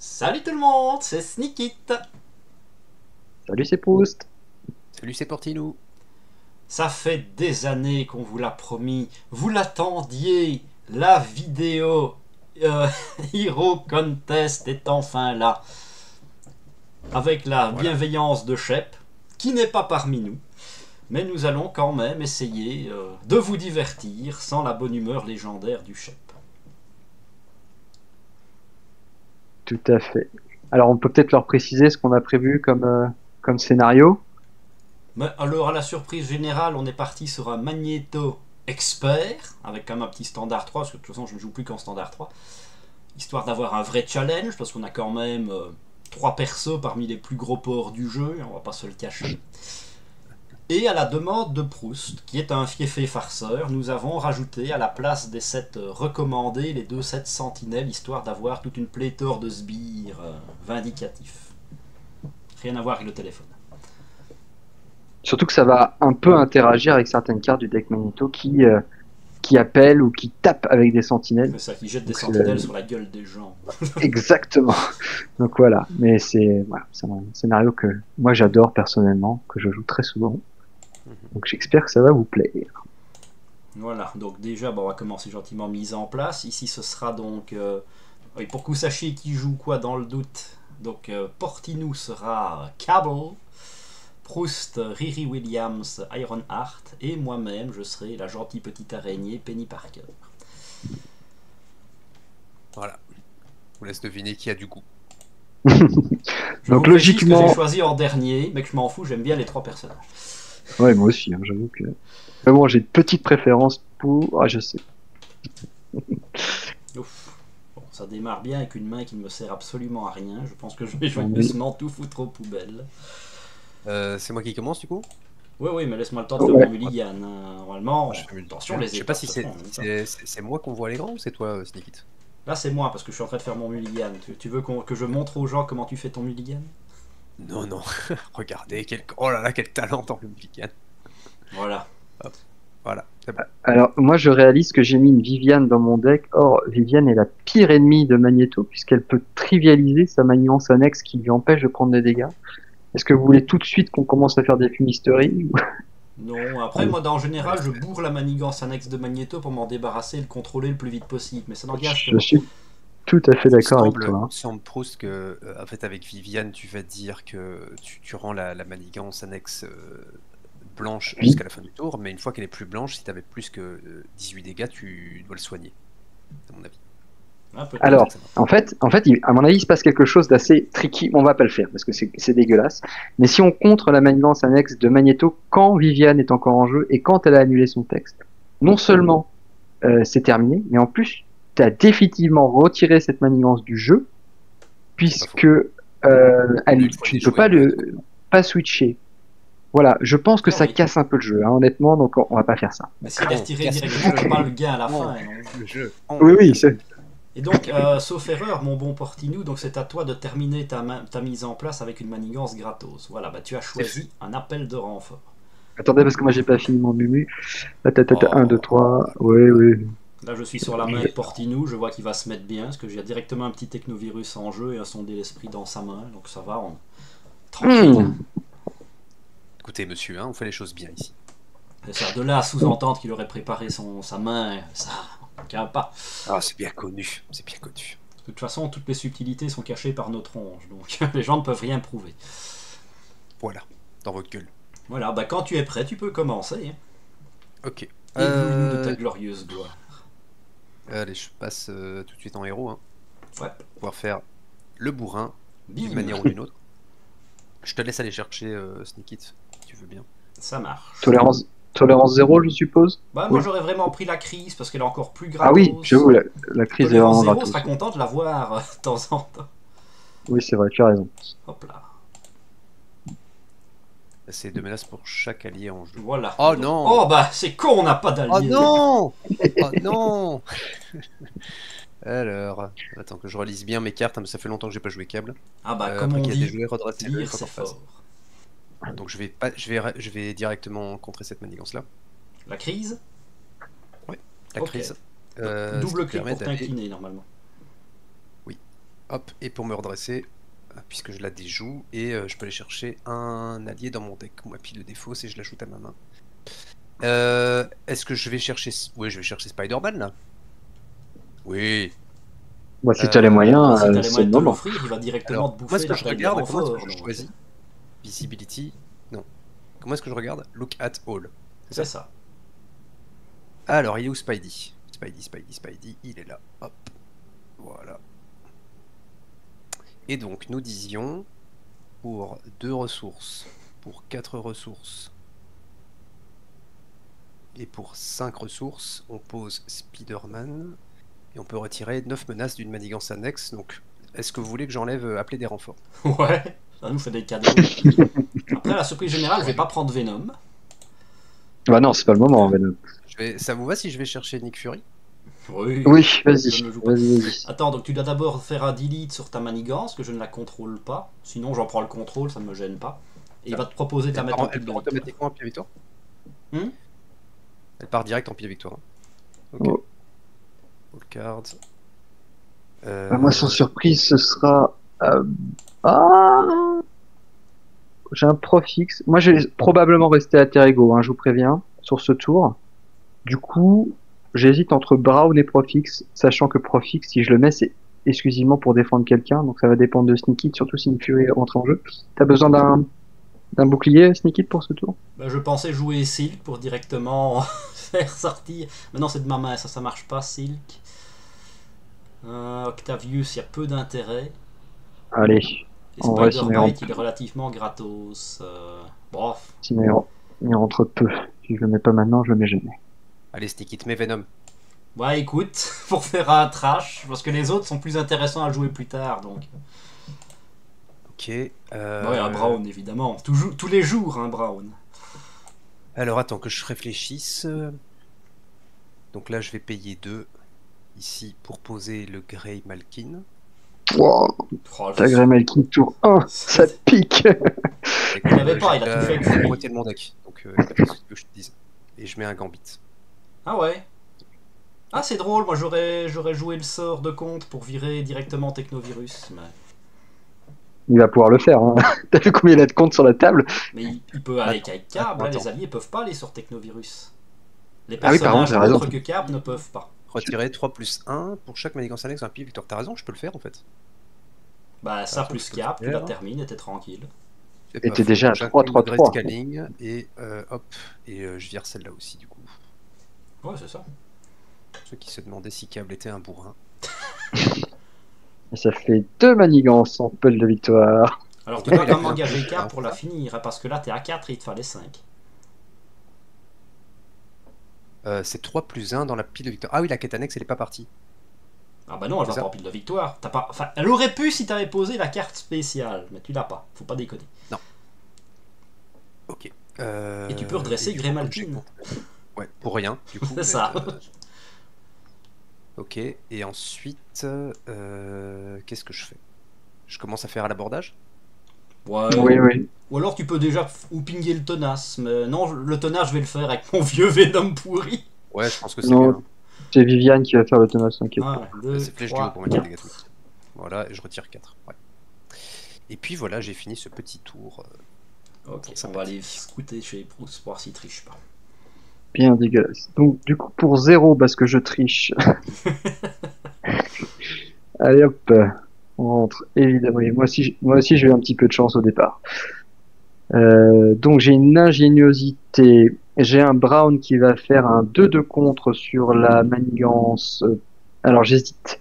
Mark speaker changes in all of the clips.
Speaker 1: Salut tout le monde, c'est Sneakit.
Speaker 2: Salut, c'est Proust.
Speaker 3: Salut, c'est Portinou.
Speaker 1: Ça fait des années qu'on vous l'a promis. Vous l'attendiez. La vidéo euh, Hero Contest est enfin là. Avec la
Speaker 3: Voilà.
Speaker 1: bienveillance de Shep, qui n'est pas parmi nous. Mais nous allons quand même essayer de vous divertir sans la bonne humeur légendaire du Shep.
Speaker 2: Tout à fait. Alors, on peut peut-être leur préciser ce qu'on a prévu comme scénario.
Speaker 1: Mais alors, à la surprise générale, on est parti sur un Magneto expert, avec quand même un petit standard 3, parce que de toute façon, je ne joue plus qu'en standard 3, histoire d'avoir un vrai challenge, parce qu'on a quand même 3 persos parmi les plus gros ports du jeu, on va pas se le cacher. Et à la demande de Proust, qui est un fiefé farceur, nous avons rajouté à la place des sets recommandés les 2 sets sentinelles, histoire d'avoir toute une pléthore de sbires vindicatifs. Rien à voir avec le téléphone.
Speaker 2: Surtout que ça va un peu interagir avec certaines cartes du deck Magneto qui appellent ou qui tapent avec des sentinelles.
Speaker 1: C'est ça, qui jette des
Speaker 2: Donc,
Speaker 1: sentinelles sur la gueule des gens.
Speaker 2: Exactement. Donc voilà. Mais c'est un scénario que moi j'adore personnellement, que je joue très souvent. Donc j'espère que ça va vous plaire.
Speaker 1: Voilà, donc déjà, on va commencer gentiment mise en place. Ici, ce sera donc... oui, pour que vous sachiez qui joue quoi dans le doute. Donc, Portinou sera Cable, Proust, Riri Williams, Ironheart, et moi-même, je serai la gentille petite araignée Penny Parker.
Speaker 3: Voilà. Je vous laisse deviner qui a du goût.
Speaker 1: Je
Speaker 2: Donc
Speaker 1: vous précise que
Speaker 2: logiquement,
Speaker 1: j'ai choisi en dernier, mais que je m'en fous, j'aime bien les 3 personnages.
Speaker 2: ouais, moi aussi, hein, j'avoue que. Mais bon, j'ai une petite préférence pour. Ah, je sais.
Speaker 1: Ouf. Bon, ça démarre bien avec une main qui ne me sert absolument à rien. Je pense que je vais
Speaker 2: Oui.
Speaker 1: joyeusement tout foutre aux poubelles.
Speaker 3: C'est moi qui commence du coup.
Speaker 1: Oui, mais laisse-moi le temps de faire
Speaker 2: Ouais.
Speaker 1: mon mulligan. Normalement,
Speaker 3: Moi, je fais
Speaker 1: attention, les
Speaker 3: Je sais pas
Speaker 1: étapes
Speaker 3: si
Speaker 1: se
Speaker 3: c'est
Speaker 1: font en même temps.
Speaker 3: c'est moi qu'on voit les grands ou c'est toi, Sneakit.
Speaker 1: Là, c'est moi parce que je suis en train de faire mon mulligan. Tu veux que je montre aux gens comment tu fais ton mulligan?
Speaker 3: Non, non. Regardez, oh là là, quel talent dans le Mulligan.
Speaker 1: Voilà.
Speaker 3: Hop. Voilà, c'est bon.
Speaker 2: Alors, moi, je réalise que j'ai mis une Viviane dans mon deck. Or, Viviane est la pire ennemie de Magneto, puisqu'elle peut trivialiser sa maniance annexe qui lui empêche de prendre des dégâts. Est-ce que vous voulez tout de suite qu'on commence à faire des fumisteries ou-
Speaker 1: Non, après, moi, en général, je bourre la manigance annexe de Magneto pour m'en débarrasser et le contrôler le plus vite possible. Mais ça n'engage que
Speaker 2: Je
Speaker 1: moi.
Speaker 2: suis tout à fait d'accord avec toi.
Speaker 3: Il semble Proust que, en fait, avec Viviane, tu vas dire que tu rends la manigance annexe blanche
Speaker 2: Oui.
Speaker 3: jusqu'à la fin du tour, mais une fois qu'elle est plus blanche, si tu avais plus que 18 dégâts, tu dois le soigner, à mon avis.
Speaker 1: Ah, peut-être.
Speaker 2: Alors, à mon avis, il se passe quelque chose d'assez tricky. On va pas le faire parce que c'est dégueulasse. Mais si on contre la maniance annexe de Magneto quand Viviane est encore en jeu et quand elle a annulé son texte, non seulement c'est terminé, mais en plus, tu as définitivement retiré cette maniance du jeu puisque
Speaker 3: Une fois
Speaker 2: tu ne
Speaker 3: déjoué,
Speaker 2: peux pas
Speaker 3: ouais,
Speaker 2: pas switcher. Voilà, je pense que
Speaker 1: Ah
Speaker 2: ça
Speaker 1: oui.
Speaker 2: casse un peu le jeu, hein, honnêtement, donc on va pas faire ça.
Speaker 1: Mais s'il est retiré
Speaker 3: casse
Speaker 1: directement, je parle le gain à la
Speaker 3: Non,
Speaker 1: fin. Non.
Speaker 3: le jeu.
Speaker 2: Oui, oui, c'est...
Speaker 1: Et donc, sauf erreur, mon bon Portinou, donc c'est à toi de terminer ta mise en place avec une manigance gratos. Voilà, bah tu as choisi un appel de renfort.
Speaker 2: Attendez, parce que moi j'ai pas fini mon mumu.
Speaker 1: Oh.
Speaker 2: 1, 2, 3. Oui, oui.
Speaker 1: Là, je suis sur la main de Portinou, je vois qu'il va se mettre bien, parce que j'ai directement un petit technovirus en jeu et un sondé l'esprit dans sa main, donc ça va, tranquille.
Speaker 3: Écoutez, monsieur, hein, on fait les choses bien ici.
Speaker 1: Et ça, de là à sous-entendre qu'il aurait préparé sa main, ça ne tient pas.
Speaker 3: Ah, c'est bien connu, c'est bien connu.
Speaker 1: De toute façon, toutes les subtilités sont cachées par notre onge, donc les gens ne peuvent rien prouver.
Speaker 3: Voilà, dans votre gueule.
Speaker 1: Voilà, bah quand tu es prêt, tu peux commencer. Hein.
Speaker 3: Ok.
Speaker 1: Et vous de ta glorieuse gloire.
Speaker 3: Allez, je passe tout de suite en héros, hein,
Speaker 1: Ouais.
Speaker 3: pour pouvoir faire le bourrin d'une
Speaker 1: Bim.
Speaker 3: manière ou d'une autre. Je te laisse aller chercher Sneakit, si tu veux bien.
Speaker 1: Ça marche.
Speaker 2: Tolérance 0, je suppose.
Speaker 1: Bah, moi
Speaker 2: Oui.
Speaker 1: j'aurais vraiment pris la crise parce qu'elle est encore plus gratos.
Speaker 2: Ah oui, j'avoue, la crise est
Speaker 1: Tolérance
Speaker 2: vraiment
Speaker 1: 0
Speaker 2: gratos.
Speaker 1: sera content de la voir de temps en temps.
Speaker 2: Oui, c'est vrai, tu as raison.
Speaker 1: Hop là.
Speaker 3: C'est 2 menaces pour chaque allié en jeu.
Speaker 1: Voilà.
Speaker 3: Oh
Speaker 1: Donc-
Speaker 3: non.
Speaker 1: Oh bah c'est con, on n'a pas d'allié.
Speaker 3: Oh non. Oh non. Alors, attends que je relise bien mes cartes, hein, mais ça fait longtemps que j'ai pas joué câble.
Speaker 1: Ah bah comme
Speaker 3: Après
Speaker 1: on
Speaker 3: qu'il y a des
Speaker 1: dit,
Speaker 3: jouets, redressez-le une
Speaker 1: lire
Speaker 3: fois
Speaker 1: c'est
Speaker 3: par phase.
Speaker 1: fort.
Speaker 3: Donc je vais directement contrer cette manigance là.
Speaker 1: La crise.
Speaker 3: La
Speaker 1: Ok.
Speaker 3: crise.
Speaker 1: Double
Speaker 3: ce qui
Speaker 1: clic
Speaker 3: permet
Speaker 1: pour
Speaker 3: d'aller-
Speaker 1: t'incliner normalement.
Speaker 3: Hop, et pour me redresser, puisque je la déjoue, et je peux aller chercher un allié dans mon deck. Moi, pile de défaut, c'est je l'ajoute à ma main. Est-ce que je vais chercher... Oui, je vais chercher Spider-Man, là. Oui.
Speaker 2: Moi, si tu as les moyens,
Speaker 1: si t'as les
Speaker 2: c'est
Speaker 1: moyens
Speaker 2: le
Speaker 1: de te
Speaker 2: moment.
Speaker 1: l'offrir, il va directement
Speaker 3: Alors,
Speaker 1: te
Speaker 3: comment est-ce
Speaker 1: bouffer
Speaker 3: que
Speaker 1: la
Speaker 3: je
Speaker 1: tête des
Speaker 3: regarde et comment est-ce que
Speaker 1: renforts.
Speaker 3: je
Speaker 1: donc.
Speaker 3: choisis? Visibility? Non. Comment est-ce que je regarde? Look at all.
Speaker 1: C'est ça.
Speaker 3: Alors, il est où Spidey? Spidey, il est là. Hop. Voilà. Et donc, nous disions, pour 2 ressources, pour 4 ressources, et pour 5 ressources, on pose Spider-Man, et on peut retirer 9 menaces d'une manigance annexe. Donc, est-ce que vous voulez que j'enlève appeler des renforts?
Speaker 1: Ouais, ça nous fait des cadeaux. Après, la surprise générale, je vais pas prendre Venom.
Speaker 2: Bah non, c'est pas le moment, Venom.
Speaker 3: Ça vous va si je vais chercher Nick Fury?
Speaker 1: Oui,
Speaker 2: Oui,
Speaker 1: je
Speaker 2: vas-y,
Speaker 1: ne joue pas.
Speaker 2: vas-y.
Speaker 1: Attends, donc tu dois d'abord faire un delete sur ta manigance, que je ne la contrôle pas. Sinon, j'en prends le contrôle, ça ne me gêne pas. Et il va te proposer de la mettre en pile
Speaker 3: Elle
Speaker 1: de
Speaker 3: part
Speaker 1: victoire.
Speaker 3: automatiquement en pied victoire?
Speaker 1: Hmm.
Speaker 3: Elle part direct en pied victoire. Ok.
Speaker 2: Oh.
Speaker 3: All cards.
Speaker 2: Bah, moi, sans surprise, ce sera... Ah, j'ai un profix. Moi, je vais probablement rester à terre égaux, hein, je vous préviens, sur ce tour. Du coup, j'hésite entre Brown et Profix, sachant que Profix, si je le mets, c'est exclusivement pour défendre quelqu'un, donc ça va dépendre de Sneaky, surtout si une Fury rentre en jeu. T'as besoin d'un bouclier, Sneaky, pour ce tour?
Speaker 1: Bah, je pensais jouer Silk pour directement faire sortir. Mais non, c'est de ma main, ça marche pas, Silk. Octavius, il y a peu d'intérêt.
Speaker 2: Allez,
Speaker 1: Et
Speaker 2: en vrai, sinon
Speaker 1: Spider-Bite, il est relativement gratos. Bon,
Speaker 2: il rentre peu. Si je le mets pas maintenant, je le mets jamais.
Speaker 3: Allez, Stick It, mets Venom.
Speaker 1: ouais, écoute, pour faire un trash, parce que les autres sont plus intéressants à jouer plus tard, donc.
Speaker 3: Ok.
Speaker 1: Bah ouais, un Brown, évidemment. Tous les jours, un Brown.
Speaker 3: Alors, attends que je réfléchisse. Donc là, je vais payer 2 ici pour poser le Grey Malkin.
Speaker 2: Wow,
Speaker 1: Oh,
Speaker 2: t'as Greymalkin tour 1, ça pique.
Speaker 1: Il avait pas, il a tout fait avec
Speaker 3: la
Speaker 1: Fury.
Speaker 3: moitié de mon deck. Donc, qu'est-ce que je te dise? Et je mets un Gambit.
Speaker 1: Ah ouais. Ah, c'est drôle, moi j'aurais joué le sort de compte pour virer directement Technovirus.
Speaker 2: Il va pouvoir le faire. Hein. T'as vu combien il a de comptes sur la table?
Speaker 1: Mais il peut aller qu'avec Cab, là,
Speaker 3: attends.
Speaker 1: les alliés peuvent pas aller sur Technovirus. Les
Speaker 2: Ah oui, pardon,
Speaker 1: personnages
Speaker 2: t'as raison.
Speaker 1: autres que Cab ne peuvent pas.
Speaker 3: Retirer 3 plus 1 pour chaque manigance annexe d'un pied victoire. T'as raison, je peux le faire en fait.
Speaker 1: Bah ça
Speaker 3: Attends,
Speaker 1: plus
Speaker 3: je peux
Speaker 1: Cap,
Speaker 3: le
Speaker 1: tu la
Speaker 3: faire.
Speaker 1: termines et t'es tranquille.
Speaker 3: C'est
Speaker 2: Et
Speaker 3: pas
Speaker 2: t'es
Speaker 3: faux.
Speaker 2: déjà à
Speaker 3: J'inclus
Speaker 2: 3, 3,
Speaker 3: le
Speaker 2: 3.
Speaker 3: Scaling et hop, et je vire celle-là aussi du coup.
Speaker 1: Ouais, c'est ça.
Speaker 3: Ceux qui se demandaient si Cable était un bourrin.
Speaker 2: Et ça fait 2 manigances en pelle de victoire.
Speaker 1: Alors tu
Speaker 3: Ouais,
Speaker 1: dois
Speaker 3: il a
Speaker 1: quand même
Speaker 3: fait un
Speaker 1: engager
Speaker 3: peu,
Speaker 1: Cap
Speaker 3: hein,
Speaker 1: pour
Speaker 3: ça.
Speaker 1: la finir, hein, parce que là t'es à 4 et il te fallait 5.
Speaker 3: C'est 3 plus 1 dans la pile de victoire. Ah oui, la quête annexe elle est pas partie.
Speaker 1: Ah bah non, elle va
Speaker 3: C'est ça.
Speaker 1: pas en pile de victoire. T'as pas... Enfin, elle aurait pu si t'avais posé la carte spéciale, mais tu l'as pas, faut pas déconner.
Speaker 3: Ok.
Speaker 1: Et tu peux redresser
Speaker 3: et du coup,
Speaker 1: Grey
Speaker 3: comme j'ai
Speaker 1: Malkin.
Speaker 3: compté- Ouais, pour rien, du coup.
Speaker 1: C'est ça.
Speaker 3: Ok, et ensuite, qu'est-ce que je fais? Je commence à faire à l'abordage?
Speaker 1: Ouais.
Speaker 2: Oui.
Speaker 1: Ou alors tu peux déjà pinguer le tenace, mais non, le tenace je vais le faire avec mon vieux Venom pourri.
Speaker 3: Ouais, je pense que c'est
Speaker 2: Non.
Speaker 3: mieux. Hein.
Speaker 2: C'est Viviane qui va faire le tenace, t'inquiète pas.
Speaker 1: 1, 2,
Speaker 3: C'est flèche du haut
Speaker 1: 3,
Speaker 3: pour mettre des
Speaker 1: 4.
Speaker 3: dégâts. Voilà, et je retire 4. Ouais. Et puis voilà, j'ai fini ce petit tour.
Speaker 1: Ok, on va aller scouter chez Bruce pour voir s'il triche pas.
Speaker 2: Bien dégueulasse. Donc, du coup, pour 0, parce que je triche. Allez hop, on rentre. Évidemment, oui, moi aussi, j'ai eu un petit peu de chance au départ. Donc, j'ai une ingéniosité. J'ai un Brown qui va faire un 2 de contre sur la manigance. Alors, j'hésite.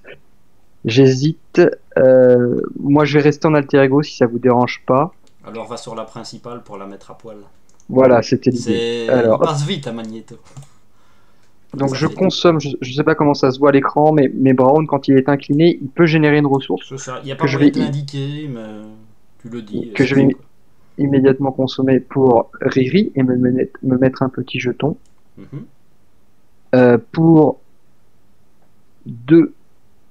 Speaker 2: Moi, je vais rester en alter ego si ça vous dérange pas.
Speaker 1: Alors va sur la principale pour la mettre à poil.
Speaker 2: Voilà, c'était l'idée.
Speaker 1: Il
Speaker 2: Alors,
Speaker 1: passe vite à Magneto.
Speaker 2: donc je consomme, je sais pas comment ça se voit à l'écran, mais Brown, quand il est incliné, il peut générer une ressource
Speaker 1: Il n'y a pas
Speaker 2: que je
Speaker 1: moyen
Speaker 2: vais,
Speaker 1: de l'indiquer, mais tu le dis.
Speaker 2: que je vais immédiatement consommer pour Riri et me mettre un petit jeton. Pour 2,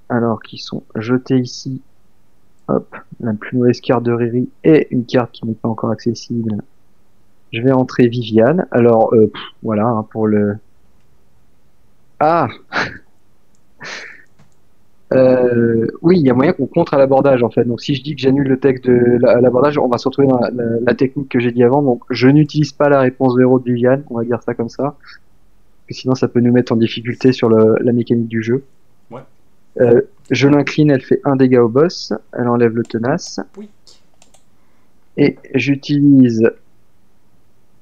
Speaker 2: alors qui sont jetés ici, hop, la plus mauvaise carte de Riri et une carte qui n'est pas encore accessible. Je vais entrer Viviane. Alors, voilà, hein, pour le... Ah Oui, il y a moyen qu'on contre à l'abordage en fait. Donc si je dis que j'annule le texte de l'abordage, on va se retrouver dans la technique que j'ai dit avant. Donc je n'utilise pas la réponse de héros de Viviane, on va dire ça comme ça. Parce que sinon ça peut nous mettre en difficulté sur la mécanique du jeu.
Speaker 1: Ouais.
Speaker 2: Je l'incline, elle fait 1 dégât au boss, elle enlève le tenace.
Speaker 1: Oui.
Speaker 2: Et j'utilise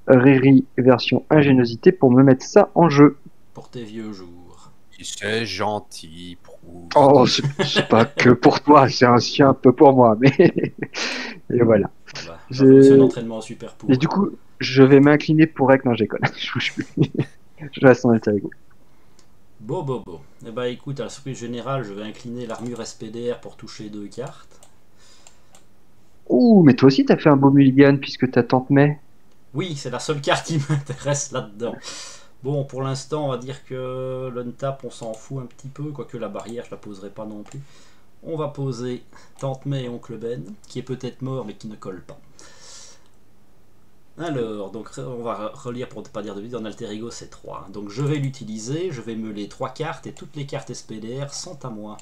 Speaker 2: Riri version ingéniosité pour me mettre ça en jeu.
Speaker 1: Pour tes vieux jours.
Speaker 3: C'est gentil, Proust.
Speaker 2: Oh, c'est pas que pour toi, c'est aussi un peu pour moi, mais et voilà.
Speaker 1: Bah,
Speaker 2: J'ai-
Speaker 1: c'est un entraînement super pour.
Speaker 2: Et du coup, je vais m'incliner pour Rec. Non, je déconne. Je bouge plus. Je reste en alter ego.
Speaker 1: Bon. Eh bah écoute, à la surprise générale, je vais incliner l'armure SPDR pour toucher 2 cartes.
Speaker 2: Ouh, mais toi aussi, t'as fait un beau mulligan puisque ta tante May.
Speaker 1: Oui, c'est la seule carte qui m'intéresse là-dedans. Bon, pour l'instant, on va dire que l'untap, on s'en fout un petit peu, quoique la barrière, je la poserai pas non plus. On va poser Tante May et Oncle Ben, qui est peut-être mort, mais qui ne colle pas. Alors, donc on va relire pour ne pas dire de vide, en alter ego c'est 3. Donc je vais l'utiliser, je vais meuler 3 cartes, et toutes les cartes SPDR sont à moi.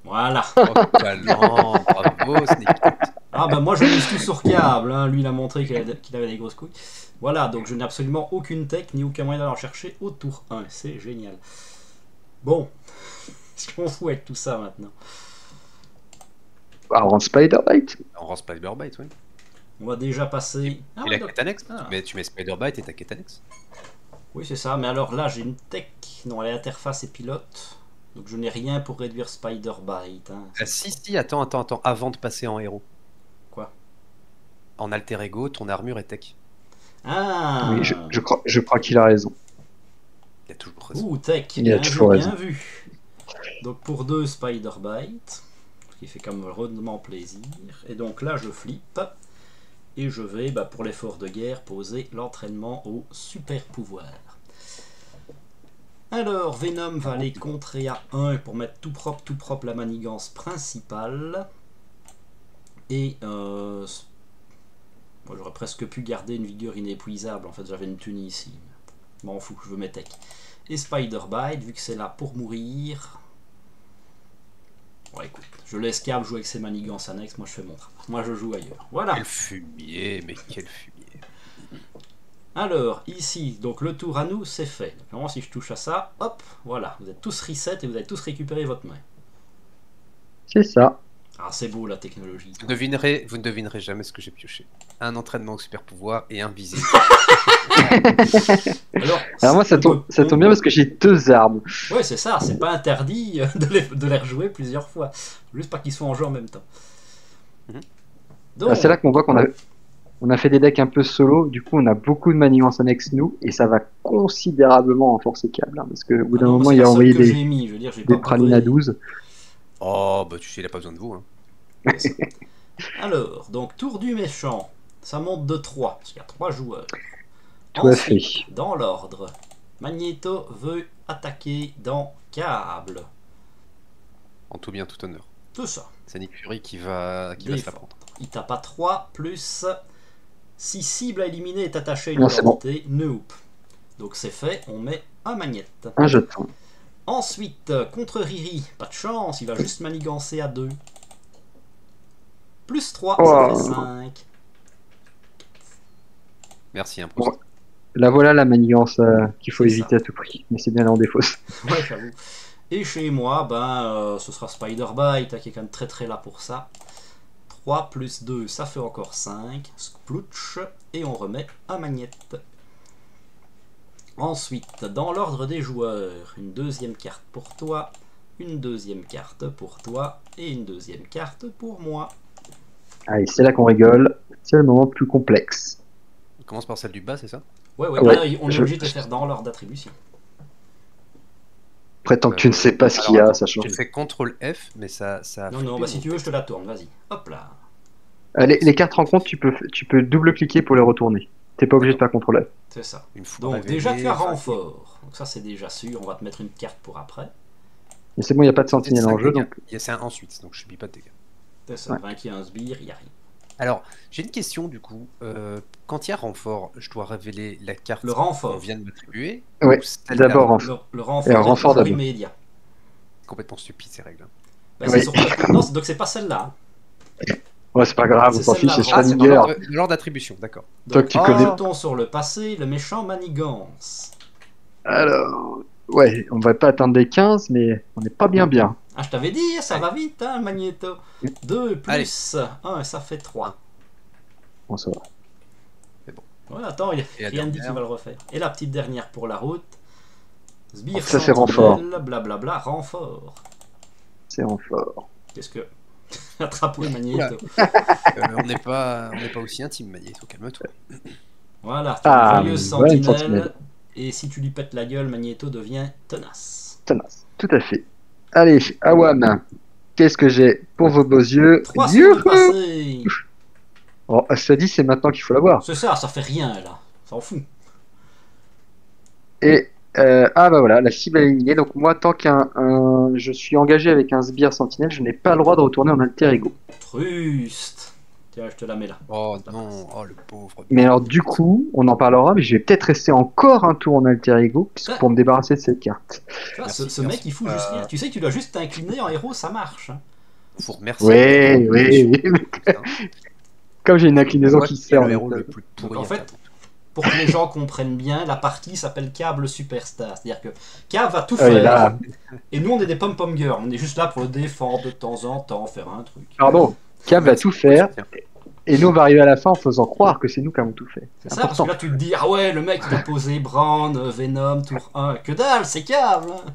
Speaker 1: Voilà.
Speaker 3: Oh, talent, bravo, Sneaky.
Speaker 1: Ah bah moi je mise tout sur câble, hein. Lui il a montré qu'il avait des grosses couilles. Voilà, donc je n'ai absolument aucune tech ni aucun moyen d'aller en chercher au tour 1, c'est génial. Bon, je m'en fous avec tout ça maintenant.
Speaker 2: Alors, en Spider-Bite.
Speaker 3: On rend Spider-Bite, oui.
Speaker 1: On va déjà passer... Ah,
Speaker 3: Et
Speaker 1: ouais,
Speaker 3: la
Speaker 1: donc-
Speaker 3: quête annexe
Speaker 1: Ah.
Speaker 3: tu mets Spider-Bite et ta quête annexe.
Speaker 1: Oui c'est ça, mais alors là j'ai une tech, non elle est interface et pilote, donc je n'ai rien pour réduire Spider-Bite. Hein.
Speaker 3: Ah, si, attends, avant de passer en héros.
Speaker 1: Quoi?
Speaker 3: En alter ego, ton armure est tech.
Speaker 1: Ah
Speaker 2: Oui, je crois qu'il a raison.
Speaker 3: Il y a toujours raison.
Speaker 1: Ouh, tech,
Speaker 2: Il a
Speaker 1: bien vu,
Speaker 2: toujours
Speaker 1: bien
Speaker 2: raison.
Speaker 1: vu. Donc pour 2 Spider-Bite, ce qui fait comme rudement plaisir. Et donc là je flippe, et je vais, pour l'effort de guerre, poser l'entraînement au super pouvoir. Alors Venom va aller contrer à 1 pour mettre tout propre la manigance principale. Et moi j'aurais presque pu garder une vigueur inépuisable, en fait j'avais une tunie ici. M'en fous, je veux mes tech. Et Spider-Bite, vu que c'est là pour mourir. Bon écoute, je laisse Cab jouer avec ses manigances annexes, moi je fais mon travail. Moi je joue ailleurs. Voilà.
Speaker 3: Quel fumier, mais quel fumier.
Speaker 1: Alors, ici, donc le tour à nous, c'est fait. Donc, normalement, si je touche à ça, hop, voilà. Vous êtes tous reset et vous avez tous récupéré votre main.
Speaker 2: C'est ça.
Speaker 1: Ah, c'est beau la technologie.
Speaker 3: Vous ne devinerez jamais ce que j'ai pioché. Un entraînement au super pouvoir et un visible.
Speaker 2: Alors moi, ça tombe bien parce que j'ai 2 armes.
Speaker 1: Ouais, c'est ça, c'est pas interdit de les rejouer plusieurs fois. Juste pas qu'ils soient en jeu en même temps.
Speaker 3: Mhm.
Speaker 1: Donc,
Speaker 2: C'est là qu'on voit on a fait des decks un peu solo, du coup on a beaucoup de manigances annexes nous, et ça va considérablement renforcer Câble, hein, parce qu'au bout d'un
Speaker 1: non,
Speaker 2: moment
Speaker 1: c'est
Speaker 2: il
Speaker 1: la
Speaker 2: a
Speaker 1: seule
Speaker 2: envoyé
Speaker 1: que j'ai mis, je veux dire, j'ai
Speaker 2: des
Speaker 1: pas
Speaker 2: pralines à
Speaker 1: bourré.
Speaker 2: 12.
Speaker 3: Oh, bah tu sais, il a pas besoin de vous. Hein.
Speaker 1: Alors, donc tour du méchant, ça monte de 3, parce qu'il y a 3 joueurs.
Speaker 2: Tout à
Speaker 1: Ensuite,
Speaker 2: fait.
Speaker 1: dans l'ordre, Magneto veut attaquer dans Câble.
Speaker 3: En tout bien, tout honneur.
Speaker 1: Tout ça.
Speaker 3: C'est Nick Fury qui va se la
Speaker 1: Défendre.
Speaker 3: prendre.
Speaker 1: Il tape à 3 plus si cible à éliminer est attachée à une
Speaker 2: Non, c'est bon.
Speaker 1: identité, nope. Donc c'est fait, on met un magnète.
Speaker 2: Un jeton.
Speaker 1: Ensuite, contre Riri, pas de chance, il va juste manigancer à 2. Plus 3, ça
Speaker 2: Oh.
Speaker 1: fait 5.
Speaker 3: Merci, hein, Proust.
Speaker 2: Ouais. Là voilà la manigance qu'il faut
Speaker 1: C'est
Speaker 2: éviter
Speaker 1: ça.
Speaker 2: à tout prix, mais c'est bien là en défausse.
Speaker 1: Ouais, j'avoue. Et chez moi, ce sera Spider-Bite, qui est quand même très là pour ça. 3 plus 2, ça fait encore 5. Splooch, et on remet un magnète. Ensuite, dans l'ordre des joueurs, une deuxième carte pour toi, une deuxième carte pour toi, et une deuxième carte pour moi.
Speaker 2: Allez, c'est là qu'on rigole, c'est le moment plus complexe.
Speaker 3: On commence par celle du bas, c'est ça?
Speaker 1: Ouais,
Speaker 2: Ouais,
Speaker 1: là, on est
Speaker 2: je-
Speaker 1: obligé de les faire dans l'ordre d'attribution.
Speaker 2: Après, tant que tu ne sais pas ce qu'il y
Speaker 3: Alors,
Speaker 2: a,
Speaker 3: attends,
Speaker 2: ça change.
Speaker 3: Tu fais CTRL F, mais ça a
Speaker 1: Non,
Speaker 3: flippé
Speaker 1: si
Speaker 3: mon
Speaker 1: tu veux, je
Speaker 3: texte.
Speaker 1: te la tourne, vas-y. Hop là.
Speaker 2: Les cartes rencontres, tu peux double-cliquer pour les retourner. T'es pas obligé de faire contrôler.
Speaker 1: C'est ça.
Speaker 3: Une fois
Speaker 1: Donc
Speaker 3: révélé,
Speaker 1: déjà tu as
Speaker 3: enfin,
Speaker 1: renfort. Donc ça c'est déjà sûr, on va te mettre une carte pour après.
Speaker 2: Mais c'est bon, il n'y a pas de
Speaker 3: c'est
Speaker 2: sentinelle en
Speaker 3: 5
Speaker 2: jeu,
Speaker 3: dégâts.
Speaker 2: donc
Speaker 3: C'est un ensuite, donc je subis pas de dégâts.
Speaker 1: C'est ça,
Speaker 2: Ouais.
Speaker 1: vaincu un sbire, il y a rien.
Speaker 3: Alors, j'ai une question du coup. Quand il y a renfort, je dois révéler la carte
Speaker 1: Le renfort.
Speaker 3: qu'on vient de m'attribuer
Speaker 2: Ouais,
Speaker 3: ou celle
Speaker 2: d'abord
Speaker 3: d'avant
Speaker 2: renfort.
Speaker 1: Le renfort
Speaker 2: Et un
Speaker 1: est
Speaker 2: renfort
Speaker 1: toujours
Speaker 2: d'abord.
Speaker 1: immédiat.
Speaker 3: complètement stupide ces règles.
Speaker 1: Bah,
Speaker 2: Oui.
Speaker 1: Non, donc c'est pas celle-là.
Speaker 2: Ouais, c'est pas grave,
Speaker 1: C'est
Speaker 2: on s'en fiche,
Speaker 1: celle-là.
Speaker 2: c'est
Speaker 1: Ah,
Speaker 3: C'est
Speaker 2: Schrödinger.
Speaker 3: dans l'ordre d'attribution, d'accord.
Speaker 2: Toi
Speaker 1: Donc,
Speaker 2: que tu
Speaker 1: un
Speaker 2: connais.
Speaker 1: jeton sur le passé, le méchant manigance.
Speaker 2: Alors, ouais, on va pas atteindre des 15, mais on n'est pas bien.
Speaker 1: Ah, je t'avais dit, ça va vite, hein, Magneto. 2 plus 1, ça fait 3.
Speaker 2: Bon, ça va.
Speaker 1: Ouais, attends, il
Speaker 3: Et la
Speaker 1: rien ne dit
Speaker 3: dernière.
Speaker 1: qu'il va le refaire. Et la petite dernière pour la route. Sbire
Speaker 2: Ça, c'est
Speaker 1: sentinelle,
Speaker 2: renfort.
Speaker 1: blablabla, renfort.
Speaker 2: C'est renfort.
Speaker 1: Qu'est-ce que... Attrape-le, Magneto.
Speaker 3: On n'est pas aussi intime, Magneto, calme-toi.
Speaker 1: Voilà, tu as
Speaker 2: Ah,
Speaker 1: une joyeuse
Speaker 2: voilà une
Speaker 1: sentinelle.
Speaker 2: sentinelle.
Speaker 1: Et si tu lui pètes la gueule, Magneto devient tenace.
Speaker 2: Tenace. Tout à fait. Allez, Awam, qu'est-ce que j'ai pour vos beaux yeux?
Speaker 1: 3 sur le
Speaker 2: Youhou
Speaker 1: passé.
Speaker 2: Oh, ça dit, c'est maintenant qu'il faut l'avoir.
Speaker 1: C'est ça, ça fait rien, là. S'en fout.
Speaker 2: Et ah bah voilà, la cible est éliminée. Donc moi, tant je suis engagé avec un sbire sentinelle, je n'ai pas le droit de retourner en alter ego.
Speaker 1: Truste. Tiens, je te la mets là.
Speaker 3: Oh non, oh le pauvre.
Speaker 2: Mais alors du coup, on en parlera, mais je vais peut-être rester encore un tour en alter ego pour me débarrasser de cette carte.
Speaker 1: Tu vois,
Speaker 3: Merci,
Speaker 1: ce mec, il fout juste
Speaker 3: Euh,
Speaker 1: rien. Tu sais que tu dois juste t'incliner en héros, ça marche. Hein.
Speaker 3: Vous remercier.
Speaker 2: Oui. Comme j'ai une inclinaison
Speaker 3: Moi
Speaker 2: qui
Speaker 3: qui est
Speaker 2: sert.
Speaker 3: le héros le plus pourri.
Speaker 1: Donc, en
Speaker 3: à
Speaker 1: fait,
Speaker 3: faire.
Speaker 1: Pour que les gens comprennent bien, la partie s'appelle Câble Superstar. C'est-à-dire que Cab va tout
Speaker 2: Ah oui,
Speaker 1: faire.
Speaker 2: là,
Speaker 1: Et nous, on est des pom-pom girls. On est juste là pour le défendre de temps en temps, faire un truc.
Speaker 2: pardon, Cab va tout faire, et nous on va arriver à la fin en faisant croire que c'est nous qui avons tout fait.
Speaker 1: C'est
Speaker 2: C'est
Speaker 1: ça, parce que
Speaker 2: important.
Speaker 1: là, tu te dis, ah ouais, le mec, il a posé Brand, Venom, tour 1. Que dalle, c'est Cab. Hein.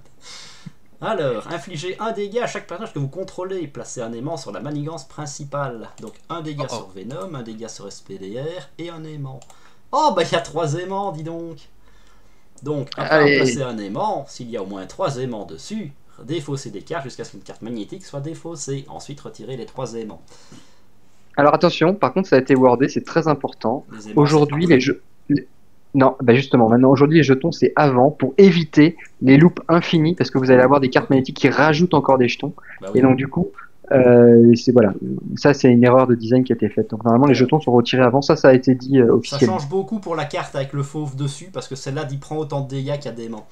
Speaker 1: Alors, infligez un dégât à chaque personnage que vous contrôlez. Placez un aimant sur la manigance principale. Donc, un dégât sur Venom, un dégât sur SPDR et un aimant. Oh, bah il y a 3 aimants, dis donc. Donc, après avoir placé un aimant, s'il y a au moins 3 aimants dessus, défaussez des cartes jusqu'à ce qu'une carte magnétique soit défaussée. Ensuite, retirez les 3 aimants.
Speaker 2: Alors attention, par contre ça a été wordé, c'est très important.
Speaker 1: Les aimants,
Speaker 2: Aujourd'hui,
Speaker 1: c'est pas
Speaker 2: les jeux... Non, bah justement, maintenant aujourd'hui les jetons c'est avant pour éviter les loops infinis parce que vous allez avoir des cartes magnétiques qui rajoutent encore des jetons.
Speaker 1: Bah oui.
Speaker 2: Et donc du coup, c'est voilà, ça c'est une erreur de design qui a été faite. Donc normalement les jetons sont retirés avant, ça a été dit
Speaker 1: Ça
Speaker 2: officiellement.
Speaker 1: change beaucoup pour la carte avec le fauve dessus parce que celle-là il prend autant de dégâts qu'il y a d'aimants.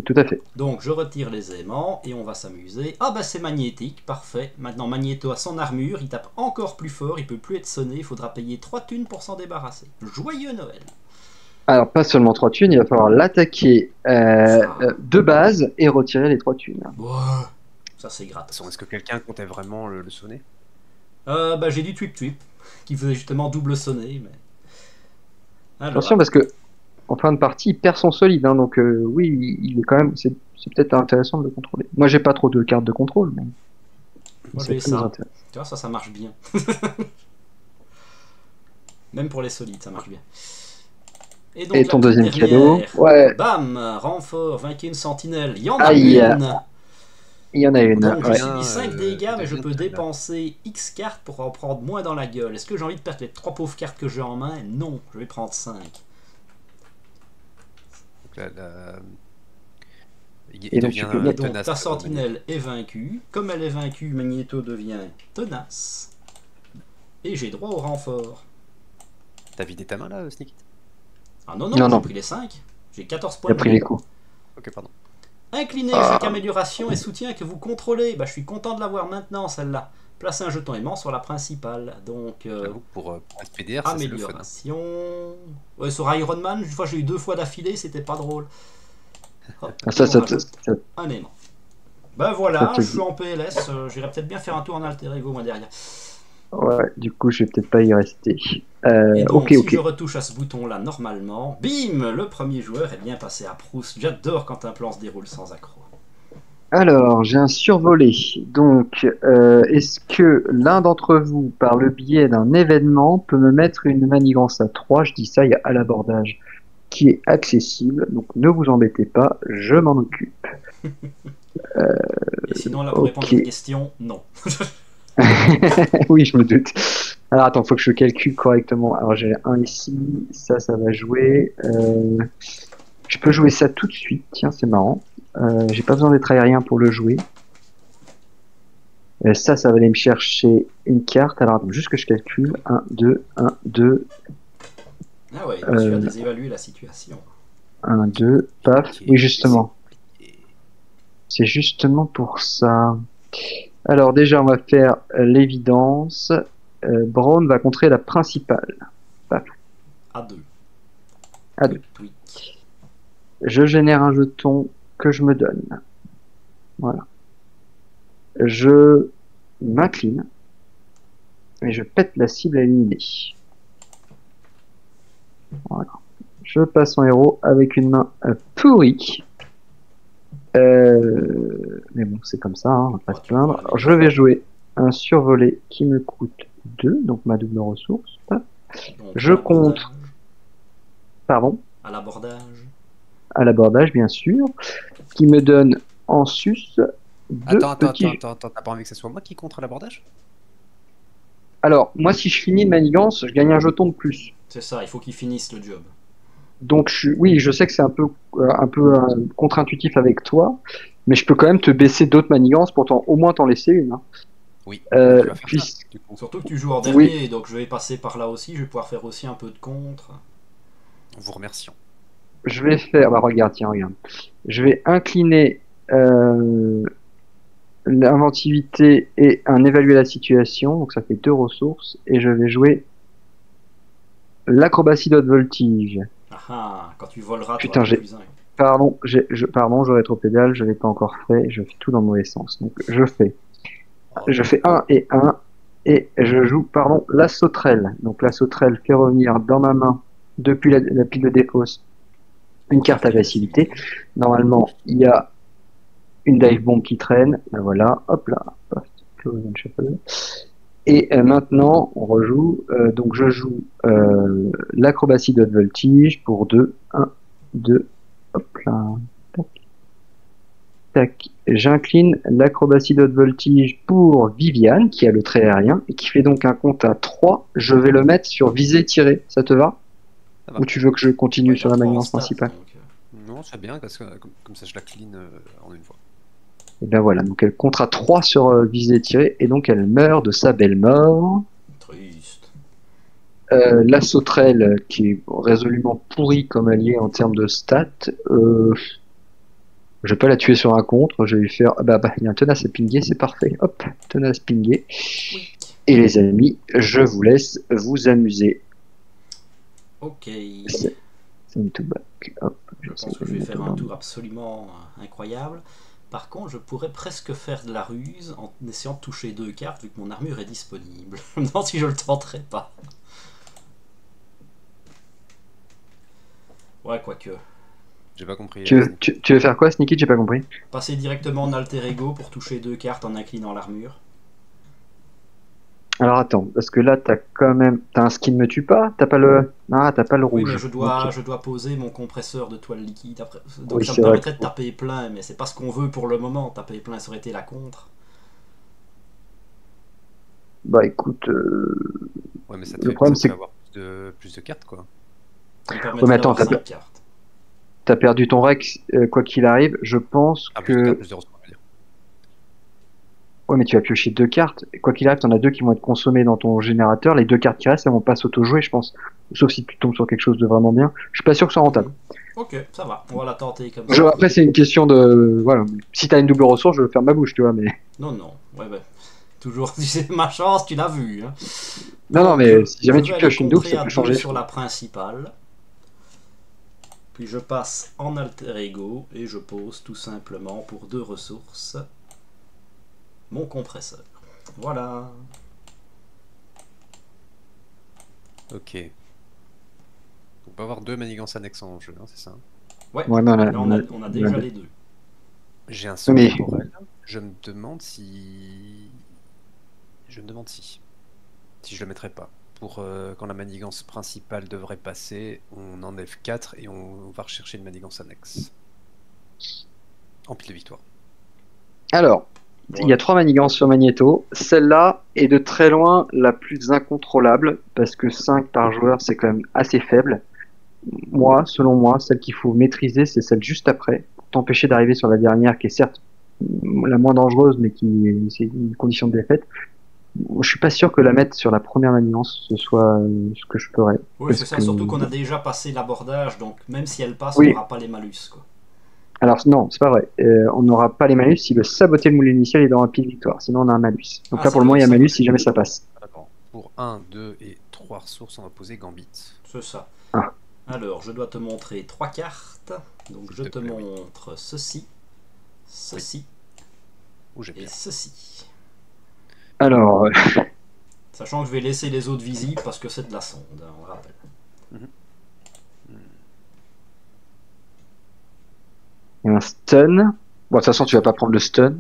Speaker 2: Tout à fait.
Speaker 1: Donc je retire les aimants et on va s'amuser. Ah bah c'est magnétique, parfait. Maintenant Magneto a son armure, il tape encore plus fort, il peut plus être sonné, il faudra payer 3 thunes pour s'en débarrasser. Joyeux Noël.
Speaker 2: Alors pas seulement 3 thunes, il va falloir l'attaquer de base et retirer les 3 thunes.
Speaker 1: Ouais, ça c'est gratos.
Speaker 3: Est-ce que quelqu'un comptait vraiment le sonner?
Speaker 1: Bah j'ai du Twip Twip qui faisait justement double sonner. Mais... Alors,
Speaker 2: Attention parce que en fin de partie, il perd son solide, hein, donc oui, il est quand même, c'est peut-être intéressant de le contrôler. Moi, j'ai pas trop de cartes de contrôle, mais
Speaker 1: moi
Speaker 2: c'est
Speaker 1: j'ai
Speaker 2: très
Speaker 1: ça.
Speaker 2: intéressant.
Speaker 1: Tu vois, ça marche bien. Même pour les solides, ça marche bien. Donc,
Speaker 2: Et ton
Speaker 1: la
Speaker 2: deuxième
Speaker 1: dernière,
Speaker 2: cadeau, ouais.
Speaker 1: Bam, renfort, vainqueur une sentinelle. Il y en a
Speaker 2: Aïe.
Speaker 1: une.
Speaker 2: Il y en a une.
Speaker 1: Donc
Speaker 2: Ouais.
Speaker 1: je subis 5 dégâts, mais je
Speaker 3: devient
Speaker 1: peux
Speaker 3: très
Speaker 1: dépenser X cartes pour en prendre moins dans la gueule. Est-ce que j'ai envie de perdre les 3 pauvres cartes que j'ai en main? Non, je vais prendre 5.
Speaker 2: Et donc, tu peux mettre
Speaker 1: Donc ta sentinelle est vaincue. Comme elle est vaincue, Magneto devient tenace. Et j'ai droit au renfort.
Speaker 3: T'as vidé ta main là, Sneaky?
Speaker 1: Ah non,
Speaker 2: Non,
Speaker 1: j'ai
Speaker 2: non.
Speaker 1: pris les 5. J'ai 14
Speaker 2: Il
Speaker 1: points
Speaker 2: a
Speaker 1: de
Speaker 2: pris
Speaker 1: vie.
Speaker 2: les coups.
Speaker 3: Ok, pardon.
Speaker 1: Incliné, chaque amélioration et soutien que vous contrôlez. Bah, je suis content de l'avoir maintenant, celle-là. Placez un jeton aimant sur la principale. Donc,
Speaker 3: J'avoue que pour SPDR, ça c'est le fun.
Speaker 1: amélioration. Ouais, sur Iron Man, une fois j'ai eu 2 fois d'affilée, c'était pas drôle. Hop,
Speaker 2: Ah, ça,
Speaker 1: et on
Speaker 2: ça,
Speaker 1: rajoute
Speaker 2: ça-
Speaker 1: un aimant. Ben voilà,
Speaker 2: Ça te
Speaker 1: je suis en PLS. J'irai peut-être bien faire un tour en alter ego moi derrière.
Speaker 2: ouais, du coup, je vais peut-être pas y rester.
Speaker 1: Et donc,
Speaker 2: Ok,
Speaker 1: si
Speaker 2: ok.
Speaker 1: je retouche à ce bouton-là normalement, bim, le premier joueur est bien passé à Proust. J'adore quand un plan se déroule sans accroc.
Speaker 2: Alors, j'ai un survolé. Donc, est-ce que l'un d'entre vous, par le biais d'un événement, peut me mettre une manigance à 3? Je dis ça, il y a à l'abordage qui est accessible. Donc, ne vous embêtez pas, je m'en occupe.
Speaker 1: Et sinon, là, pour répondre à
Speaker 2: ok.
Speaker 1: ta question, non.
Speaker 2: Oui, je me doute. Alors, attends, faut que je calcule correctement. Alors, j'ai un ici, ça va jouer. Je peux jouer ça tout de suite. Tiens, c'est marrant. J'ai pas besoin d'être aérien pour le jouer. Ça va aller me chercher une carte. Alors, attends, juste que je calcule. 1, 2, 1, 2,
Speaker 1: Ah ouais, tu as désévalué la situation.
Speaker 2: 1, 2, paf. Oui, justement. C'est justement pour ça. Alors déjà, on va faire l'évidence. Brown va contrer la principale. Paf,
Speaker 1: A2.
Speaker 2: à deux.
Speaker 1: Tweak.
Speaker 2: Je génère un jeton que je me donne. Voilà. Je m'incline et je pète la cible à éliminer. Voilà. Je passe en héros avec une main pourrie. Mais bon, c'est comme ça, hein, on va pas
Speaker 1: Ouais,
Speaker 2: se
Speaker 1: tu vois
Speaker 2: plaindre.
Speaker 1: la
Speaker 2: Alors, je vais jouer un survolé qui me coûte 2, donc ma double ressource. Hop.
Speaker 1: Donc,
Speaker 2: Je
Speaker 1: à
Speaker 2: compte,
Speaker 1: l'abordage.
Speaker 2: pardon,
Speaker 1: À l'abordage.
Speaker 2: à l'abordage, bien sûr, qui me donne en sus deux
Speaker 3: Attends,
Speaker 2: petits.
Speaker 3: t'as pas envie que ce soit moi qui contre à l'abordage?
Speaker 2: Alors, moi, si je finis une manigance, je gagne un jeton de plus.
Speaker 1: C'est ça, il faut qu'il finisse le job.
Speaker 2: Donc, oui, je sais que c'est un peu contre-intuitif avec toi, mais je peux quand même te baisser d'autres manigances pour au moins t'en laisser une. Hein.
Speaker 3: Oui,
Speaker 2: Euh,
Speaker 3: tu vas faire ça, du coup.
Speaker 1: Surtout que tu joues en
Speaker 2: Oui.
Speaker 1: dernier, donc je vais passer par là aussi, je vais pouvoir faire aussi un peu de contre.
Speaker 3: Vous remercions.
Speaker 2: Je vais faire, bah regarde, tiens, regarde. Je vais incliner l'inventivité et un évaluer la situation, donc ça fait 2 ressources, et je vais jouer l'acrobatie d'haute voltige.
Speaker 1: Ah ah, quand tu voleras, tu
Speaker 2: Putain,
Speaker 1: auras plus un.
Speaker 2: pardon, pardon, je rétropédale, je l'ai pas encore fait, je fais tout dans le mauvais sens. Donc je fais 1 et 1, et je joue, pardon, la sauterelle. Donc la sauterelle fait revenir dans ma main, depuis la pile de défausse, une carte à facilité. Normalement, il y a une dive bomb qui traîne, ben voilà, hop là, paf, close and shuffle. Et maintenant, on rejoue, donc je joue l'acrobatie de voltige pour 2, 1, 2, hop là, tac, tac. J'incline l'acrobatie de voltige pour Viviane, qui a le trait aérien, et qui fait donc un compte à 3. Je vais le mettre sur viser tirer, ça te va?
Speaker 3: Ça va.
Speaker 2: Ou tu veux que je continue
Speaker 1: Ouais,
Speaker 2: sur la
Speaker 1: t'as trois en
Speaker 2: maniance
Speaker 1: stats,
Speaker 2: principale?
Speaker 1: donc,
Speaker 3: Non, c'est bien, parce que comme ça je la clean en une fois.
Speaker 2: Et ben voilà, donc elle compte à 3 sur viser tirer, et donc elle meurt de sa belle mort.
Speaker 1: triste.
Speaker 2: La sauterelle, qui est résolument pourrie comme allié en termes de stats, je vais pas la tuer sur un contre, je vais lui faire. Ah bah, il y a un tenace à pinguer, c'est parfait. Hop, tenace pinguer.
Speaker 1: Oui.
Speaker 2: Et les amis, je vous laisse vous amuser.
Speaker 1: Ok.
Speaker 2: Send to back. Hop,
Speaker 1: Je pense que je vais faire un tour absolument incroyable. Par contre, je pourrais presque faire de la ruse en essayant de toucher 2 cartes vu que mon armure est disponible. Je me demande si je le tenterai pas. Ouais, quoique.
Speaker 3: J'ai pas compris.
Speaker 2: Tu veux faire quoi, Sneaky? J'ai pas compris.
Speaker 1: Passer directement en alter ego pour toucher 2 cartes en inclinant l'armure.
Speaker 2: Alors attends, parce que là, t'as un skin me tue pas? T'as pas le. Ah, t'as pas le
Speaker 1: Oui,
Speaker 2: rouge.
Speaker 1: mais
Speaker 2: Ok.
Speaker 1: je dois poser mon compresseur de toile liquide après. Donc
Speaker 2: Oui,
Speaker 1: ça me
Speaker 2: c'est vrai.
Speaker 1: permettrait de taper plein, mais c'est pas ce qu'on veut pour le moment. Taper plein, ça aurait été la contre.
Speaker 2: Bah écoute,
Speaker 3: Ouais, mais ça
Speaker 2: le problème, c'est que
Speaker 3: avoir plus de cartes, quoi.
Speaker 1: Ça me
Speaker 2: mais
Speaker 1: permettrait
Speaker 2: attends,
Speaker 1: d'avoir 5 cartes.
Speaker 2: t'as perdu ton Rex, quoi qu'il arrive. Je pense
Speaker 3: Ah, plus de cartes,
Speaker 2: que.
Speaker 3: plus de ressources, je veux dire.
Speaker 2: Ouais, mais tu as pioché 2 cartes. Et quoi qu'il arrive, t'en as 2 qui vont être consommées dans ton générateur. Les 2 cartes qui restent, elles vont pas s'auto-jouer, je pense. Sauf si tu tombes sur quelque chose de vraiment bien. Je suis pas sûr que ce soit rentable.
Speaker 1: Ok, ça va. On va la tenter comme ça.
Speaker 2: Après, c'est une question de. Voilà. Si t'as une double ressource, je vais faire ma bouche, tu vois, mais.
Speaker 1: Non, non. Ouais, bah. Toujours, c'est ma chance, tu l'as vu. Hein.
Speaker 2: Non, non,
Speaker 1: Donc,
Speaker 2: mais si jamais
Speaker 1: je
Speaker 2: tu
Speaker 1: vais
Speaker 2: pioches
Speaker 1: aller
Speaker 2: une double,
Speaker 1: contrer
Speaker 2: ça
Speaker 1: à
Speaker 2: peut
Speaker 1: 2
Speaker 2: changer.
Speaker 1: sur la principale. Puis je passe en alter ego et je pose tout simplement pour 2 ressources mon compresseur. Voilà.
Speaker 3: Ok. On peut avoir 2 manigances annexes en jeu, hein, c'est ça?
Speaker 1: Ouais,
Speaker 2: Ouais, non,
Speaker 1: là on a déjà les 2.
Speaker 3: J'ai un secret pour elle. Je me demande si je le mettrais pas. Pour quand la manigance principale devrait passer, on enlève 4 et on va rechercher une manigance annexe. En pile de victoire.
Speaker 2: Alors, il y a 3 manigances sur Magneto. Celle-là est de très loin la plus incontrôlable, parce que 5 par joueur, c'est quand même assez faible. Moi, selon moi, celle qu'il faut maîtriser, c'est celle juste après, pour t'empêcher d'arriver sur la dernière, qui est certes la moins dangereuse, mais c'est une condition de défaite. Je suis pas sûr que la mettre sur la première manigance, ce soit ce que je ferais.
Speaker 1: Oui, c'est ça, surtout qu'on a déjà passé l'abordage, donc même si elle passe, on
Speaker 2: Oui.
Speaker 1: n'aura pas les malus. Quoi.
Speaker 2: Alors non, c'est pas vrai. On n'aura pas les malus si le saboter le moule initial est dans un pied de victoire. Sinon on a un malus. Donc
Speaker 1: Ah,
Speaker 2: là
Speaker 1: c'est
Speaker 2: pour le moment
Speaker 1: vrai,
Speaker 2: il y a
Speaker 1: ça
Speaker 2: malus
Speaker 1: peut-
Speaker 2: si jamais ça passe.
Speaker 3: Attends. Pour 1, 2 et 3 ressources, on va poser Gambit.
Speaker 1: C'est ça.
Speaker 2: Ah.
Speaker 1: Alors, je dois te montrer 3 cartes. Donc,
Speaker 3: S'il
Speaker 1: je
Speaker 3: te
Speaker 1: te
Speaker 3: plaît, oui.
Speaker 1: montre ceci, ceci
Speaker 3: Où j'ai
Speaker 1: et
Speaker 3: bien.
Speaker 1: ceci.
Speaker 2: Alors,
Speaker 1: Sachant que je vais laisser les autres visibles parce que c'est de la sonde, hein, on rappelle.
Speaker 2: il y a un stun. Bon, de toute façon tu vas pas prendre le stun.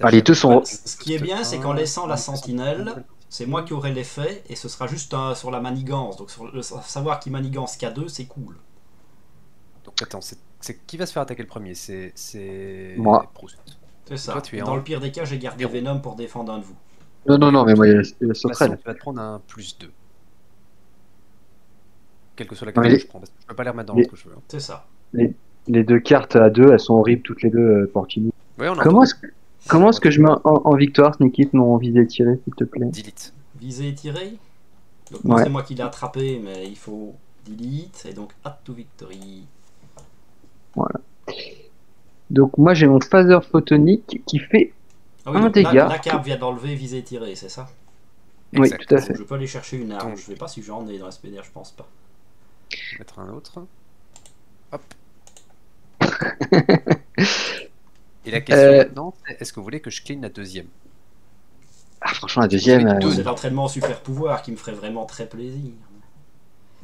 Speaker 2: Ah, les deux sont...
Speaker 1: Ouais, ce qui est bien, c'est qu'en laissant la sentinelle, c'est moi qui aurai l'effet et ce sera juste sur la manigance. Donc, savoir qui manigance K2, c'est cool.
Speaker 3: Donc attends, c'est qui va se faire attaquer le premier? C'est
Speaker 2: Moi.
Speaker 3: Proust.
Speaker 1: C'est ça.
Speaker 3: Toi, tu es
Speaker 1: Dans
Speaker 3: en
Speaker 1: le pire des cas, j'ai gardé
Speaker 3: héros.
Speaker 1: Venom pour défendre un de vous.
Speaker 2: Non, mais moi il y a la
Speaker 3: De toute façon,
Speaker 2: sauterelle.
Speaker 3: tu vas te prendre un +2. Quelle que soit la
Speaker 2: Non,
Speaker 3: carte
Speaker 2: mais
Speaker 3: que je prends, parce que je peux pas les remettre dans
Speaker 2: les-
Speaker 3: l'autre que je veux. Hein.
Speaker 1: C'est ça.
Speaker 2: les deux cartes à deux, elles sont horribles toutes les deux, Portini.
Speaker 3: Ouais, on
Speaker 2: Comment
Speaker 3: entend.
Speaker 2: est-ce que je mets en victoire Sneakit mon visé tiré, s'il te plaît?
Speaker 3: Delete.
Speaker 1: Visé et tiré. Donc, moi,
Speaker 2: Ouais.
Speaker 1: c'est moi qui l'ai attrapé, mais il faut delete et donc add to victory.
Speaker 2: Donc moi j'ai mon phaser photonique qui fait...
Speaker 1: Ah oui,
Speaker 2: Un
Speaker 1: donc
Speaker 2: dégât.
Speaker 1: la carte vient d'enlever visé et tiré, c'est ça?
Speaker 2: Oui,
Speaker 3: Exact.
Speaker 2: tout à
Speaker 1: Donc,
Speaker 2: fait.
Speaker 1: je peux aller chercher une arme.
Speaker 3: Donc-
Speaker 1: Je sais pas si j'en ai dans SPDR, je pense pas.
Speaker 3: Je vais mettre un autre. Hop. Et la question maintenant, c'est est-ce que vous voulez que je clean la deuxième?
Speaker 2: Ah, franchement, la deuxième...
Speaker 3: Vous avez deux.
Speaker 1: C'est l'entraînement super pouvoir qui me ferait vraiment très plaisir.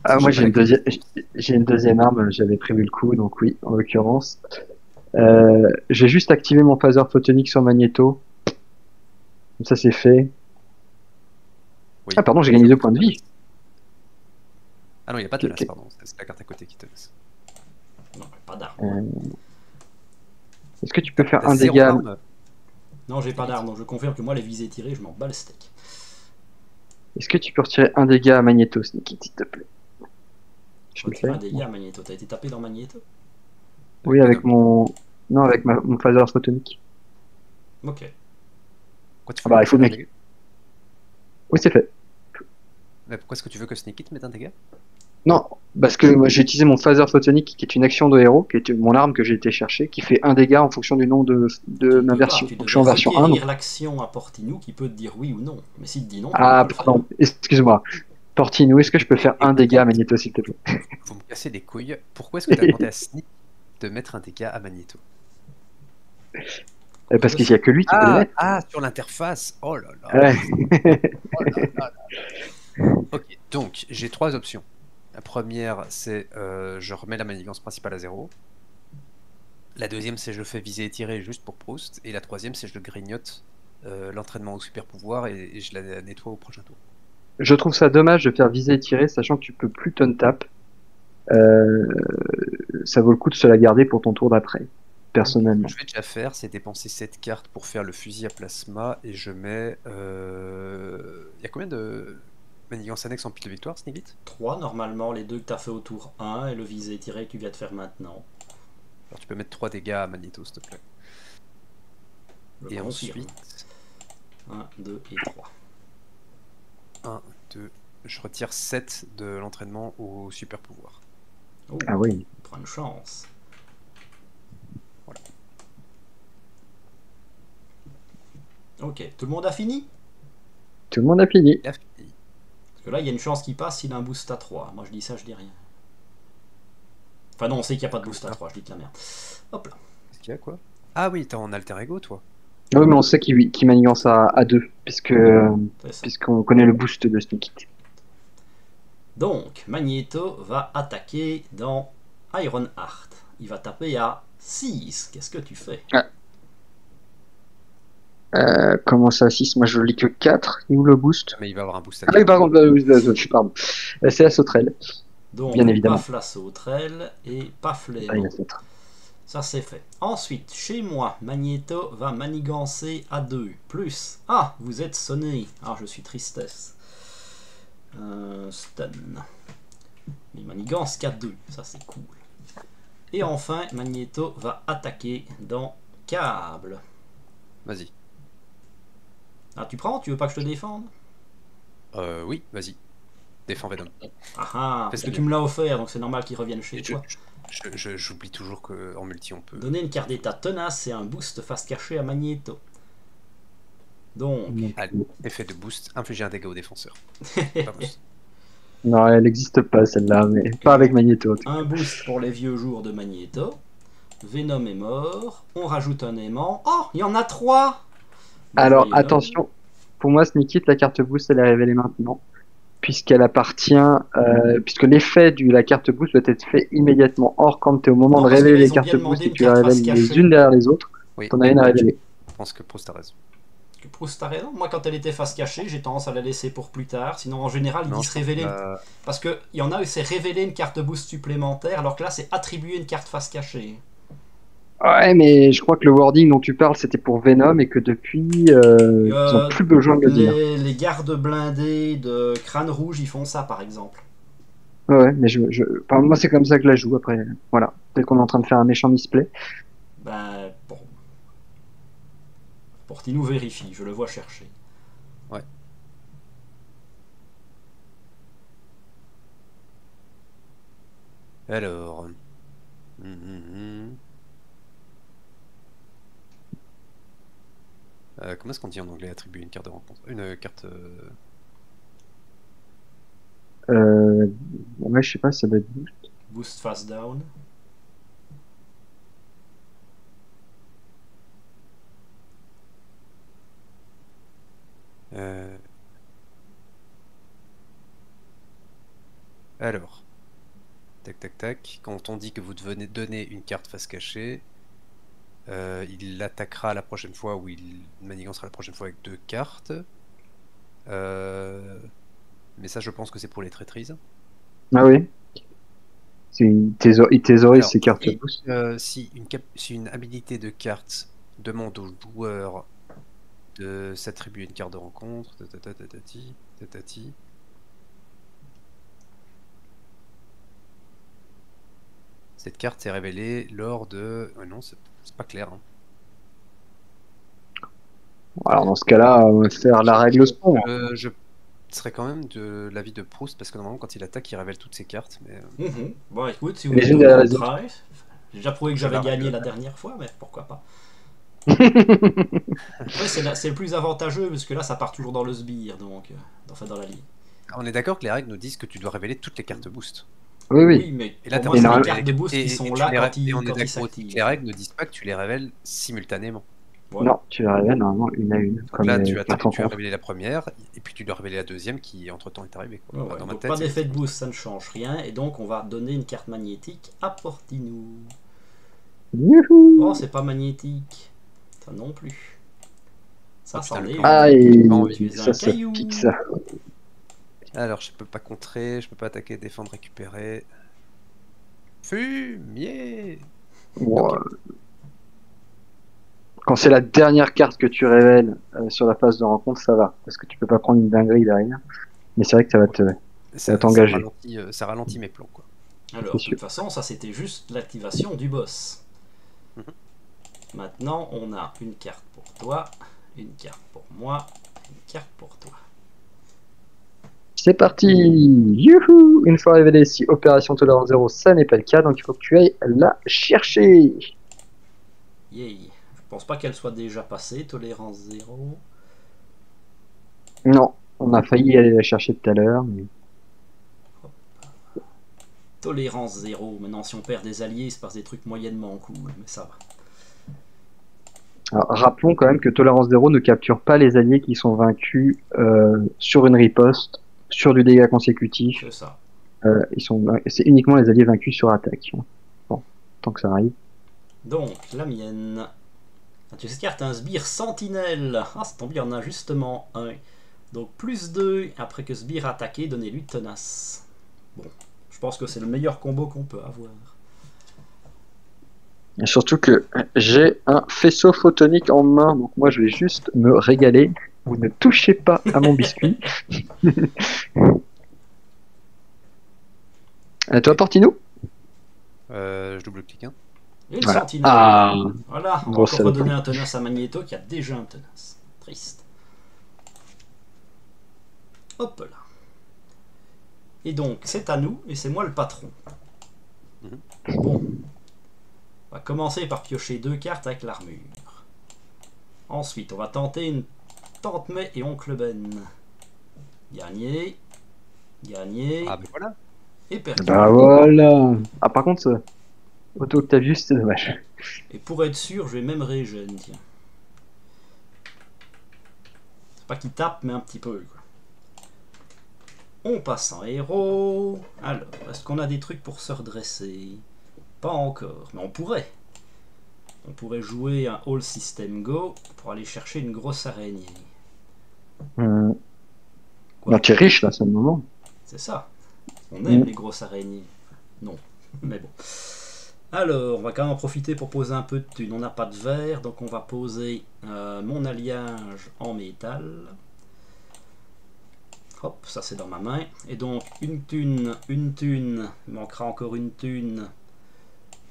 Speaker 2: Ah, moi
Speaker 3: J'ai
Speaker 2: j'ai
Speaker 3: pas
Speaker 2: une
Speaker 3: la
Speaker 2: deuxième, j'ai une deuxième arme, j'avais prévu le coup, donc oui, en l'occurrence. J'ai juste activé mon phaser photonique sur Magneto. Comme ça c'est fait.
Speaker 3: Oui.
Speaker 2: Ah pardon, j'ai gagné 2 points de vie.
Speaker 3: Ah non, il n'y a pas de
Speaker 2: Ok,
Speaker 3: las,
Speaker 2: ok.
Speaker 3: pardon. C'est la carte à côté qui te laisse.
Speaker 1: Non, pas d'arme.
Speaker 2: Est-ce que tu peux faire
Speaker 3: T'as
Speaker 2: un
Speaker 3: zéro
Speaker 2: dégât?
Speaker 3: arme.
Speaker 1: Non, j'ai pas d'arme, donc je confirme que moi, les visées tirées, je m'en bats le steak.
Speaker 2: Est-ce que tu peux retirer un dégât à Magneto, Sneaky, s'il te plaît? Je
Speaker 1: Je
Speaker 2: le
Speaker 1: retire
Speaker 2: fais.
Speaker 1: un dégât à Magneto. T'as été tapé dans Magneto?
Speaker 2: Oui, avec
Speaker 3: Venom.
Speaker 2: mon... Non, avec mon phaser photonique.
Speaker 1: Ok.
Speaker 3: Pourquoi tu
Speaker 2: Ah bah,
Speaker 3: veux
Speaker 2: il faut
Speaker 3: faire un
Speaker 2: bien-
Speaker 3: dégât?
Speaker 2: Oui, c'est fait.
Speaker 3: Mais pourquoi est-ce que tu veux que Sneak It mette un dégât?
Speaker 2: Non, parce que moi, j'ai utilisé mon phaser photonique, qui est une action de héros, qui est mon arme que j'ai été chercher, qui fait un dégât en fonction du nom de ma version.
Speaker 1: Tu
Speaker 2: Donc je suis en
Speaker 1: devais
Speaker 2: version 1.
Speaker 1: requérir
Speaker 2: donc-
Speaker 1: l'action à Portinou qui peut te dire oui ou non. Mais s'il te dit non, tu
Speaker 2: Ah,
Speaker 1: peux pas le
Speaker 2: pardon, excuse-moi. Portino, est-ce que je peux faire un dégât à Magneto, s'il te plaît?
Speaker 3: Vous me cassez les couilles. Pourquoi est-ce que tu as demandé à Sneak de mettre un dégât à Magneto?
Speaker 2: Parce qu'il n'y a que lui qui peut les mettre.
Speaker 3: Sur l'interface. Oh là là.
Speaker 2: Ouais.
Speaker 3: Oh là là là. Ok, donc j'ai trois options. La première, c'est je remets la manigance principale à 0. La deuxième, c'est je le fais viser et tirer juste pour Proust. Et la troisième, c'est je le grignote l'entraînement au super pouvoir et je la nettoie au prochain tour.
Speaker 2: Je trouve ça dommage de faire viser et tirer, sachant que tu peux plus ton tap. Ça vaut le coup de se la garder pour ton tour d'après,
Speaker 3: Ce
Speaker 2: personnellement.
Speaker 3: que je vais déjà faire, c'est dépenser 7 cartes pour faire le fusil à plasma et je mets. Il y a combien de manigance annexe en pile de victoire, Sneak It?
Speaker 1: 3 normalement, les deux que tu as fait au tour 1 et le visé tiré que tu viens de faire maintenant.
Speaker 3: Alors tu peux mettre 3 dégâts à Magneto, s'il te plaît.
Speaker 1: Je
Speaker 3: Et
Speaker 1: confirme.
Speaker 3: ensuite,
Speaker 1: 1, 2 et 3.
Speaker 3: 1, 2, je retire 7 de l'entraînement au super pouvoir.
Speaker 1: Oh,
Speaker 2: Ah oui.
Speaker 1: prends une chance.
Speaker 3: Voilà.
Speaker 1: Ok, tout le monde a fini?
Speaker 2: Tout le monde a fini.
Speaker 3: Il a fini.
Speaker 1: Parce que là, il y a une chance qu'il passe s'il a un boost à 3. Moi, je dis ça, je dis rien. Enfin, non, on sait qu'il n'y a pas de boost à 3, je dis de la merde. Hop là.
Speaker 3: Qu'est-ce qu'il y a quoi? Ah oui, t'es en alter ego, toi.
Speaker 2: Ah oui, mais on sait qu'il manigance à 2,
Speaker 1: C'est ça.
Speaker 2: puisqu'on connaît le boost de Sneak It.
Speaker 1: Donc, Magneto va attaquer dans Iron Heart. Il va taper à 6. Qu'est-ce que tu fais?
Speaker 2: Comment ça, 6? Moi je lis que 4. Il est où le boost?
Speaker 3: Mais il va avoir un boost à
Speaker 2: Ah oui, par contre, pardon. C'est la sauterelle.
Speaker 1: Donc,
Speaker 2: Bien évidemment.
Speaker 1: paf la sauterelle et paf les
Speaker 2: Ah, il y en
Speaker 1: mots.
Speaker 2: a 4.
Speaker 1: Ça c'est fait. Ensuite, chez moi, Magneto va manigancer à 2. Plus. Ah, vous êtes sonné. Ah, je suis tristesse. Stun. Il manigance qu'à 2. Ça c'est cool. Et enfin, Magneto va attaquer dans câble.
Speaker 3: Vas-y.
Speaker 1: Ah, tu prends? Tu veux pas que je te défende?
Speaker 3: Oui, vas-y. Défends Venom.
Speaker 1: Ah ah, parce
Speaker 3: Fais
Speaker 1: que
Speaker 3: ça
Speaker 1: tu me l'as offert, donc c'est normal qu'il revienne chez toi.
Speaker 3: J'oublie toujours qu'en multi on peut.
Speaker 1: Donner une carte d'état tenace et un boost face cachée à Magneto. Donc,
Speaker 3: Allez, effet de boost, infliger un dégât au défenseur. Pas boost.
Speaker 2: Non, elle n'existe pas celle-là, mais pas avec Magneto. en tout cas.
Speaker 1: un boost pour les vieux jours de Magneto. Venom est mort. On rajoute un aimant. Oh, il y en a 3.
Speaker 2: Alors attention, pour moi Sneak It, la carte boost, elle est révélée maintenant, puisqu'elle appartient, puisque l'effet de la carte boost doit être fait immédiatement. Or, quand tu es au moment
Speaker 1: Non,
Speaker 2: de
Speaker 1: parce que
Speaker 2: révéler
Speaker 1: là,
Speaker 2: les
Speaker 1: ils ont
Speaker 2: cartes
Speaker 1: bien
Speaker 2: boost
Speaker 1: demandé
Speaker 2: et
Speaker 1: une
Speaker 2: que tu les
Speaker 1: carte face
Speaker 2: révèles les
Speaker 1: cachée.
Speaker 2: unes derrière les autres,
Speaker 3: Oui,
Speaker 2: t'en as une à révéler.
Speaker 3: je pense que Proust a raison.
Speaker 1: Proust a raison. Moi, quand elle était face cachée, j'ai tendance à la laisser pour plus tard. Sinon, en général, ils
Speaker 3: Non,
Speaker 1: disent
Speaker 3: je pense
Speaker 1: révéler.
Speaker 3: que
Speaker 1: Parce qu'il y en a où c'est révéler une carte boost supplémentaire, alors que là, c'est attribuer une carte face cachée.
Speaker 2: Ouais, mais je crois que le wording dont tu parles, c'était pour Venom et que depuis, ils ont plus besoin de le dire.
Speaker 1: Les gardes blindés de Crâne Rouge, ils font ça, par exemple.
Speaker 2: Ouais, mais enfin, moi c'est comme ça que je la joue. Après, voilà, peut-être qu'on est en train de faire un méchant misplay.
Speaker 1: Ben, bon. Portinou vérifie, je le vois chercher.
Speaker 3: Ouais. Alors. Comment est-ce qu'on dit en anglais attribuer une carte de rencontre? Une carte.
Speaker 2: Ouais, je sais pas, ça doit être.
Speaker 1: Boost face down.
Speaker 3: Alors. Tac tac tac. Quand on dit que vous devez donner une carte face cachée, il l'attaquera la prochaine fois ou il manigancera la prochaine fois avec 2 cartes. Mais ça, je pense que c'est pour les traîtrises.
Speaker 2: Ah oui. Il thésaurise
Speaker 3: Alors,
Speaker 2: ses cartes
Speaker 3: si,
Speaker 2: boost.
Speaker 3: si une habilité de carte demande au joueur de s'attribuer une carte de rencontre, tatati. Cette carte est révélée lors de... non, c'est pas clair. Hein.
Speaker 2: Alors dans ce cas-là, on va faire la règle sombre.
Speaker 3: Je serais quand même de l'avis de Proust, parce que normalement quand il attaque, il révèle toutes ses cartes. Mais...
Speaker 1: Bon, écoute, si vous
Speaker 2: Les
Speaker 1: voulez
Speaker 2: unes
Speaker 1: tout
Speaker 2: derrière les
Speaker 1: contraire, j'ai déjà prouvé que j'avais
Speaker 3: la
Speaker 1: gagné
Speaker 3: règle.
Speaker 1: la dernière fois, mais pourquoi pas. Après, c'est le plus avantageux, parce que là, ça part toujours dans le sbire, donc, enfin dans la ligne.
Speaker 3: On est d'accord que les règles nous disent que tu dois révéler toutes les cartes boost.
Speaker 2: Oui, oui.
Speaker 1: Oui, mais
Speaker 3: Et là,
Speaker 1: pour
Speaker 3: t'as
Speaker 1: moi,
Speaker 3: pas
Speaker 1: c'est
Speaker 3: révélé
Speaker 1: les cartes de boost qui sont là quand
Speaker 3: et on
Speaker 1: ils
Speaker 3: est d'accord aussi
Speaker 1: s'activent.
Speaker 3: que les règles ne disent pas que tu les révèles simultanément.
Speaker 1: Voilà.
Speaker 2: Non, tu la révèles normalement une à une.
Speaker 3: Donc
Speaker 2: Comme
Speaker 3: là,
Speaker 2: les
Speaker 3: tu as
Speaker 2: cartes en compte.
Speaker 3: révélé la première, et puis tu dois révéler la deuxième qui, entre-temps, est arrivée. Quoi.
Speaker 1: Ouais,
Speaker 3: Enfin, dans ma
Speaker 1: donc
Speaker 3: tête,
Speaker 1: pas
Speaker 3: c'est-
Speaker 1: d'effet de boost, ça ne change rien, et donc on va donner une carte magnétique à Portinou.
Speaker 2: Youhou.
Speaker 1: Oh, c'est pas magnétique. Ça non plus. Ça,
Speaker 3: Oh, putain,
Speaker 1: c'en
Speaker 3: le
Speaker 1: est
Speaker 3: camp.
Speaker 1: une.
Speaker 2: Ah,
Speaker 3: J'ai
Speaker 2: et
Speaker 3: pas envie.
Speaker 1: Tu es un
Speaker 2: ça, ça
Speaker 1: caillou.
Speaker 2: pique ça.
Speaker 3: Alors, je peux pas contrer, je peux pas attaquer, défendre, récupérer. Fumier.
Speaker 2: Bon,
Speaker 3: Ok.
Speaker 2: quand c'est la dernière carte que tu révèles sur la phase de rencontre, ça va. Parce que tu peux pas prendre une dinguerie derrière. Mais c'est vrai que ça va te.
Speaker 3: Ça
Speaker 2: t'engager.
Speaker 3: ça ralentit mes plans, quoi.
Speaker 1: Alors, de toute façon, ça c'était juste l'activation du boss.
Speaker 3: Mhm.
Speaker 1: Maintenant, on a une carte pour toi, une carte pour moi, une carte pour toi.
Speaker 2: C'est parti. Youhou. Une fois révélé, si opération tolérance 0, ça n'est pas le cas, donc il faut que tu ailles la chercher.
Speaker 1: Yay. Je pense pas qu'elle soit déjà passée, tolérance 0.
Speaker 2: Non, on a failli aller la chercher tout à l'heure. Mais...
Speaker 1: Tolérance 0. Maintenant, si on perd des alliés, il se passe des trucs moyennement cool, mais ça va.
Speaker 2: Alors, rappelons quand même que tolérance 0 ne capture pas les alliés qui sont vaincus sur une riposte, sur du dégât consécutif.
Speaker 1: C'est ça.
Speaker 2: C'est uniquement les alliés vaincus sur attaque. Bon, tant que ça arrive.
Speaker 1: Donc, la mienne. Ah, tu écartes un sbire sentinelle. Ah, c'est tombé, il y en a justement un. Donc, plus 2. Après que sbire a attaqué, donnez-lui tenace. Bon, je pense que c'est le meilleur combo qu'on peut avoir.
Speaker 2: Et surtout que j'ai un faisceau photonique en main, donc moi je vais juste me régaler. Vous ne touchez pas à mon biscuit. Toi, Portinou?
Speaker 3: Je double-clique. Hein.
Speaker 1: Une
Speaker 2: Voilà.
Speaker 1: sentinelle.
Speaker 2: Ah,
Speaker 1: Voilà, on va
Speaker 2: grosse
Speaker 1: encore redonner
Speaker 2: saloperie.
Speaker 1: un tenace à Magneto qui a déjà un tenace. Triste. Hop là. Et donc, c'est à nous, et c'est moi le patron. Bon. On va commencer par piocher 2 cartes avec l'armure. Ensuite, on va tenter une Tante May et Oncle Ben. Gagné. Gagné.
Speaker 3: Ah, ben voilà.
Speaker 1: Et perdu.
Speaker 2: Bah voilà. Ah, par contre, Otto Octavius, c'est dommage.
Speaker 1: Et pour être sûr, je vais même régène, tiens. C'est pas qu'il tape, mais un petit peu, quoi. On passe en héros. Alors, est-ce qu'on a des trucs pour se redresser? Pas encore, mais on pourrait. On pourrait jouer un All System Go pour aller chercher une grosse araignée. Quoi?
Speaker 2: Non, tu es riche là, c'est le moment.
Speaker 1: C'est ça. On aime les grosses araignées. Non, mais bon. Alors, on va quand même en profiter pour poser un peu de thunes. On n'a pas de verre, donc on va poser mon alliage en métal. Hop, ça c'est dans ma main. Et donc, une thune. Il manquera encore une thune.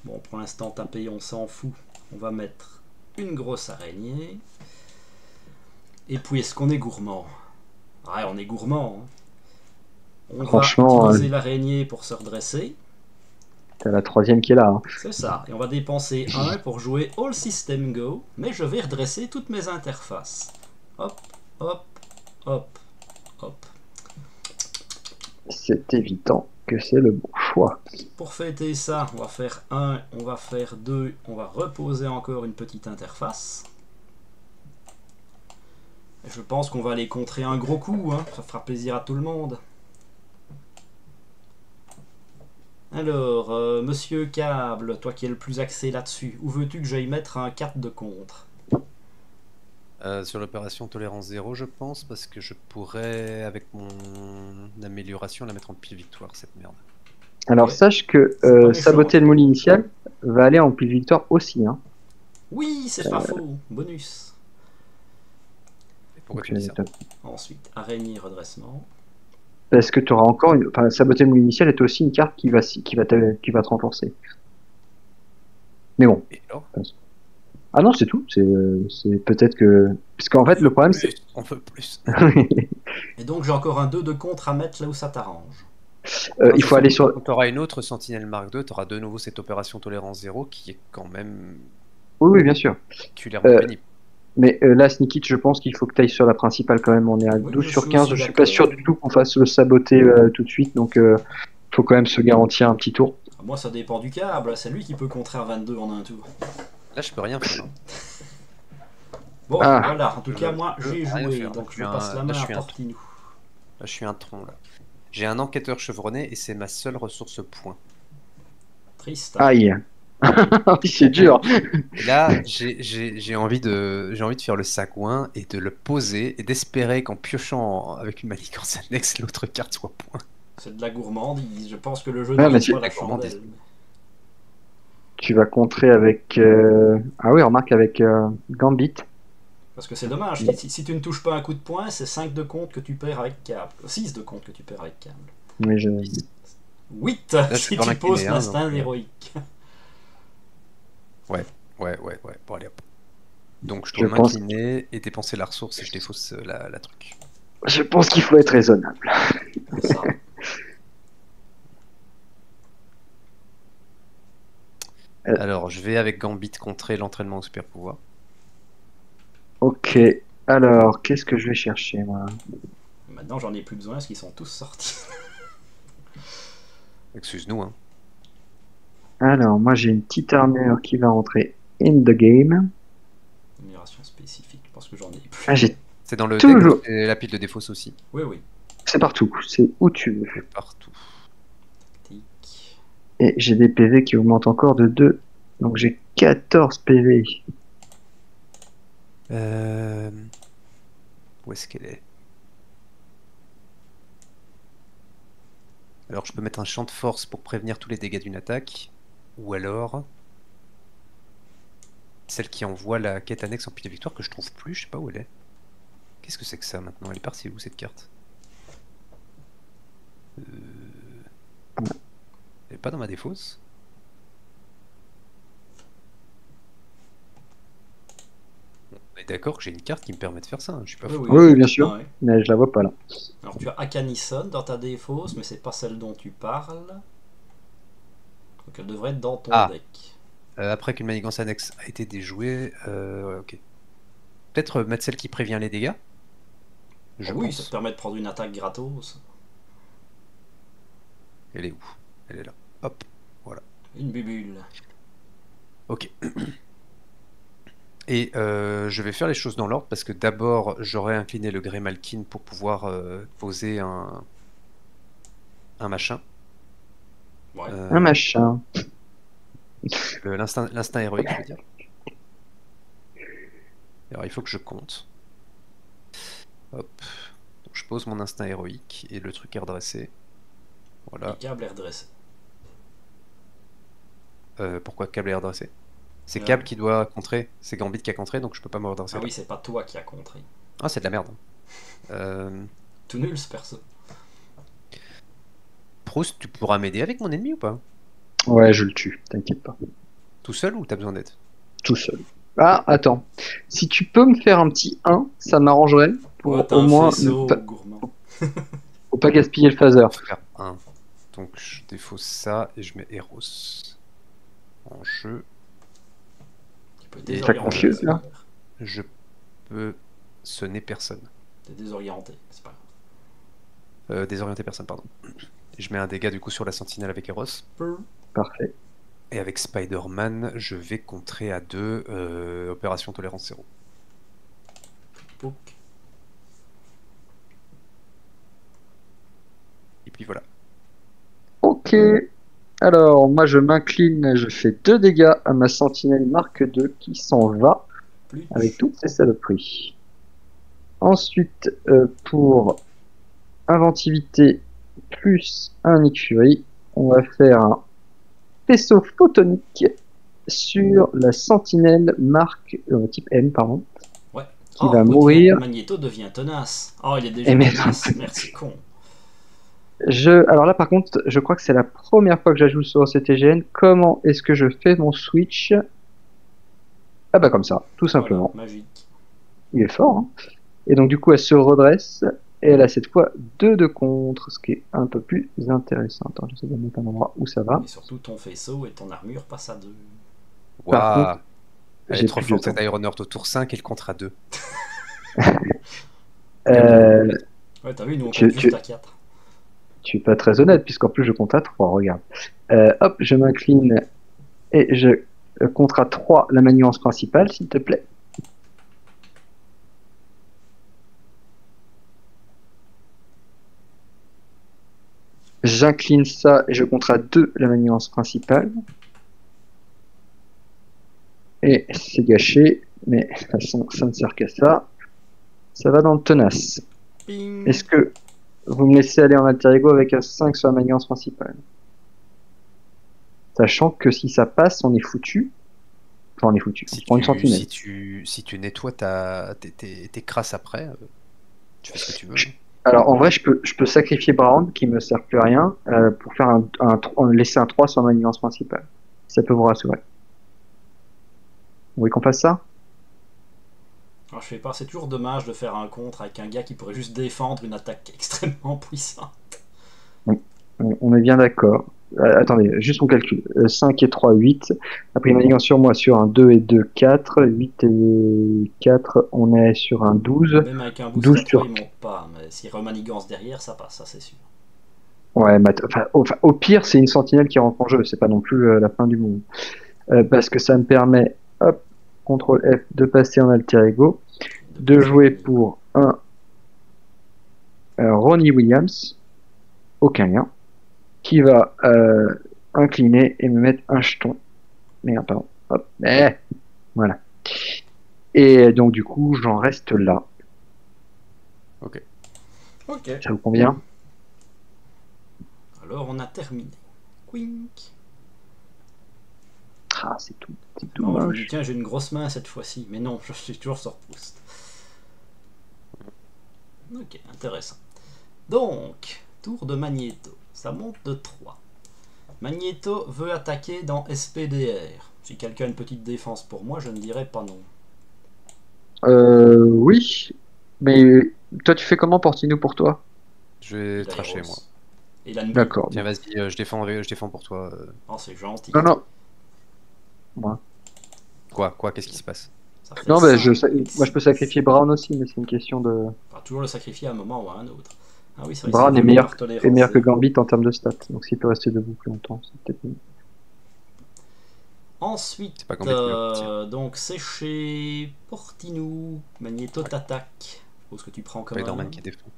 Speaker 1: Bon, pour l'instant, taper, on s'en fout. On va mettre une grosse araignée. Et puis, est-ce qu'on est gourmand? Ouais, on est gourmand. Hein. On
Speaker 2: Franchement,
Speaker 1: va utiliser l'araignée pour se redresser.
Speaker 2: T'as la troisième qui est là. Hein.
Speaker 1: C'est ça. Et on va dépenser 1 pour jouer All System Go. Mais je vais redresser toutes mes interfaces. Hop, hop, hop, hop.
Speaker 2: C'est évident que c'est le bon choix.
Speaker 1: Pour fêter ça, on va faire 1, on va faire 2, on va reposer encore une petite interface. Et je pense qu'on va aller contrer un gros coup, hein. Ça fera plaisir à tout le monde. Alors, Monsieur Câble, toi qui es le plus axé là-dessus, où veux-tu que j'aille mettre un 4 de contre?
Speaker 3: Sur l'opération tolérance 0, je pense, parce que je pourrais, avec mon amélioration, la mettre en pile victoire, cette merde.
Speaker 2: Alors,
Speaker 1: Ok.
Speaker 2: sache que
Speaker 1: C'est pas méchant.
Speaker 2: saboter le moule initial va aller en pile victoire aussi. Hein.
Speaker 1: Oui, c'est pas faux. Bonus.
Speaker 3: Et pourquoi
Speaker 2: Donc,
Speaker 3: tu dis ça?
Speaker 1: Ensuite, araignée, redressement.
Speaker 2: Parce que tu auras encore une... Enfin, saboter le moule initial est aussi une carte qui va te renforcer. Mais bon.
Speaker 3: Et alors?
Speaker 2: Ah non, c'est tout. C'est peut-être que... Parce qu'en fait, le problème, c'est...
Speaker 3: On veut plus.
Speaker 1: Et donc j'ai encore un 2 de contre à mettre là où ça t'arrange.
Speaker 2: il faut aller sur...
Speaker 3: Quand tu auras une autre Sentinelle Mark II, tu auras de nouveau cette opération tolérance 0 qui est quand même
Speaker 2: Oui, bien sûr.
Speaker 3: particulièrement pénible.
Speaker 2: Mais là, Sneaky, je pense qu'il faut que tu ailles sur la principale quand même. On est à
Speaker 1: Oui,
Speaker 2: 12
Speaker 1: je
Speaker 2: sur
Speaker 1: suis
Speaker 2: 15.
Speaker 1: aussi
Speaker 2: Je suis pas
Speaker 1: d'accord.
Speaker 2: sûr du tout qu'on fasse le saboter tout de suite. Donc, faut quand même se garantir un petit tour.
Speaker 1: Moi ça dépend du câble, c'est lui qui peut contrer un 22 en un tour.
Speaker 3: Là, je peux rien faire. Hein.
Speaker 1: Bon,
Speaker 2: Ah.
Speaker 1: voilà, en tout cas moi
Speaker 3: Je
Speaker 1: j'ai
Speaker 3: peux rien
Speaker 1: joué,
Speaker 3: faire.
Speaker 1: donc
Speaker 3: Je
Speaker 1: je
Speaker 3: suis
Speaker 1: passe
Speaker 3: un-
Speaker 1: la
Speaker 3: là,
Speaker 1: main
Speaker 3: je
Speaker 1: à
Speaker 3: suis un
Speaker 1: Portinou.
Speaker 3: Là, je suis un tronc, là. J'ai un enquêteur chevronné et c'est ma seule ressource point.
Speaker 1: Triste.
Speaker 2: Aïe. C'est dur.
Speaker 3: Et là, j'ai envie de faire le sagouin et de le poser et d'espérer qu'en piochant avec une manigance annexe, l'autre carte soit point.
Speaker 1: C'est de la gourmandise, je pense que le jeu
Speaker 2: Ouais, mais
Speaker 1: n'arrive
Speaker 2: tu-
Speaker 1: pas la
Speaker 3: La gourmandise.
Speaker 1: chandelle.
Speaker 2: Tu vas contrer avec... Ah oui, remarque avec Gambit.
Speaker 1: Parce que c'est dommage, si tu ne touches pas un coup de poing, c'est 5 de compte que tu perds avec câble. 6 de compte que tu perds avec câble.
Speaker 2: Mais je...
Speaker 1: 8
Speaker 3: je
Speaker 1: si
Speaker 3: suis
Speaker 1: tu
Speaker 3: dans
Speaker 1: poses
Speaker 3: l'incliné, hein,
Speaker 1: l'instinct
Speaker 3: donc,
Speaker 1: héroïque.
Speaker 3: Ouais. Bon, allez hop. Donc, je
Speaker 2: Je
Speaker 3: dois
Speaker 2: pense-
Speaker 3: m'incliner et dépenser la ressource et je défausse la truc.
Speaker 2: je pense qu'il faut être raisonnable.
Speaker 1: Ça.
Speaker 3: Alors, je vais avec Gambit contrer l'entraînement au super pouvoir.
Speaker 2: Ok. Alors, qu'est-ce que je vais chercher, moi?
Speaker 1: Maintenant j'en ai plus besoin parce qu'ils sont tous sortis.
Speaker 3: Excuse-nous, hein.
Speaker 2: Alors, moi, j'ai une petite armure qui va rentrer in the game.
Speaker 1: Amélioration spécifique, parce que j'en ai plus.
Speaker 2: Ah, j'ai...
Speaker 3: C'est dans le
Speaker 2: Toujours.
Speaker 3: deck et la pile de défausse aussi.
Speaker 1: Oui, oui.
Speaker 2: C'est partout. C'est où tu veux.
Speaker 3: C'est partout.
Speaker 1: Tic.
Speaker 2: Et j'ai des PV qui augmentent encore de 2. Donc, j'ai 14 PV.
Speaker 3: Où est-ce qu'elle est? Alors, je peux mettre un champ de force pour prévenir tous les dégâts d'une attaque. Ou alors... celle qui envoie la quête annexe en pile de victoire que je trouve plus, je sais pas où elle est. Qu'est-ce que c'est que ça maintenant? Elle est partie où cette carte? Elle est pas dans ma défausse? On est d'accord que j'ai une carte qui me permet de faire ça, hein, je suis pas fou.
Speaker 2: Oui, bien sûr.
Speaker 1: Ah ouais.
Speaker 2: Mais je la vois pas là.
Speaker 1: Alors tu as Akanison dans ta défausse, mais c'est pas celle dont tu parles. Donc elle devrait être dans ton
Speaker 3: Ah.
Speaker 1: deck.
Speaker 3: Après qu'une manigance annexe a été déjouée, ouais, ok. Peut-être mettre celle qui prévient les dégâts. Je
Speaker 1: Oui,
Speaker 3: pense.
Speaker 1: ça te permet de prendre une attaque gratos.
Speaker 3: Elle est où? Elle est là. Hop.
Speaker 1: Une bubule.
Speaker 3: Ok. Et je vais faire les choses dans l'ordre parce que d'abord j'aurais incliné le Greymalkin pour pouvoir poser un machin.
Speaker 1: Ouais.
Speaker 2: Un machin.
Speaker 3: L'instinct héroïque, je veux dire. Alors il faut que je compte. Hop. Donc, je pose mon instinct héroïque et le truc est redressé. Voilà.
Speaker 1: Et câble est redressé.
Speaker 3: Pourquoi câble est redressé? C'est
Speaker 1: Ouais.
Speaker 3: câble qui doit contrer. C'est Gambit qui a contré, donc je peux pas me redresser.
Speaker 1: Ah
Speaker 3: là.
Speaker 1: oui, c'est pas toi qui a contré.
Speaker 3: Ah, c'est de la merde.
Speaker 1: Tout nul ce perso.
Speaker 3: Proust, tu pourras m'aider avec mon ennemi ou pas?
Speaker 2: Ouais, je le tue, t'inquiète pas.
Speaker 3: Tout seul ou t'as besoin d'aide?
Speaker 2: Tout seul. Ah, attends. Si tu peux me faire un petit 1, ça m'arrangerait pour
Speaker 1: Ouais, t'as
Speaker 2: au
Speaker 1: un
Speaker 2: moins
Speaker 1: faisceau
Speaker 2: ne pas,
Speaker 1: gourmand.
Speaker 2: faut pas gaspiller le phaser.
Speaker 3: Faire un. Donc je défausse ça et je mets Eros en jeu.
Speaker 1: Tu peux
Speaker 3: Et
Speaker 1: désorienter.
Speaker 2: confuse, là.
Speaker 3: Je peux sonner personne.
Speaker 1: T'es désorienté, c'est pas grave.
Speaker 3: Désorienter personne, pardon. Et je mets un dégât du coup sur la sentinelle avec Eros.
Speaker 2: Parfait.
Speaker 3: Et avec Spider-Man, je vais contrer à 2 opération tolérance 0.
Speaker 1: Pouc.
Speaker 3: Et puis voilà.
Speaker 2: Ok. Alors, moi je m'incline, je fais 2 dégâts à ma sentinelle Mark 2 qui s'en va
Speaker 1: Plus.
Speaker 2: avec toutes ses saloperies. Ensuite, pour inventivité plus un Nick Fury, on va faire un faisceau photonique sur la sentinelle Mark type M, pardon,
Speaker 1: Ouais.
Speaker 2: qui va mourir.
Speaker 1: Magneto devient tenace. Oh, il est déjà
Speaker 2: Et mais-
Speaker 1: tenace. Merci, con.
Speaker 2: Alors là, par contre, je crois que c'est la première fois que j'ajoute sur CTGN. Comment est-ce que je fais mon switch? Ah bah comme ça, tout simplement.
Speaker 1: Voilà, magique.
Speaker 2: Il est fort, hein. Et donc du coup, elle se redresse et elle a cette fois 2 de contre, ce qui est un peu plus intéressant. Attends, j'essaie de mettre un endroit où ça va.
Speaker 1: Et surtout, ton faisceau et ton armure passent à 2.
Speaker 2: Par
Speaker 3: Waouh! Elle
Speaker 2: j'ai
Speaker 3: est trop
Speaker 2: plus de
Speaker 3: forte cette
Speaker 2: temps.
Speaker 3: Ironheart au tour 5 et le contre à 2.
Speaker 1: Ouais, t'as vu, nous on
Speaker 2: Tu-
Speaker 1: compte juste à 4.
Speaker 2: Tu es pas très honnête, puisqu'en plus je compte à 3, regarde. Hop, je m'incline et je compte à 3 la manigance principale, s'il te plaît. J'incline ça et je compte à 2 la manigance principale. Et c'est gâché, mais de toute façon, ça ne sert qu'à ça. Ça va dans le tenace.
Speaker 1: Ping.
Speaker 2: Est-ce que vous me laissez aller en alter ego avec un 5 sur la manigance principale? Sachant que si ça passe, on est foutu. Enfin, on est foutu. On
Speaker 3: Si
Speaker 2: prend une
Speaker 3: tu,
Speaker 2: sentinelle.
Speaker 3: si tu nettoies tes crasses après, tu fais ce que tu veux.
Speaker 2: Alors en vrai, je peux sacrifier Brown qui me sert plus à rien pour faire laisser un 3 sur ma manigance principale. Ça peut vous rassurer. Vous voulez qu'on fasse ça?
Speaker 1: Alors, je sais pas, c'est toujours dommage de faire un contre avec un gars qui pourrait juste défendre une attaque extrêmement puissante.
Speaker 2: On est bien d'accord. Attendez, juste on calcule. 5 et 3, 8. Après manigance sur moi sur un 2 et 2, 4. 8 et 4, on est sur un 12.
Speaker 1: Même avec un boost
Speaker 2: 12
Speaker 1: à 3,
Speaker 2: sur-
Speaker 1: il monte pas. Mais s'il remanigance derrière, ça passe, ça c'est sûr.
Speaker 2: Ouais, au pire, c'est une sentinelle qui rentre en jeu. C'est pas non plus la fin du monde. Parce que ça me permet, hop, CTRL F, de passer en alter ego. De jouer pour un Ronnie Williams, aucun lien, qui va incliner et me mettre un jeton. Merde, pardon. Hop, voilà. Et donc du coup, j'en reste là.
Speaker 1: Ok.
Speaker 2: Ça vous convient?
Speaker 1: Alors on a terminé. Quink.
Speaker 2: Ah, c'est tout
Speaker 1: Non, je me dis,
Speaker 2: moche.
Speaker 1: tiens, j'ai une grosse main cette fois-ci. Mais non, je suis toujours sur Proust. Ok, intéressant. Donc, tour de Magneto. Ça monte de 3. Magneto veut attaquer dans SPDR. Si quelqu'un a une petite défense pour moi, je ne dirais pas non.
Speaker 2: Oui, mais toi tu fais comment Portino pour toi?
Speaker 3: Je vais
Speaker 1: Il a
Speaker 3: tracher
Speaker 1: Eros.
Speaker 3: moi.
Speaker 1: Et il a une bulle.
Speaker 2: D'accord.
Speaker 3: Tiens, vas-y, je défends pour toi.
Speaker 1: Oh, c'est gentil.
Speaker 2: Non, non. Moi,
Speaker 3: Quoi, qu'est-ce qui se passe?
Speaker 1: Ça fait
Speaker 2: non, bah,
Speaker 1: cinq.
Speaker 2: moi je peux sacrifier Brown aussi, mais c'est une question de.
Speaker 1: Enfin, toujours le sacrifier à un moment ou à un autre. Ah oui, c'est vrai.
Speaker 2: Brown
Speaker 1: c'est
Speaker 2: est meilleur,
Speaker 1: par tolérance
Speaker 2: est meilleur que
Speaker 1: zéro.
Speaker 2: Gambit en termes de stats, donc s'il peut rester debout plus longtemps, c'est peut-être mieux.
Speaker 1: Ensuite,
Speaker 3: C'est pas compliqué, tiens.
Speaker 1: donc c'est chez Portinou. Magneto t'attaque. Je suppose que tu prends comme
Speaker 3: Spider-Man
Speaker 1: un...
Speaker 3: qui défend.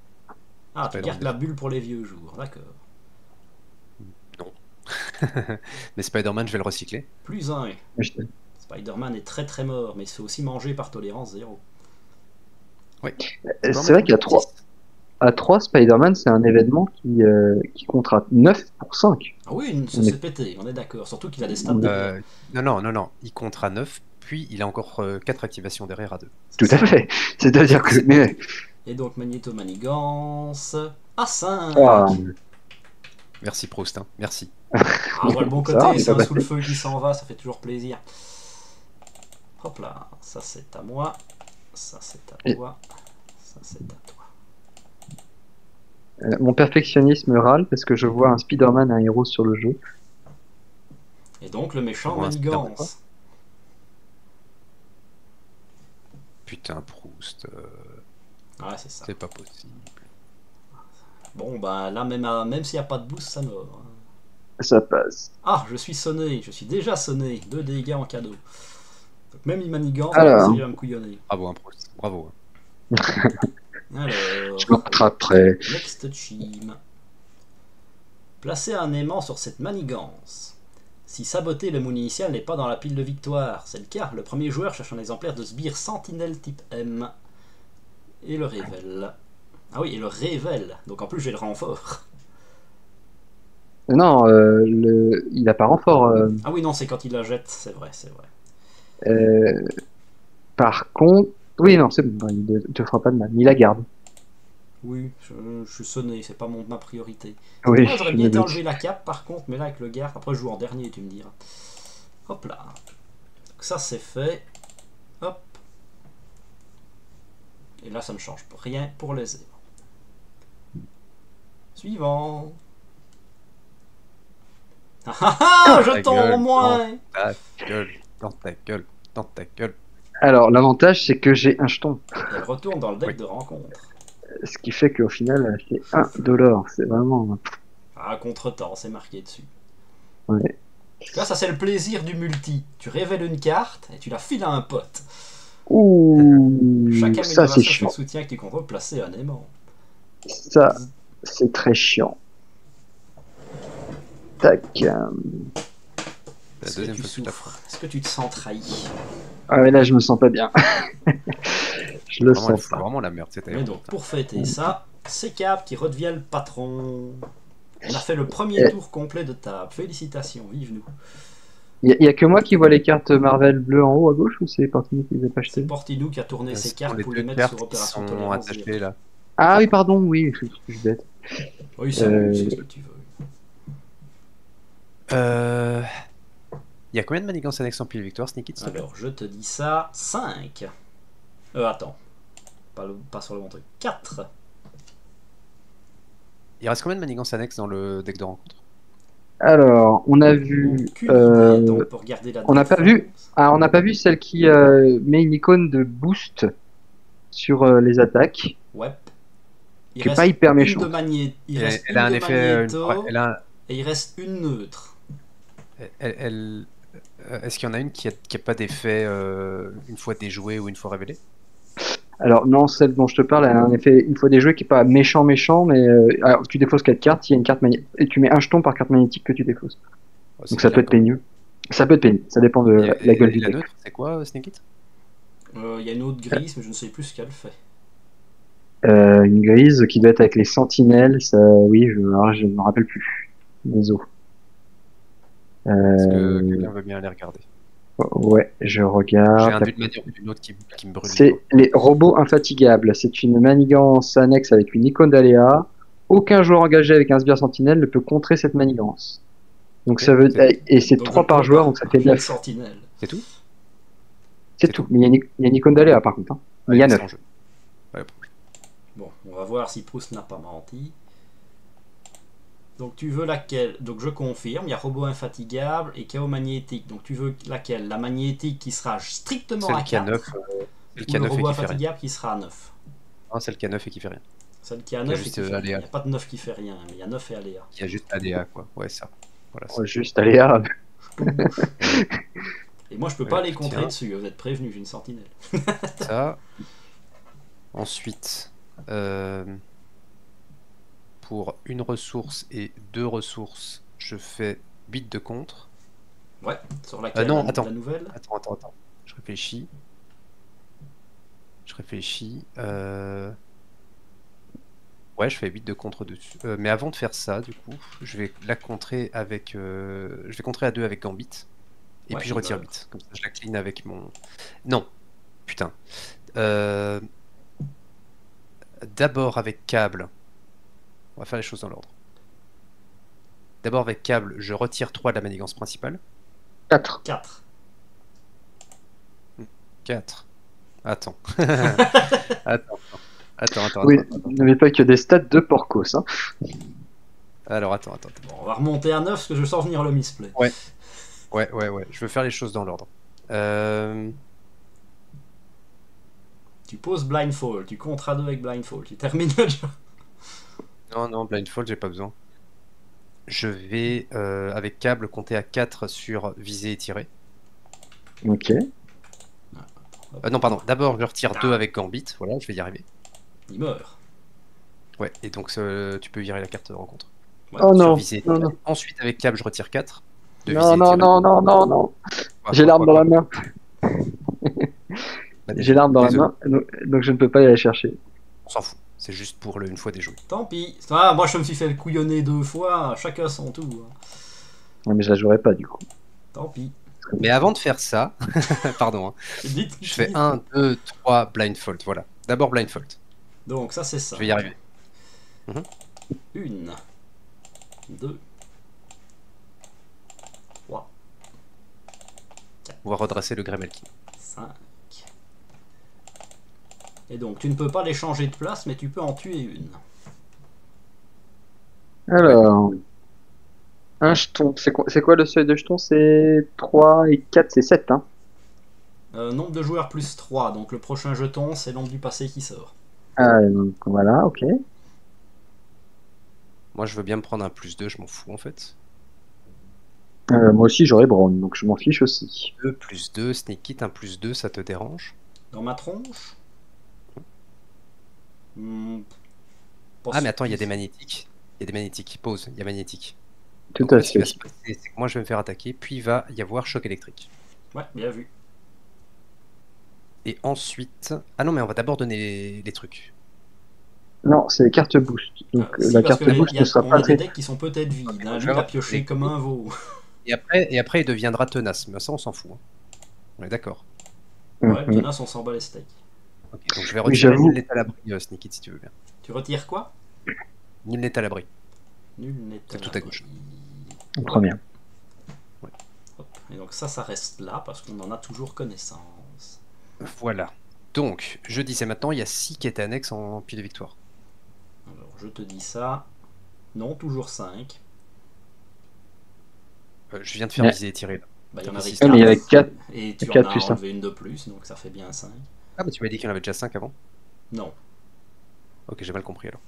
Speaker 1: Ah, tu
Speaker 3: Spider-Man
Speaker 1: gardes la bulle pour les vieux jours, d'accord.
Speaker 3: Non. Mais Spider-Man, je vais le recycler.
Speaker 1: Plus un.
Speaker 2: Mais je-
Speaker 1: Spider-Man est très très mort, mais c'est aussi mangé par tolérance zéro.
Speaker 2: C'est vrai qu'à 3, à 3 Spider-Man, c'est un événement qui compte à 9 pour 5.
Speaker 1: Ah oui,
Speaker 2: On est-
Speaker 1: c'est pété, on est d'accord. Surtout qu'il a des stats
Speaker 2: on est-
Speaker 1: derrière.
Speaker 3: Non. Il comptera 9, puis il a encore 4 activations derrière à 2.
Speaker 1: C'est
Speaker 2: Tout
Speaker 1: ça.
Speaker 2: à fait. C'est-à-dire que. Mais,
Speaker 1: Et donc Magneto Manigance. À 5.
Speaker 2: ah,
Speaker 3: Merci Proust, hein. Merci.
Speaker 1: Ah, on voit le bon
Speaker 2: Ça va,
Speaker 1: côté,
Speaker 2: mais
Speaker 1: c'est
Speaker 2: pas
Speaker 1: un sous le feu qui s'en va, ça fait toujours plaisir. Hop là, ça c'est à moi, ça c'est à
Speaker 2: Et-
Speaker 1: toi, ça c'est à toi.
Speaker 2: mon perfectionnisme râle parce que je vois un Spider-Man, un héros sur le jeu.
Speaker 1: Et donc le méchant
Speaker 3: Pour un Spider-Man,
Speaker 1: Manigance.
Speaker 3: Putain, Proust,
Speaker 1: Ouais, c'est ça.
Speaker 3: c'est pas possible.
Speaker 1: Bon, bah là, même s'il n'y a pas de boost, ça meurt.
Speaker 2: Ça passe.
Speaker 1: Ah, je suis sonné, je suis déjà sonné. 2 dégâts en cadeau. Donc même il manigance,
Speaker 2: Alors.
Speaker 1: il va me couillonner.
Speaker 3: Bravo, hein, Proust. Bravo.
Speaker 1: Alors,
Speaker 2: Je me rattraperai.
Speaker 1: next chim. Placez un aimant sur cette manigance. Si saboter le moon initial n'est pas dans la pile de victoire, c'est le cas. Le premier joueur cherche un exemplaire de sbire sentinelle type M. Et le révèle. Ah oui, et le révèle. Donc en plus j'ai le renfort.
Speaker 2: Non, il a pas renfort.
Speaker 1: Ah oui, non, c'est quand il la jette, c'est vrai, c'est vrai.
Speaker 2: Euh, Par contre. Oui, non, c'est bon, il ne te fera pas de mal. Il la garde.
Speaker 1: Oui, je suis sonné, c'est pas ma priorité.
Speaker 2: Oui,
Speaker 1: Moi j'aurais
Speaker 2: je
Speaker 1: bien
Speaker 2: me
Speaker 1: été
Speaker 2: doute.
Speaker 1: enlever la cape par contre, mais là avec le garde, après je joue en dernier, tu me diras. Hop là. Donc ça c'est fait. Hop. Et là ça ne change rien pour les aimants. Suivant. Ah ah ah, je
Speaker 3: Ta
Speaker 1: tombe
Speaker 3: gueule,
Speaker 1: en moins.
Speaker 3: Ta gueule, dans ta gueule, dans ta gueule.
Speaker 2: Alors, l'avantage, c'est que j'ai un jeton.
Speaker 1: Elle retourne dans le deck
Speaker 3: Oui.
Speaker 1: de rencontre.
Speaker 2: Ce qui fait qu'au final, c'est $1. C'est vraiment.
Speaker 1: Ah, contre-temps, c'est marqué dessus.
Speaker 2: Ouais.
Speaker 1: Là, ça c'est le plaisir du multi. Tu révèles une carte et tu la files à un pote.
Speaker 2: Ouh,
Speaker 1: Chaque
Speaker 2: ça
Speaker 1: amélioration
Speaker 2: c'est
Speaker 1: fait
Speaker 2: chiant.
Speaker 1: soutien que tu contrôles placé un aimant.
Speaker 2: Ça, c'est très chiant. Tac.
Speaker 3: La
Speaker 1: Est-ce que
Speaker 3: deuxième
Speaker 1: tu
Speaker 3: fois que tu la
Speaker 1: souffres? Est-ce que tu te sens trahi?
Speaker 2: Ah mais là, je me sens pas bien. Je le
Speaker 3: Vraiment, elle
Speaker 2: sens
Speaker 3: fout
Speaker 2: pas.
Speaker 3: vraiment la merde, c'était.
Speaker 1: Mais donc, pour fêter ça, c'est Cap qui redevient le patron. On a fait le premier tour complet de table. Félicitations, vive nous.
Speaker 2: Il y a que moi qui vois les cartes Marvel bleues en haut à gauche ou c'est Portini qui les a pas
Speaker 1: C'est
Speaker 2: achetées?
Speaker 1: Portinou qui a tourné
Speaker 3: Ce
Speaker 1: ses
Speaker 3: sont
Speaker 1: cartes
Speaker 3: les
Speaker 1: pour
Speaker 3: deux
Speaker 1: les mettre
Speaker 3: cartes
Speaker 1: sur
Speaker 3: qui
Speaker 1: opération
Speaker 3: sont
Speaker 1: tolérance
Speaker 3: attachées
Speaker 1: zéro.
Speaker 3: là.
Speaker 2: Ah oui, pardon, oui, je suis bête.
Speaker 1: Oui, ça c'est ce que tu veux.
Speaker 3: Il y a combien de manigances annexes en pile victoire, Sneaky, s'il te plaît?
Speaker 1: Alors, je te dis ça, 5. Attends. Pas sur le bon truc. 4.
Speaker 3: Il reste combien de manigances annexes dans le deck de rencontre?
Speaker 2: Alors, on a vu.
Speaker 1: Aucune idée, donc pour garder la
Speaker 2: on n'a pas vu.
Speaker 1: défense.
Speaker 2: Ah, on n'a pas vu celle qui met une icône de boost sur les attaques,
Speaker 1: Ouais. Il
Speaker 2: qui est
Speaker 1: reste
Speaker 2: pas hyper
Speaker 1: une
Speaker 2: méchant.
Speaker 1: de Magnéto. Il reste
Speaker 3: Elle a un
Speaker 1: une de
Speaker 3: effet.
Speaker 1: Magnéto.
Speaker 3: Elle
Speaker 1: Et il reste une neutre.
Speaker 3: Est-ce qu'il y en a une qui a pas d'effet une fois déjouée ou une fois révélée?
Speaker 2: Alors non, celle dont je te parle, elle a un effet une fois déjoué qui est pas méchant, mais alors, tu défausses 4 cartes, il y a une carte magnétique et tu mets un jeton par carte magnétique que tu défausses.
Speaker 3: Oh,
Speaker 2: Donc ça peut être pénible. Ça peut être pénible, ça dépend de
Speaker 3: Et
Speaker 2: la gueule du
Speaker 3: la
Speaker 2: deck.
Speaker 3: neutre, c'est quoi, Sneaky?
Speaker 1: Il y a une autre grise, mais je ne sais plus ce qu'elle fait.
Speaker 2: Une grise qui doit être avec les sentinelles, ça, oui, alors, je me rappelle plus. Désolé.
Speaker 3: Est-ce que quelqu'un veut bien aller regarder?
Speaker 2: Ouais, je
Speaker 3: J'ai un
Speaker 2: regarde.
Speaker 3: d'une manière ou d'une autre qui me brûle.
Speaker 2: C'est les robots infatigables. C'est une manigance annexe avec une icône d'aléa. Aucun joueur engagé avec un sbire sentinelle ne peut contrer cette manigance. Donc
Speaker 3: Ok,
Speaker 2: ça veut et c'est
Speaker 1: Donc
Speaker 2: 3
Speaker 1: je
Speaker 2: par
Speaker 1: peux
Speaker 2: joueur,
Speaker 1: pas.
Speaker 2: donc ça fait
Speaker 1: Une
Speaker 2: 9.
Speaker 1: sentinelle.
Speaker 3: C'est tout?
Speaker 2: C'est tout. Mais il y a une icône d'aléa par contre. Hein. Mais il y a
Speaker 3: Ouais,
Speaker 2: 9.
Speaker 3: c'est en jeu. Ouais,
Speaker 1: Bon, on va voir si Proust n'a pas menti. Donc tu veux laquelle? Donc je confirme, il y a robot infatigable et chaos magnétique. Donc tu veux laquelle? La magnétique qui sera strictement à
Speaker 3: Celle qui a
Speaker 1: 4
Speaker 3: 9,
Speaker 1: ou le robot
Speaker 3: et qui fait rien.
Speaker 1: infatigable qui sera à 9?
Speaker 3: Non, celle qui a 9 et qui fait rien.
Speaker 1: Celle qui a
Speaker 3: Il y a
Speaker 1: 9 et
Speaker 3: juste,
Speaker 1: qui fait rien. Il
Speaker 3: aléa.
Speaker 1: n'y a pas de 9 qui fait rien, mais il y a 9 et aléa.
Speaker 3: Il y a juste ADA, quoi. Ouais, ça. Voilà, ça.
Speaker 2: Oh, juste aléa.
Speaker 1: Et moi je peux
Speaker 3: Ouais,
Speaker 1: pas les
Speaker 3: tiens.
Speaker 1: contrer dessus, vous êtes prévenus, j'ai une sentinelle.
Speaker 3: Ça. Ensuite, pour une ressource et 2 ressources, je fais 8 de contre.
Speaker 1: Ouais, sur laquelle
Speaker 3: non,
Speaker 1: la,
Speaker 3: attends.
Speaker 1: la nouvelle?
Speaker 3: Attends. Je réfléchis. Ouais, je fais 8 de contre dessus. Mais avant de faire ça, du coup, je vais la contrer avec. Je vais contrer à 2 avec Gambit. Et
Speaker 1: Ouais,
Speaker 3: puis je
Speaker 1: il
Speaker 3: retire
Speaker 1: meurt.
Speaker 3: 8. Comme ça, je la clean avec mon. Non. Putain. Euh, D'abord avec câble. On va faire les choses dans l'ordre. D'abord avec câble, je retire 3 de la manigance principale.
Speaker 2: 4.
Speaker 1: 4.
Speaker 3: 4. Attends. Attends.
Speaker 2: Oui, n'avez pas que des stats de Porcos. Hein.
Speaker 3: Alors, attends.
Speaker 1: Bon, on va remonter à 9 parce que je sens venir le misplay.
Speaker 3: Ouais. Je veux faire les choses dans l'ordre.
Speaker 1: Tu poses blindfold, tu comptes à 2 avec blindfold, tu termines le jeu.
Speaker 3: Non, blindfold, j'ai pas besoin. Je vais, avec câble, compter à 4 sur viser et tirer.
Speaker 2: Ok.
Speaker 3: Non, pardon. D'abord, je retire 2 avec Gambit. Voilà, je vais y arriver.
Speaker 1: Il meurt.
Speaker 3: Ouais, et donc tu peux virer la carte de rencontre.
Speaker 1: Ouais.
Speaker 2: Oh
Speaker 3: Sur
Speaker 2: non,
Speaker 3: viser et
Speaker 2: non,
Speaker 3: tirer.
Speaker 2: non.
Speaker 3: Ensuite, avec câble, je retire 4. De
Speaker 2: Non,
Speaker 3: viser et
Speaker 2: non,
Speaker 3: tirer.
Speaker 2: non.
Speaker 3: Quoi,
Speaker 2: J'ai l'arme dans la main.
Speaker 3: Bah,
Speaker 2: J'ai l'arme dans
Speaker 3: désolé.
Speaker 2: la main, donc je ne peux pas aller la chercher.
Speaker 3: On s'en fout. C'est juste pour une fois déjoué.
Speaker 1: Tant pis. Ah, moi je me suis fait le couillonner 2 fois, chacun son tour.
Speaker 2: Ouais, mais je la jouerai pas du coup.
Speaker 1: Tant pis.
Speaker 3: Mais avant de faire ça, pardon, hein,
Speaker 1: Dites,
Speaker 3: je fais 1, 2, 3 blindfold. Voilà. D'abord blindfold.
Speaker 1: Donc ça c'est ça.
Speaker 3: Je vais y arriver.
Speaker 1: 1, 2, 3,
Speaker 3: On va redresser le Greymelkin.
Speaker 1: 5. Et donc tu ne peux pas les changer de place, mais tu peux en tuer une.
Speaker 2: Alors, un jeton. C'est quoi le seuil de jeton? C'est 3 et 4, c'est 7. Hein.
Speaker 1: Nombre de joueurs plus 3, donc le prochain jeton c'est l'ombre du passé qui sort.
Speaker 2: Ah, donc voilà, ok.
Speaker 3: Moi, je veux bien me prendre un plus 2, je m'en fous en fait.
Speaker 2: Moi aussi j'aurais Brown, donc je m'en fiche aussi.
Speaker 3: 2 plus 2, sneak kit, un plus 2, ça te dérange?
Speaker 1: Dans ma tronche
Speaker 3: Ah, mais attends, il y a des magnétiques. Il y a des magnétiques qui posent. Il y a magnétique.
Speaker 2: Tout
Speaker 3: Donc,
Speaker 2: à
Speaker 3: ce qui
Speaker 2: fait.
Speaker 3: va se passer, c'est que moi, je vais me faire attaquer, puis il va y avoir choc électrique.
Speaker 1: Ouais, bien vu.
Speaker 3: Et ensuite... Ah non, mais on va d'abord donner les trucs.
Speaker 2: Non, c'est les cartes boost. Donc
Speaker 1: Si,
Speaker 2: la
Speaker 1: parce
Speaker 2: carte
Speaker 1: que
Speaker 2: boost ne sera
Speaker 1: on
Speaker 2: pas
Speaker 1: a des
Speaker 2: très...
Speaker 1: decks qui sont peut-être vides.
Speaker 3: Ok,
Speaker 1: Hein.
Speaker 3: je
Speaker 1: Lui, il a
Speaker 3: vais
Speaker 1: pioché
Speaker 3: avoir-
Speaker 1: comme un veau.
Speaker 3: Et après, il deviendra tenace. Mais ça, on s'en fout. Hein. On est d'accord.
Speaker 1: Ouais,
Speaker 2: Mhm.
Speaker 1: Jonas, on s'en bat les steaks.
Speaker 3: Ok, donc je vais
Speaker 2: Oui,
Speaker 3: retirer
Speaker 2: j'avoue.
Speaker 3: Nul n'est à l'abri, sneak it, si tu veux bien.
Speaker 1: Tu retires quoi?
Speaker 3: Nul n'est à l'abri.
Speaker 1: Nul n'est
Speaker 3: C'est
Speaker 1: à
Speaker 3: tout à
Speaker 1: l'abri.
Speaker 3: gauche.
Speaker 2: Première.
Speaker 1: Hop. Et donc ça reste là parce qu'on en a toujours connaissance.
Speaker 3: Voilà. Donc, je disais maintenant, il y a 6 qui étaient annexes en pied de victoire.
Speaker 1: Alors, je te dis ça. Non, toujours 5.
Speaker 3: Je viens de faire
Speaker 2: Ouais.
Speaker 3: viser et tirer. Là.
Speaker 1: Bah, il y en
Speaker 3: Ouais,
Speaker 1: avait
Speaker 2: mais il y avait
Speaker 1: 4.
Speaker 2: quatre.
Speaker 1: Et tu en
Speaker 2: Quatre
Speaker 1: as
Speaker 2: plus un.
Speaker 1: enlevé une de plus, donc ça fait bien 5.
Speaker 3: Ah, mais tu m'as dit qu'il y en avait déjà 5 avant.
Speaker 1: Non.
Speaker 3: Ok, j'ai mal compris alors.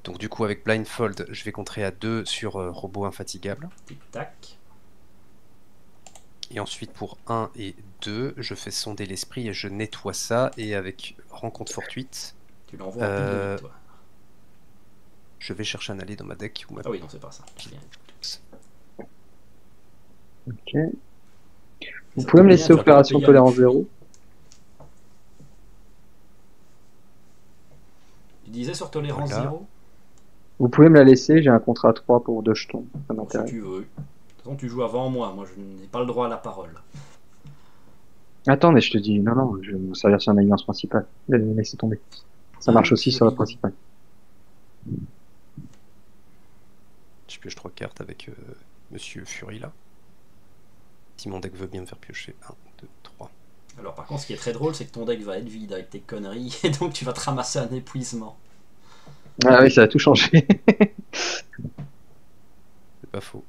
Speaker 3: Donc du coup, avec Blindfold, je vais contrer à 2 sur Robot Infatigable.
Speaker 1: Tic-tac.
Speaker 3: Et ensuite, pour 1 et 2, je fais sonder l'esprit et je nettoie ça. Et avec Rencontre Fortuite,
Speaker 1: Tu l'envoies en pile de victoire.
Speaker 3: je vais chercher un allié dans ma deck. Ou ma...
Speaker 1: Ah oui, non, c'est pas ça. Bien.
Speaker 2: Ok. Vous
Speaker 1: Ça
Speaker 2: pouvez me
Speaker 1: tombe
Speaker 2: laisser
Speaker 1: bien, tu vas
Speaker 2: opération
Speaker 1: pouvoir payer
Speaker 2: tolérance
Speaker 1: un
Speaker 2: 0?
Speaker 1: Tu disais sur tolérance
Speaker 3: Voilà.
Speaker 1: 0?
Speaker 2: Vous pouvez me la laisser, j'ai un contrat 3 pour 2 jetons. Ça
Speaker 1: Si
Speaker 2: m'intéresse.
Speaker 1: tu veux. De toute façon, tu joues avant moi. Moi, je n'ai pas le droit à la parole.
Speaker 2: Attends, mais je te dis, non, je vais me servir sur une alliance principale. Laissez tomber. Ça marche aussi sur la principale.
Speaker 3: Je pioche 3 cartes avec Monsieur Fury là. Si mon deck veut bien me faire piocher 1, 2, 3.
Speaker 1: Alors, par contre, ce qui est très drôle, c'est que ton deck va être vide avec tes conneries. Et donc, tu vas te ramasser un épuisement.
Speaker 2: Ah oui, ça a tout changé.
Speaker 3: pas faux.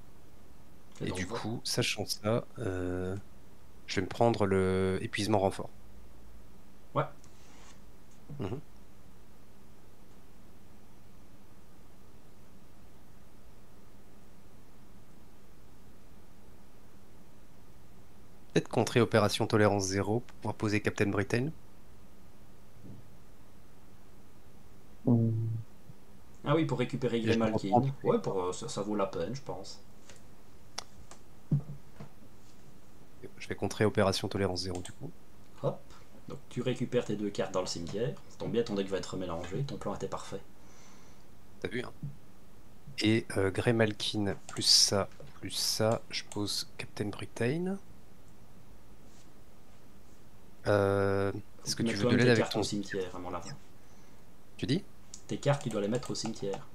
Speaker 3: Et
Speaker 1: donc,
Speaker 3: du
Speaker 1: voilà.
Speaker 3: coup, sachant ça, je vais me prendre le épuisement renfort.
Speaker 1: Ouais.
Speaker 3: Mhm. Peut-être contrer opération tolérance 0 pour pouvoir poser Captain Britain.
Speaker 1: Ah oui, pour récupérer
Speaker 3: Et je me
Speaker 1: Greymalkin.
Speaker 3: reprends.
Speaker 1: Ouais, ça vaut la peine, je pense.
Speaker 3: Je vais contrer opération tolérance 0 du coup.
Speaker 1: Hop. Donc tu récupères tes 2 cartes dans le cimetière. Ça tombe bien, ton deck va être remélangé. Ton plan était parfait.
Speaker 3: T'as vu, hein? Et Greymalkin plus ça, je pose Captain Britain. Est-ce que tu veux de l'aide
Speaker 1: tes
Speaker 3: avec
Speaker 1: cartes
Speaker 3: ton...
Speaker 1: au cimetière, à mon avis.
Speaker 3: Tu dis?
Speaker 1: Tes cartes, tu dois les mettre au cimetière.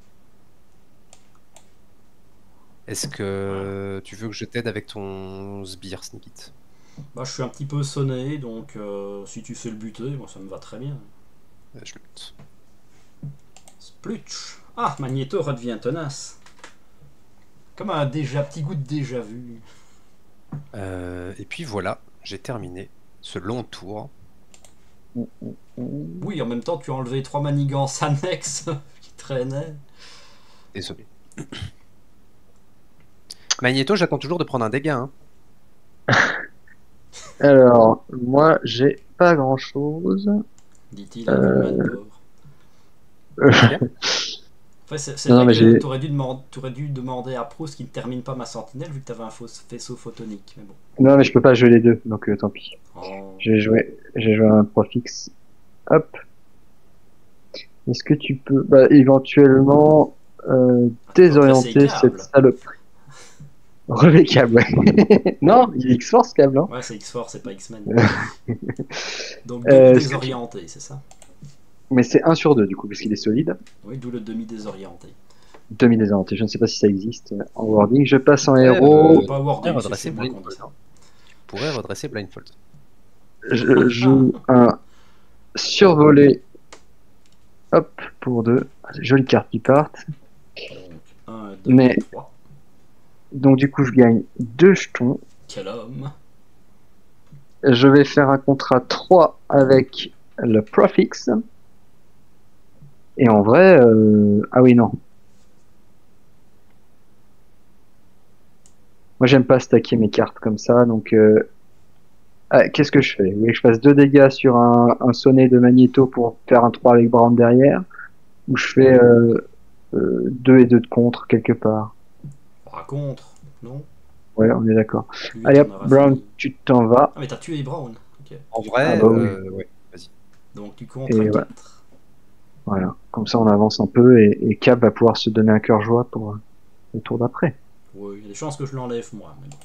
Speaker 3: Est-ce que tu veux que je t'aide avec ton sbire, Sneakit?
Speaker 1: Bah, je suis un petit peu sonné, donc si tu sais le buter, moi ça me va très bien.
Speaker 3: Je le bute.
Speaker 1: Splutch. Ah, Magneto redevient tenace. Comme un petit goût de déjà vu.
Speaker 3: Et puis voilà, j'ai terminé ce long tour.
Speaker 1: Oui, en même temps, tu as enlevé 3 manigances annexes qui traînaient.
Speaker 3: Désolé. Magneto, j'attends toujours de prendre un dégât. Hein.
Speaker 2: Alors, moi, j'ai pas grand-chose.
Speaker 1: Dit-il avec une main de pauvre.
Speaker 3: Qu'est-ce
Speaker 1: Enfin, c'est
Speaker 2: Non,
Speaker 1: vrai
Speaker 2: mais
Speaker 1: que
Speaker 2: j'ai.
Speaker 1: t'aurais dû demander à Proust qu'il ne termine pas ma sentinelle vu que t'avais un faisceau photonique. Mais bon.
Speaker 2: Non, mais je peux pas jouer les deux, donc tant pis.
Speaker 1: Oh.
Speaker 2: J'ai joué un profix. Hop. Est-ce que tu peux, bah, éventuellement,
Speaker 1: Redresser
Speaker 2: désorienter cette
Speaker 1: câble.
Speaker 2: saloperie? Relever câble, ouais. Non, il est X-Force câble, hein.
Speaker 1: Ouais, c'est X-Force, c'est pas X-Men. Donc
Speaker 2: Est-ce que tu-
Speaker 1: demi-désorienté, c'est ça?
Speaker 2: Mais c'est 1 sur 2 du coup, puisqu'il est solide.
Speaker 1: Oui, d'où le demi-désorienté.
Speaker 2: Demi-désorienté, je ne sais pas si ça existe en wording. Je passe en
Speaker 3: Ouais,
Speaker 2: héros.
Speaker 1: C'est pas
Speaker 3: tu pourrais
Speaker 1: wording, c'est
Speaker 3: redresser
Speaker 1: chez moi qu'on dit
Speaker 3: Blindfold.
Speaker 1: ça.
Speaker 3: Tu pourrais redresser Blindfold.
Speaker 2: Je joue un survolé. Hop, pour 2. Jolie carte qui partent.
Speaker 1: Donc, 1, 2,
Speaker 2: Mais
Speaker 1: 3.
Speaker 2: donc du coup, je gagne 2 jetons.
Speaker 1: Quel homme.
Speaker 2: Je vais faire un contrat 3 avec le Profix. Et en vrai, ah oui, non. Moi, j'aime pas stacker mes cartes comme ça, donc qu'est-ce que je fais? Vous voulez que je fasse 2 dégâts sur un sonnet de Magneto pour faire un 3 avec Brown derrière? Ou je fais 2 et 2 de contre quelque part?
Speaker 1: Par contre, non?
Speaker 2: Ouais, on est d'accord.
Speaker 1: Plus vite
Speaker 2: Allez
Speaker 1: on
Speaker 2: hop,
Speaker 1: aura
Speaker 2: Brown,
Speaker 1: fini.
Speaker 2: tu t'en vas.
Speaker 1: Ah, mais t'as tué Brown. Ok.
Speaker 3: En
Speaker 2: Ah
Speaker 3: vrai,
Speaker 2: bah oui.
Speaker 3: ouais, vas-y.
Speaker 1: Donc tu comptes
Speaker 2: Et
Speaker 1: à
Speaker 2: ouais.
Speaker 1: 4.
Speaker 2: Voilà. Comme ça, on avance un peu et Cap va pouvoir se donner un cœur joie pour le tour d'après.
Speaker 1: Oui, il y a des chances que je l'enlève moi. Mais bon.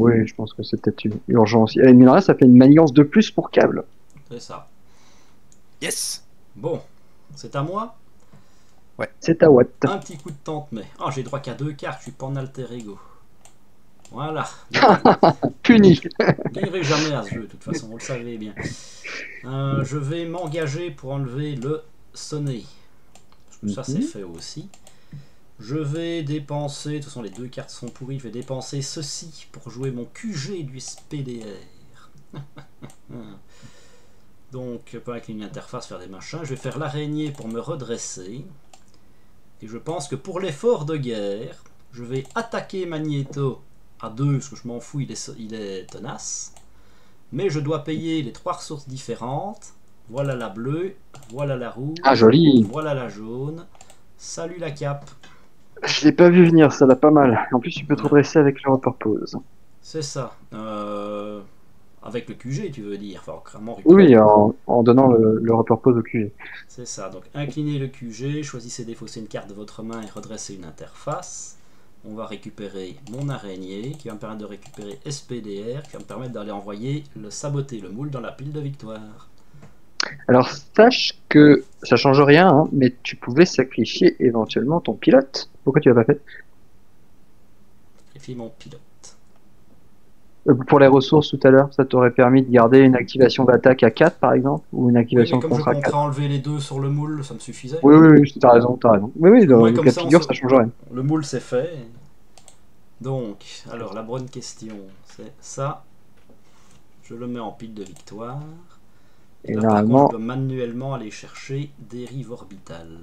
Speaker 2: Oui, je pense que c'est peut-être une urgence. Et mine de rien, ça fait une maniance de plus pour Câble.
Speaker 1: C'est ça.
Speaker 3: Yes!
Speaker 1: Bon, c'est à moi.
Speaker 2: C'est à Watt.
Speaker 1: Un petit coup de tente, mais. Ah, j'ai droit qu'à 2 cartes, je suis pas en alter ego. Voilà.
Speaker 2: Puni.
Speaker 1: Je gagnerai jamais à ce jeu, de toute façon, vous le savez bien. Je vais m'engager pour enlever le sonnet. Parce que ça, c'est fait aussi. Je vais dépenser, de toute façon les 2 cartes sont pourries, je vais dépenser ceci pour jouer mon QG du SPDR. Donc, pas avec une interface, faire des machins. Je vais faire l'araignée pour me redresser. Et je pense que pour l'effort de guerre, je vais attaquer Magneto à 2, parce que je m'en fous, il est tenace. Mais je dois payer les 3 ressources différentes. Voilà la bleue, voilà la rouge,
Speaker 2: Ah, joli.
Speaker 1: voilà la jaune. Salut la cape.
Speaker 2: Je l'ai pas vu venir, ça va pas mal. En plus, tu peux te redresser avec le repose.
Speaker 1: C'est ça. Avec le QG, tu veux dire. Enfin, clairement,
Speaker 2: Oui, en donnant le repose au QG.
Speaker 1: c'est ça. Donc, inclinez le QG, choisissez défausser une carte de votre main et redresser une interface. On va récupérer mon araignée qui va me permettre de récupérer SPDR, qui va me permettre d'aller envoyer le saboter le moule dans la pile de victoire.
Speaker 2: Alors, sache que ça change rien, hein, mais tu pouvais sacrifier éventuellement ton pilote. Pourquoi tu l'as pas fait?
Speaker 1: Sacrifier mon pilote.
Speaker 2: Pour les ressources tout à l'heure, ça t'aurait permis de garder une activation d'attaque à 4 par exemple, ou une
Speaker 1: Oui,
Speaker 2: activation
Speaker 1: mais
Speaker 2: de
Speaker 1: comme je
Speaker 2: contre à
Speaker 1: compterais
Speaker 2: 4.
Speaker 1: enlever les 2 sur le moule, ça me suffisait.
Speaker 2: Oui, t'as raison, t'as raison. Oui, dans
Speaker 1: Au moins,
Speaker 2: le
Speaker 1: comme
Speaker 2: cas de
Speaker 1: ça,
Speaker 2: figure, ça change rien.
Speaker 1: le moule c'est fait. Donc, alors la bonne question, c'est ça. Je le mets en pile de victoire.
Speaker 2: Et
Speaker 1: Là, par contre,
Speaker 2: normalement,
Speaker 1: je dois manuellement aller chercher dérive orbitale.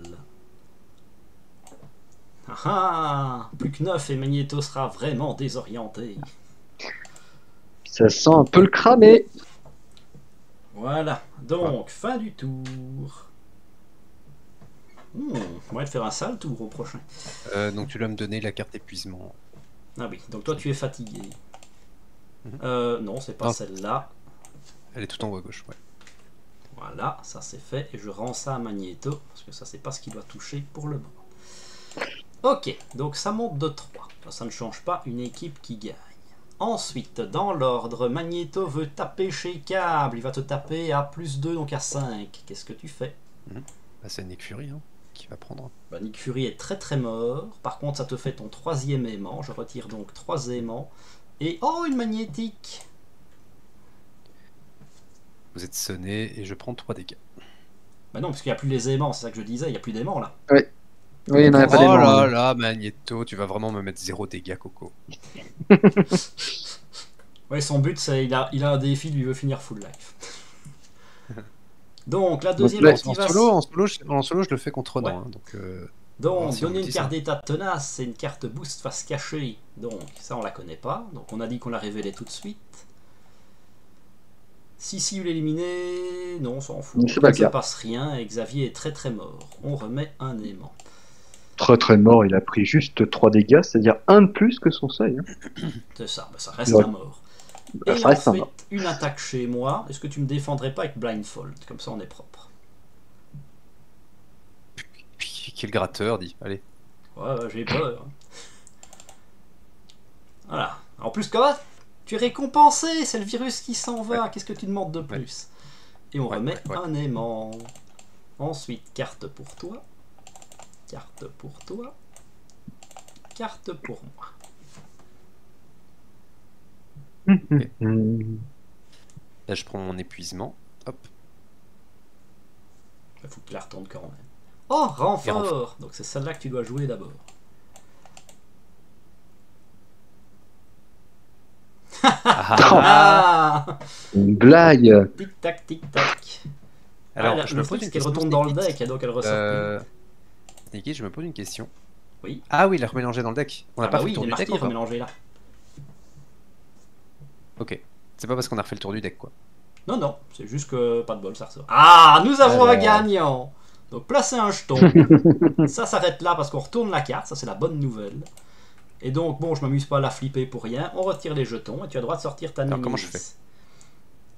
Speaker 1: Ah ah, plus que 9 et Magneto sera vraiment désorienté.
Speaker 2: ça sent un peu le cramé.
Speaker 1: Voilà, donc fin du tour. On va te faire un sale tour au prochain.
Speaker 3: Donc tu dois me donner la carte épuisement.
Speaker 1: Ah oui, donc toi tu es fatigué. Non, c'est pas
Speaker 3: Ah.
Speaker 1: celle-là.
Speaker 3: Elle est tout en haut à gauche, ouais.
Speaker 1: Voilà, ça c'est fait. Et je rends ça à Magneto, parce que ça c'est pas ce qu'il doit toucher pour le moment. Ok, donc ça monte de 3. Ça ne change pas une équipe qui gagne. Ensuite, dans l'ordre, Magneto veut taper chez Cable. Il va te taper à +2, donc à 5. Qu'est-ce que tu fais?
Speaker 3: Bah, c'est Nick Fury hein, qui va prendre.
Speaker 1: Bah, Nick Fury est très très mort. Par contre, ça te fait ton 3e aimant. Je retire donc 3 aimants. Et oh, une magnétique!
Speaker 3: Vous êtes sonné et je prends 3 dégâts.
Speaker 1: Bah non, parce qu'il n'y a plus les aimants, c'est ça que je disais. Il n'y a plus d'aimants là.
Speaker 2: Oui, non, il n'y a pas
Speaker 3: Oh
Speaker 2: d'aimant,
Speaker 3: là
Speaker 2: hein.
Speaker 3: là, Magneto, tu vas vraiment me mettre 0 dégâts, Coco.
Speaker 1: Ouais, son but, c'est il a un défi, lui veut finir full life. Donc, la deuxième
Speaker 2: là,
Speaker 1: activation.
Speaker 3: En solo, je le fais contre Ronan.
Speaker 1: Ouais.
Speaker 3: hein, donc,
Speaker 1: Donc,
Speaker 3: voir si on
Speaker 1: donner une
Speaker 3: utilise
Speaker 1: carte
Speaker 3: ça.
Speaker 1: d'état tenace, c'est une carte boost face cachée. Donc, ça, on la connaît pas. Donc, on a dit qu'on la révélait tout de suite. Si vous l'éliminez, non, on s'en fout.
Speaker 2: C'est
Speaker 1: Il
Speaker 2: pas
Speaker 1: ne
Speaker 2: le
Speaker 1: se
Speaker 2: cas.
Speaker 1: passe rien et Xavier est très très mort. On remet un aimant.
Speaker 2: Très très mort, il a pris juste 3 dégâts, c'est-à-dire un de plus que son seuil. Hein.
Speaker 1: C'est ça, bah, ça reste
Speaker 2: Ouais.
Speaker 1: un mort.
Speaker 2: Bah,
Speaker 1: Et
Speaker 2: ça reste un
Speaker 1: ensuite,
Speaker 2: mort.
Speaker 1: une attaque chez moi. Est-ce que tu me défendrais pas avec Blindfold? Comme ça, on est propre.
Speaker 3: Quel gratteur, dit. Allez.
Speaker 1: Ouais, j'ai peur. Voilà. En plus, comment tu es récompensé? C'est le virus qui s'en va. Qu'est-ce que tu demandes de plus? Et on remet un aimant. Ensuite, carte pour toi. Carte pour toi. Carte pour moi.
Speaker 3: Là, je prends mon épuisement. Hop.
Speaker 1: Il faut que tu la retournes quand même. Oh, renfort! Donc c'est celle-là que tu dois jouer d'abord. Ah!
Speaker 2: Une blague.
Speaker 1: Tic tac, tic tac.
Speaker 3: Alors,
Speaker 1: Ah,
Speaker 3: je
Speaker 1: le
Speaker 3: me
Speaker 1: truc,
Speaker 3: pose
Speaker 1: c'est
Speaker 3: une
Speaker 1: qu'elle
Speaker 3: question.
Speaker 1: retourne dans le deck et donc elle ressort.
Speaker 3: Sneaky, je me pose une question.
Speaker 1: Oui.
Speaker 3: Ah oui, il a remélangé dans le deck. On n'a
Speaker 1: Ah
Speaker 3: pas
Speaker 1: bah
Speaker 3: fait
Speaker 1: oui,
Speaker 3: le tour
Speaker 1: les
Speaker 3: du deck
Speaker 1: martyrs
Speaker 3: encore.
Speaker 1: mélangés là.
Speaker 3: Ok. C'est pas parce qu'on a refait le tour du deck, quoi.
Speaker 1: Non, non, c'est juste que pas de bol, ça ressort. Ah, nous avons un
Speaker 3: Alors.
Speaker 1: gagnant. Donc placez un jeton. Ça s'arrête là parce qu'on retourne la carte, ça c'est la bonne nouvelle. Et donc, bon, je m'amuse pas à la flipper pour rien. On retire les jetons et tu as le droit de sortir ta
Speaker 3: Alors,
Speaker 1: Némésis.
Speaker 3: comment je fais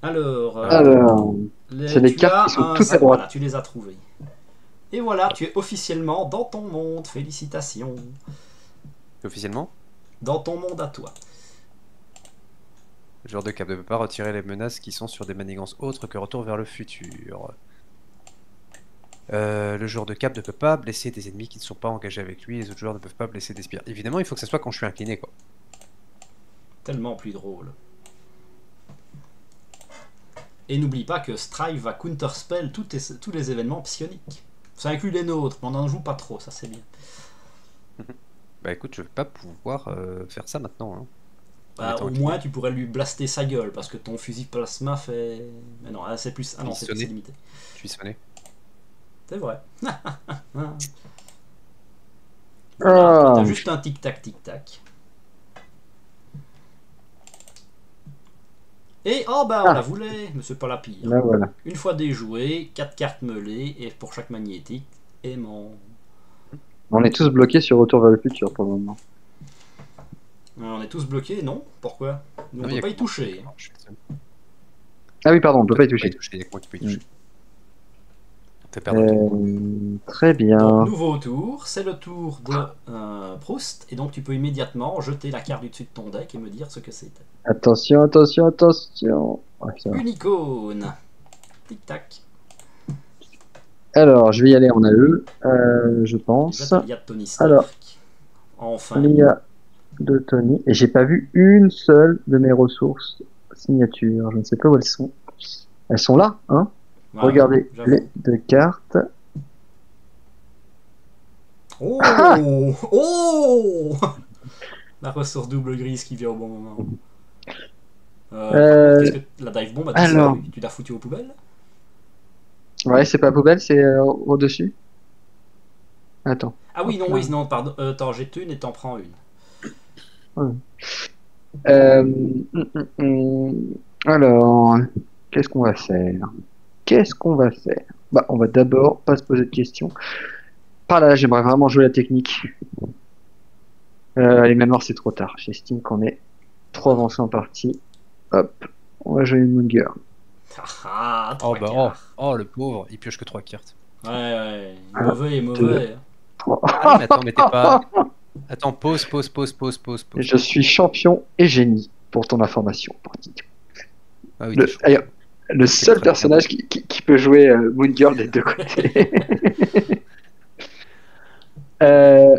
Speaker 1: Alors,
Speaker 2: Alors, c'est les
Speaker 1: tu
Speaker 2: cartes
Speaker 1: as
Speaker 2: qui sont
Speaker 1: un-
Speaker 2: toutes à droite.
Speaker 1: Voilà, tu les as trouvées. Et voilà, tu es officiellement dans ton monde. Félicitations.
Speaker 3: Officiellement,
Speaker 1: Dans ton monde à toi.
Speaker 3: le joueur de cap ne peut pas retirer les menaces qui sont sur des manigances autres que retour vers le futur. Le joueur de cap ne peut pas blesser des ennemis qui ne sont pas engagés avec lui. Les autres joueurs ne peuvent pas blesser des spires. Évidemment, il faut que ça soit quand je suis incliné, quoi.
Speaker 1: Tellement plus drôle. Et n'oublie pas que Strive va counterspell tous les événements psioniques. Ça inclut les nôtres, mais on n'en joue pas trop, ça c'est bien.
Speaker 3: Bah écoute, je vais pas pouvoir faire ça maintenant. Hein.
Speaker 1: Bah,
Speaker 3: étant
Speaker 1: au
Speaker 3: incliné.
Speaker 1: moins tu pourrais lui blaster sa gueule, parce que ton fusil plasma fait... Mais non, là, c'est plus... Ah non, c'est
Speaker 3: Sonner.
Speaker 1: limité.
Speaker 3: Je suis sonné.
Speaker 1: C'est vrai.
Speaker 2: Ah.
Speaker 1: T'as juste un tic-tac, tic-tac. Et oh bah on la voulait, monsieur pas la pire.
Speaker 2: Là, voilà.
Speaker 1: Une fois déjoué, 4 cartes mêlées, et pour chaque magnétique, aimant.
Speaker 2: On est tous bloqués sur Retour vers le futur pour le moment.
Speaker 1: On est tous bloqués, non? Pourquoi? Nous, on
Speaker 3: Non,
Speaker 1: peut
Speaker 3: y a
Speaker 1: pas y
Speaker 3: que-
Speaker 1: toucher.
Speaker 3: Non, je suis seul.
Speaker 2: Ah oui, pardon, on peut pas y
Speaker 3: Il y
Speaker 2: toucher.
Speaker 3: a que moi qui peux y toucher. Fais perdre le tour.
Speaker 2: Très bien.
Speaker 1: Donc nouveau tour, c'est le tour de Proust, et donc tu peux immédiatement jeter la carte du dessus de ton deck et me dire ce que c'était.
Speaker 2: Attention, attention, attention. Ouais, ça va.
Speaker 1: Une icône. Tic-tac.
Speaker 2: Alors, je vais y aller en AE, je pense.
Speaker 1: Déjà, t'as l'IA de Tony Stark.
Speaker 2: Alors.
Speaker 1: Enfin.
Speaker 2: L'IA de Tony. Et j'ai pas vu une seule de mes ressources signatures. Je ne sais pas où elles sont. Elles sont là, hein.
Speaker 1: Voilà,
Speaker 2: Regardez
Speaker 1: j'avoue.
Speaker 2: les deux cartes.
Speaker 1: Oh
Speaker 2: Ah
Speaker 1: Oh La ressource double grise qui vient au bon moment. Par
Speaker 2: Euh,
Speaker 1: contre, qu'est-ce que la dive bomb a
Speaker 2: alors.
Speaker 1: disparu? Tu l'as foutu aux poubelles?
Speaker 2: Ouais, c'est pas poubelle, c'est au-dessus. Attends.
Speaker 1: Ah oui,
Speaker 2: Hop
Speaker 1: non,
Speaker 2: là.
Speaker 1: oui, non, pardon. T'en jettes une et t'en prends une.
Speaker 2: Ouais. Euh, Alors, qu'est-ce qu'on va faire? Qu'est-ce qu'on va faire? Bah, on va d'abord pas se poser de questions. Par là, j'aimerais vraiment jouer la technique. Les manoirs, c'est trop tard. J'estime qu'on est trop
Speaker 1: Ah non.
Speaker 2: avancé en partie. Hop, on va jouer une Moon Girl.
Speaker 1: Ah,
Speaker 3: Oh,
Speaker 1: trois
Speaker 3: bah,
Speaker 1: quarts.
Speaker 3: le pauvre, il pioche que 3 cartes.
Speaker 1: Ouais, ouais.
Speaker 2: Un,
Speaker 1: Mauvais et
Speaker 2: deux,
Speaker 1: mauvais.
Speaker 2: trois.
Speaker 3: Ah non, mais attends, mais t'es pas. Attends, pause.
Speaker 2: Je suis champion et génie, pour ton information.
Speaker 3: Ah oui, t'es
Speaker 2: Le,
Speaker 3: chaud.
Speaker 2: d'ailleurs, le
Speaker 3: C'est
Speaker 2: seul
Speaker 3: très bien.
Speaker 2: personnage qui peut jouer Moon Girl des deux côtés.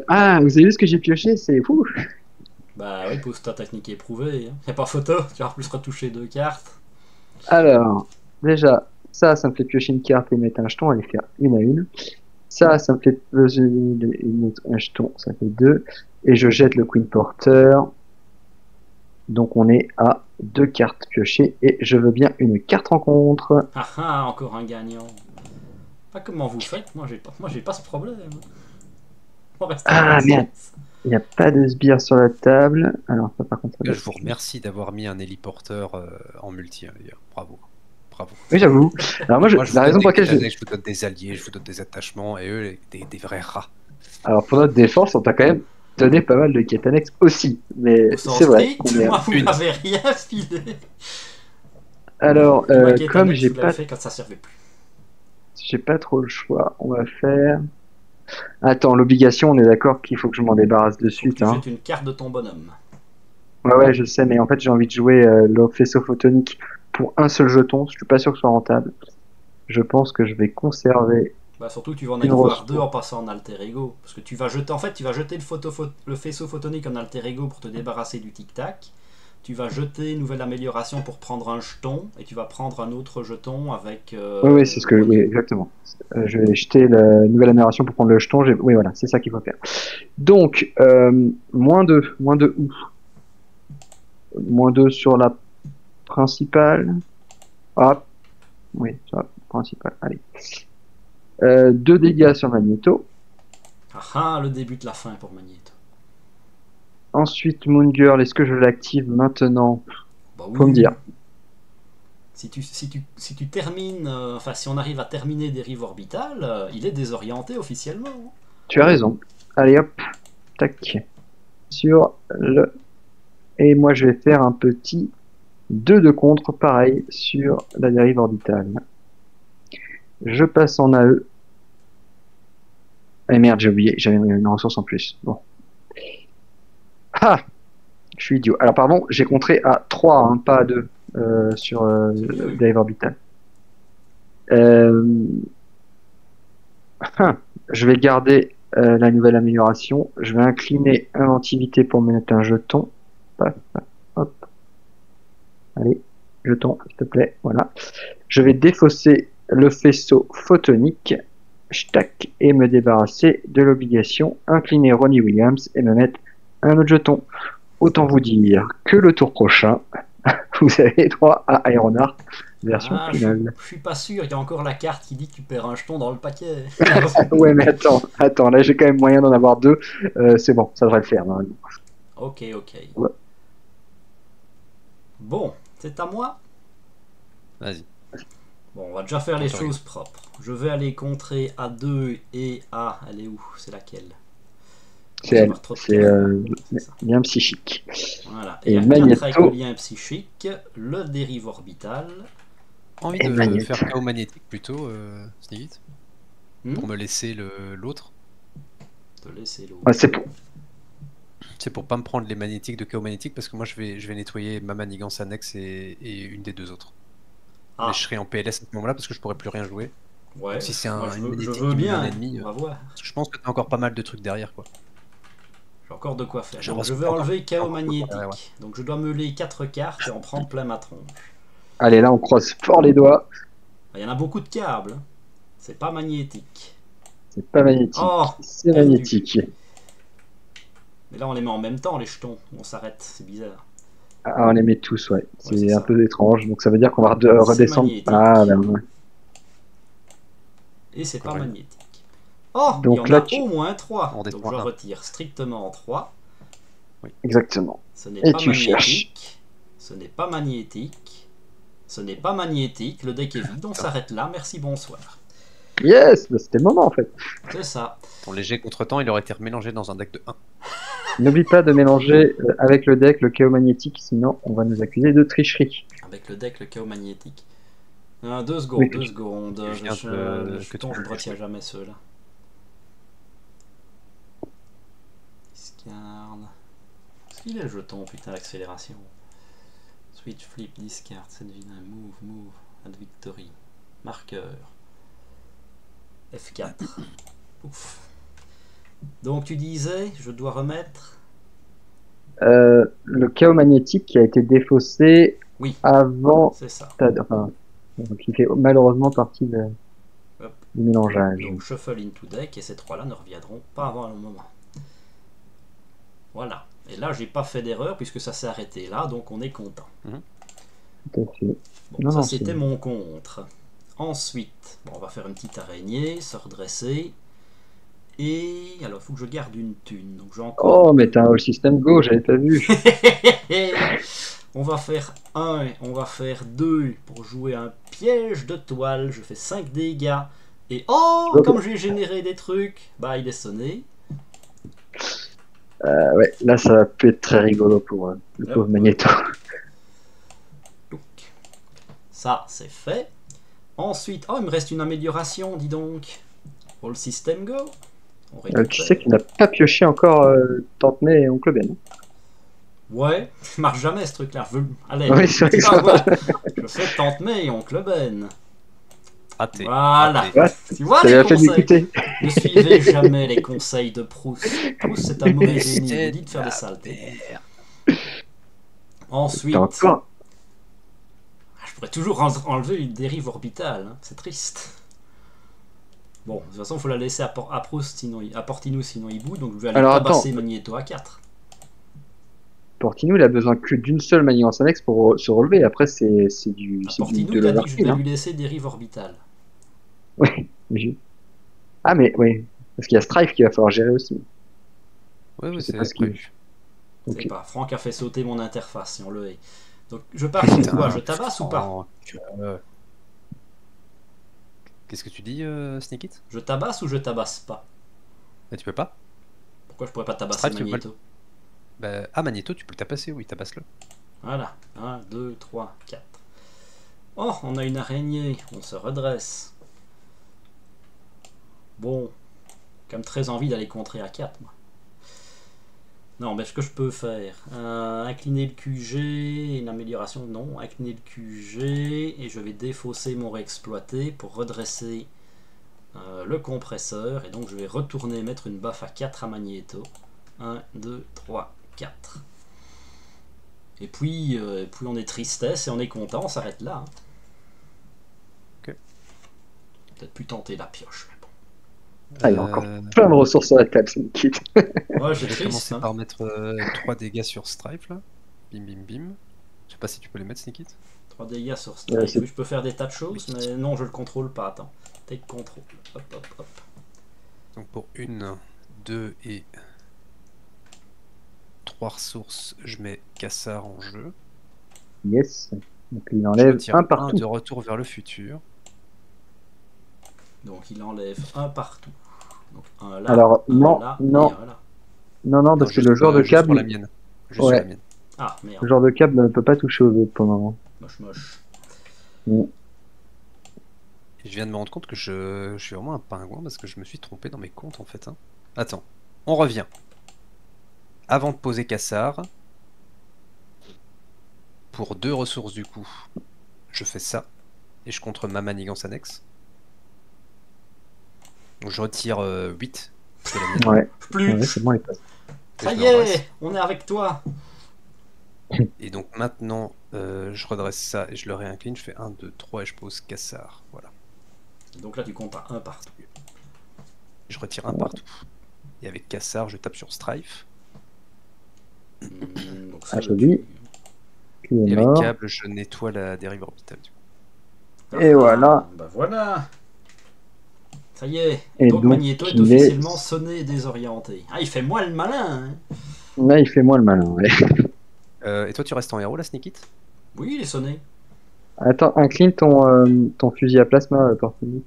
Speaker 2: Ah, vous avez vu ce que j'ai pioché? C'est fou.
Speaker 1: Bah oui, pose ta technique éprouvée. Hein. Y a pas photo, tu vas plus retoucher deux cartes.
Speaker 2: Alors, déjà, ça me fait piocher une carte et mettre un jeton, aller faire une à une. Ça me fait peser un jeton, ça fait deux. Et je jette le Queen Porter. Donc on est à deux cartes piochées et je veux bien une carte rencontre.
Speaker 1: Ah ah, encore un gagnant. Ah, comment vous faites? Moi j'ai pas ce problème. On reste à
Speaker 2: Ah merde,
Speaker 1: 26.
Speaker 2: il n'y a pas de sbire sur la table. Alors ça par contre, ça doit
Speaker 3: Je vous
Speaker 2: être-
Speaker 3: remercie d'avoir mis un héliporteur en multi, hein, d'ailleurs. Bravo.
Speaker 2: Oui, j'avoue. Alors moi,
Speaker 3: Moi, je vous
Speaker 2: la
Speaker 3: donne
Speaker 2: raison
Speaker 3: des
Speaker 2: pour laquelle
Speaker 3: Ketanex, je vous donne des alliés, je vous donne des attachements, et eux, des vrais rats.
Speaker 2: Alors pour notre défense, on t'a quand même donné pas mal de quêtes annexes aussi. Mais
Speaker 1: Au
Speaker 2: c'est
Speaker 1: sens
Speaker 2: vrai
Speaker 1: strict,
Speaker 2: qu'on est...
Speaker 1: moi vous
Speaker 3: Une.
Speaker 1: m'avez rien filé.
Speaker 2: Alors,
Speaker 1: Et ma quête
Speaker 2: comme
Speaker 1: annexe, vous l'avez fait quand ça servait plus.
Speaker 2: j'ai pas trop le choix, on va faire... Attends, l'obligation, on est d'accord qu'il faut que je m'en débarrasse de
Speaker 1: Faut que
Speaker 2: suite.
Speaker 1: tu
Speaker 2: Hein.
Speaker 1: jettes une carte de ton bonhomme.
Speaker 2: Ouais, je sais, mais en fait, j'ai envie de jouer le faisceau photonique pour un seul jeton. Je suis pas sûr que ce soit rentable. Je pense que je vais conserver
Speaker 1: Bah surtout tu vas en
Speaker 2: une
Speaker 1: avoir deux
Speaker 2: ressource.
Speaker 1: en passant en alter ego. Parce que tu vas jeter, en fait, tu vas jeter le faisceau photonique en alter ego pour te débarrasser du tic-tac. Tu vas jeter une nouvelle amélioration pour prendre un jeton. Et tu vas prendre un autre jeton avec
Speaker 2: Oui, c'est ce
Speaker 1: le
Speaker 2: que... Oui,
Speaker 1: bonhomme.
Speaker 2: exactement. Je vais jeter la nouvelle amélioration pour prendre le jeton. Oui, voilà, c'est ça qu'il faut faire. Donc, moins de où? Moins 2 sur la principale. Ah, oui, sur la principale. Allez. 2 dégâts sur Magneto.
Speaker 1: Ah ah, le début de la fin pour Magneto.
Speaker 2: Ensuite, Moon Girl, est-ce que je l'active maintenant?
Speaker 1: Bah
Speaker 2: Faut me
Speaker 1: oui.
Speaker 2: dire.
Speaker 1: Si tu termines, enfin si on arrive à terminer Dérive Orbitale, il est désorienté officiellement. Hein.
Speaker 2: Tu as raison. Allez hop, tac. Sur le. Et moi, je vais faire un petit 2 de contre, pareil, sur la dérive orbitale. Je passe en AE. Eh merde, j'ai oublié, j'avais une ressource en plus. Bon. Ah! Je suis idiot. Alors, pardon, j'ai contré à 3, hein, pas à 2, sur
Speaker 1: C'est mieux.
Speaker 2: dérive orbitale. Euh, je vais garder la nouvelle amélioration. Je vais incliner inventivité pour me mettre un jeton. Paf, paf, hop. Allez, jeton, s'il te plaît. Voilà. Je vais défausser le faisceau photonique. Tac, et me débarrasser de l'obligation incliner Ronnie Williams et me mettre un autre jeton. Autant vous dire que le tour prochain, vous avez droit à Ironheart version
Speaker 1: Ah,
Speaker 2: finale.
Speaker 1: je suis pas sûr, il y a encore la carte qui dit que tu perds un jeton dans le paquet.
Speaker 2: Ouais, mais attends, là j'ai quand même moyen d'en avoir deux. C'est bon, ça devrait le faire. Normalement.
Speaker 1: Ok.
Speaker 2: Ouais.
Speaker 1: Bon, c'est à moi.
Speaker 3: Vas-y.
Speaker 1: Bon, on va déjà faire les
Speaker 3: Autorité.
Speaker 1: choses propres. Je vais aller contrer A2 et A. Elle est où? C'est laquelle?
Speaker 2: C'est elle.
Speaker 1: Avoir trop de
Speaker 2: C'est
Speaker 1: cartes. C'est ça.
Speaker 2: bien psychique.
Speaker 1: Voilà.
Speaker 2: Et
Speaker 1: Et à 4
Speaker 2: Magneto.
Speaker 1: avec le lien psychique, le dérive orbital.
Speaker 3: Envie
Speaker 2: Et
Speaker 3: de
Speaker 2: Magneto.
Speaker 3: faire chaos magnétique plutôt, Sneakit,
Speaker 1: Hmm,
Speaker 3: pour me laisser l'autre.
Speaker 1: te laisser l'eau.
Speaker 2: Ah, c'est pour.
Speaker 3: C'est pour pas me prendre les magnétiques de chaos magnétique parce que moi je vais nettoyer ma manigance annexe et une des deux autres.
Speaker 1: Ah,
Speaker 3: Mais je serai en PLS à ce moment-là parce que je pourrai plus rien jouer.
Speaker 1: ouais.
Speaker 3: Si c'est
Speaker 1: Moi,
Speaker 3: une
Speaker 1: je
Speaker 3: magnétique
Speaker 1: veux
Speaker 3: qui me met
Speaker 1: bien.
Speaker 3: un ennemi,
Speaker 1: On va voir.
Speaker 3: parce que je pense que t'as encore pas mal de trucs derrière quoi.
Speaker 1: J'ai encore de quoi faire.
Speaker 3: J'ai
Speaker 1: Donc, je
Speaker 3: l'impression
Speaker 1: vais
Speaker 3: qu'il y a
Speaker 1: enlever chaos
Speaker 3: encore
Speaker 1: magnétique.
Speaker 3: ouais.
Speaker 1: Donc je dois meuler 4 cartes et en prendre plein ma tronche.
Speaker 2: Allez, là on croise fort les doigts.
Speaker 1: Il y en a beaucoup de câbles. Hein. C'est pas magnétique.
Speaker 2: C'est pas magnétique.
Speaker 1: Oh,
Speaker 2: C'est
Speaker 1: perdu.
Speaker 2: magnétique.
Speaker 1: Mais là, on les met en même temps, les jetons. On s'arrête, c'est bizarre.
Speaker 2: Ah, on les met tous, ouais.
Speaker 1: c'est
Speaker 2: C'est
Speaker 1: ça.
Speaker 2: un peu étrange. Donc ça veut dire qu'on va redescendre.
Speaker 1: magnétique.
Speaker 2: Ah, ben, ouais.
Speaker 1: Et c'est pas
Speaker 3: Correct.
Speaker 1: magnétique. Oh,
Speaker 2: Donc
Speaker 1: il y en
Speaker 2: là,
Speaker 1: a
Speaker 2: tu-
Speaker 1: au moins 3.
Speaker 3: On
Speaker 1: Donc
Speaker 3: descend
Speaker 1: je
Speaker 3: un.
Speaker 1: retire strictement 3.
Speaker 2: Exactement.
Speaker 1: Ce n'est
Speaker 2: Et
Speaker 1: pas
Speaker 2: tu
Speaker 1: magnétique. Ce n'est pas magnétique. Ce n'est pas magnétique. Le deck est vide. On s'arrête là. Merci, bonsoir.
Speaker 2: Yes, bah, c'était le moment en fait.
Speaker 1: C'est ça.
Speaker 3: Ton léger contretemps, il aurait été remélangé dans un deck de 1.
Speaker 2: N'oublie pas de mélanger avec le deck le chaos magnétique, sinon on va nous accuser de tricherie.
Speaker 1: Avec le deck, le chaos magnétique. 2 secondes,
Speaker 2: Oui.
Speaker 1: 2 secondes.
Speaker 3: Je viens
Speaker 1: Le
Speaker 3: que
Speaker 1: jeton,
Speaker 3: tu
Speaker 1: je ne
Speaker 3: veux
Speaker 1: retiens
Speaker 3: jouer.
Speaker 1: jamais ceux-là. Discard. Est-ce qu'il est le jeton, putain, l'accélération? Switch, flip, discard, set vilain, move, add victory. Marqueur. F4. Ouf. Donc tu disais, je dois remettre.
Speaker 2: Le chaos magnétique qui a été défaussé
Speaker 1: Oui,
Speaker 2: avant,
Speaker 1: c'est ça.
Speaker 2: enfin, qui fait malheureusement partie
Speaker 1: Hop.
Speaker 2: du mélangeage.
Speaker 1: Donc shuffle into deck et ces 3-là ne reviendront pas avant un moment. Voilà. Et là, j'ai pas fait d'erreur puisque ça s'est arrêté là, donc on est content.
Speaker 2: Tout à fait.
Speaker 1: Bon,
Speaker 2: Non,
Speaker 1: ça
Speaker 2: non,
Speaker 1: c'était
Speaker 2: c'est-
Speaker 1: mon contre. Ensuite, bon, on va faire une petite araignée, se redresser. Et alors, il faut que je garde une thune. Donc j'ai encore.
Speaker 2: Oh, mais t'as un All System Go, j'avais pas vu.
Speaker 1: On va faire 1, on va faire 2 pour jouer un piège de toile. Je fais 5 dégâts. Et oh,
Speaker 2: Ok.
Speaker 1: comme j'ai généré des trucs, bah il est sonné.
Speaker 2: Ouais, là ça va peut être très rigolo pour le pauvre
Speaker 1: Hop.
Speaker 2: Magneto.
Speaker 1: Donc, ça c'est fait. Ensuite, oh, il me reste une amélioration, dis donc. All system go. On
Speaker 2: Tu
Speaker 1: récupère.
Speaker 2: sais que tu n'as pas pioché encore Tante May et Oncle Ben.
Speaker 1: Ouais, ça marche jamais ce truc-là. Allez,
Speaker 2: Oui, c'est vrai que
Speaker 1: tu vas
Speaker 2: ça
Speaker 1: voir. Je fais Tante May et Oncle Ben.
Speaker 3: Raté.
Speaker 1: Voilà.
Speaker 3: Raté.
Speaker 2: Ouais,
Speaker 1: Tu vois
Speaker 2: ça
Speaker 1: les
Speaker 2: lui a fait de
Speaker 1: conseils.
Speaker 2: m'écouter.
Speaker 1: Ne suivez jamais les conseils de Proust. Proust, c'est un mauvais génie. Il vous dit de faire des
Speaker 3: la
Speaker 1: saletés.
Speaker 3: merde.
Speaker 1: Ensuite,
Speaker 2: T'as encore
Speaker 1: je pourrais toujours enlever une dérive orbitale. Hein. C'est triste. Bon, de toute façon, il faut la laisser à Proust, sinon à Portinou, sinon il bout. Donc je vais aller
Speaker 2: Alors,
Speaker 1: tabasser
Speaker 2: attends.
Speaker 1: Magneto à 4.
Speaker 2: Portinou, il a besoin que d'une seule manigance annexe pour se relever. Après, c'est du
Speaker 1: Portinou,
Speaker 2: de
Speaker 1: il a dit que je
Speaker 2: l'overkill,
Speaker 1: vais
Speaker 2: hein.
Speaker 1: lui laisser dérive orbitale.
Speaker 2: Oui. Ah, mais oui. Parce qu'il y a Strife qu'il va falloir gérer aussi.
Speaker 3: Ouais,
Speaker 2: Je
Speaker 3: ouais,
Speaker 2: sais
Speaker 3: c'est
Speaker 2: pas ce qu'il-
Speaker 3: prévu.
Speaker 1: Je
Speaker 2: Ok.
Speaker 1: sais pas, Franck a fait sauter mon interface, si on le hait. Donc je pars sur quoi? Je tabasse ou pas?
Speaker 3: Franck, Qu'est-ce que tu dis, Sneak It?
Speaker 1: Je tabasse ou je tabasse pas?
Speaker 3: Mais tu peux pas?
Speaker 1: Pourquoi je pourrais pas tabasser
Speaker 3: Strife, tu peux
Speaker 1: Magneto?
Speaker 3: Bah, ah, Magneto, tu peux le tabasser, oui, tabasse-le.
Speaker 1: Voilà, 1, 2, 3, 4. Oh, on a une araignée, on se redresse. Bon, quand même très envie d'aller contrer à 4, moi. Non, mais ce que je peux faire, incliner le QG, une amélioration, non, incliner le QG, et je vais défausser mon réexploité pour redresser le compresseur, et donc je vais retourner mettre une baffe à 4 à Magneto. 1, 2, 3, 4. Et puis on est tristesse et on est content, on s'arrête là. Hein.
Speaker 3: Ok.
Speaker 1: Peut-être plus tenter la pioche, mais bon.
Speaker 2: Ah, il y a encore plein de ressources sur la table, c'est une kit.
Speaker 1: Ouais, j'ai
Speaker 3: Je vais
Speaker 1: triste.
Speaker 3: commencer
Speaker 1: Hein.
Speaker 3: par mettre 3 dégâts sur Strife, là. Bim, bim, bim. Je sais pas si tu peux les mettre, Sneak It.
Speaker 1: 3 dégâts sur Strike.
Speaker 2: c'est-
Speaker 1: Oui, je peux faire des tas de choses,
Speaker 3: Oui.
Speaker 1: mais non, je le contrôle pas. Attends. Take control. Hop, hop, hop.
Speaker 3: Donc pour 1, 2 et 3 ressources, je mets Cassar en jeu.
Speaker 2: Yes. Donc il
Speaker 3: Je
Speaker 2: enlève
Speaker 3: retire
Speaker 2: un
Speaker 3: un
Speaker 2: partout.
Speaker 3: de retour vers le futur.
Speaker 1: Donc il enlève un partout. Donc un là,
Speaker 2: Alors,
Speaker 1: un
Speaker 2: non,
Speaker 1: là,
Speaker 2: non.
Speaker 1: et un là.
Speaker 2: Non, non, parce
Speaker 3: Non,
Speaker 2: que
Speaker 3: juste,
Speaker 2: le joueur de
Speaker 3: juste sur la
Speaker 2: câble,
Speaker 3: mienne. Juste
Speaker 2: Ouais.
Speaker 3: sur la mienne.
Speaker 1: Ah, merde.
Speaker 2: le joueur de câble ne peut pas toucher aux autres pour le moment.
Speaker 1: Moche, moche.
Speaker 3: Et je viens de me rendre compte que je suis vraiment un pingouin parce que je me suis trompé dans mes comptes en fait. Hein. Attends, on revient. Avant de poser Cassar, pour 2 ressources du coup, je fais ça et je contre ma manigance annexe. Donc je retire 8 de la mienne.
Speaker 2: Ouais,
Speaker 1: Plus.
Speaker 2: ouais, c'est bon, il passe.
Speaker 3: Et
Speaker 1: Ça
Speaker 3: je
Speaker 1: y
Speaker 3: me redresse.
Speaker 1: est, on est avec toi.
Speaker 3: Et donc maintenant, je redresse ça et je le réincline. Je fais 1, 2, 3 et je pose Cassar. Voilà.
Speaker 1: Donc là, tu comptes à un partout.
Speaker 3: Je retire un partout. Et avec Cassar, je tape sur Strife.
Speaker 1: Donc
Speaker 2: Ah,
Speaker 1: ça,
Speaker 2: joli. Puis il
Speaker 3: Et
Speaker 2: est
Speaker 3: avec
Speaker 2: mort.
Speaker 3: câble, je nettoie la dérive orbitale. Du coup.
Speaker 2: Et voilà.
Speaker 1: Bah voilà. Ça y est.
Speaker 2: Et
Speaker 1: Donc
Speaker 2: donc,
Speaker 1: Magneto est
Speaker 2: il est...
Speaker 1: officiellement sonné et désorienté. Ah, il fait moins le malin. Hein.
Speaker 2: Là, il fait moins le malin. Ouais.
Speaker 3: Et toi, tu restes en héros, là, Sneakit?
Speaker 1: Oui, il est sonné.
Speaker 2: Attends, incline ton fusil à plasma, Portini.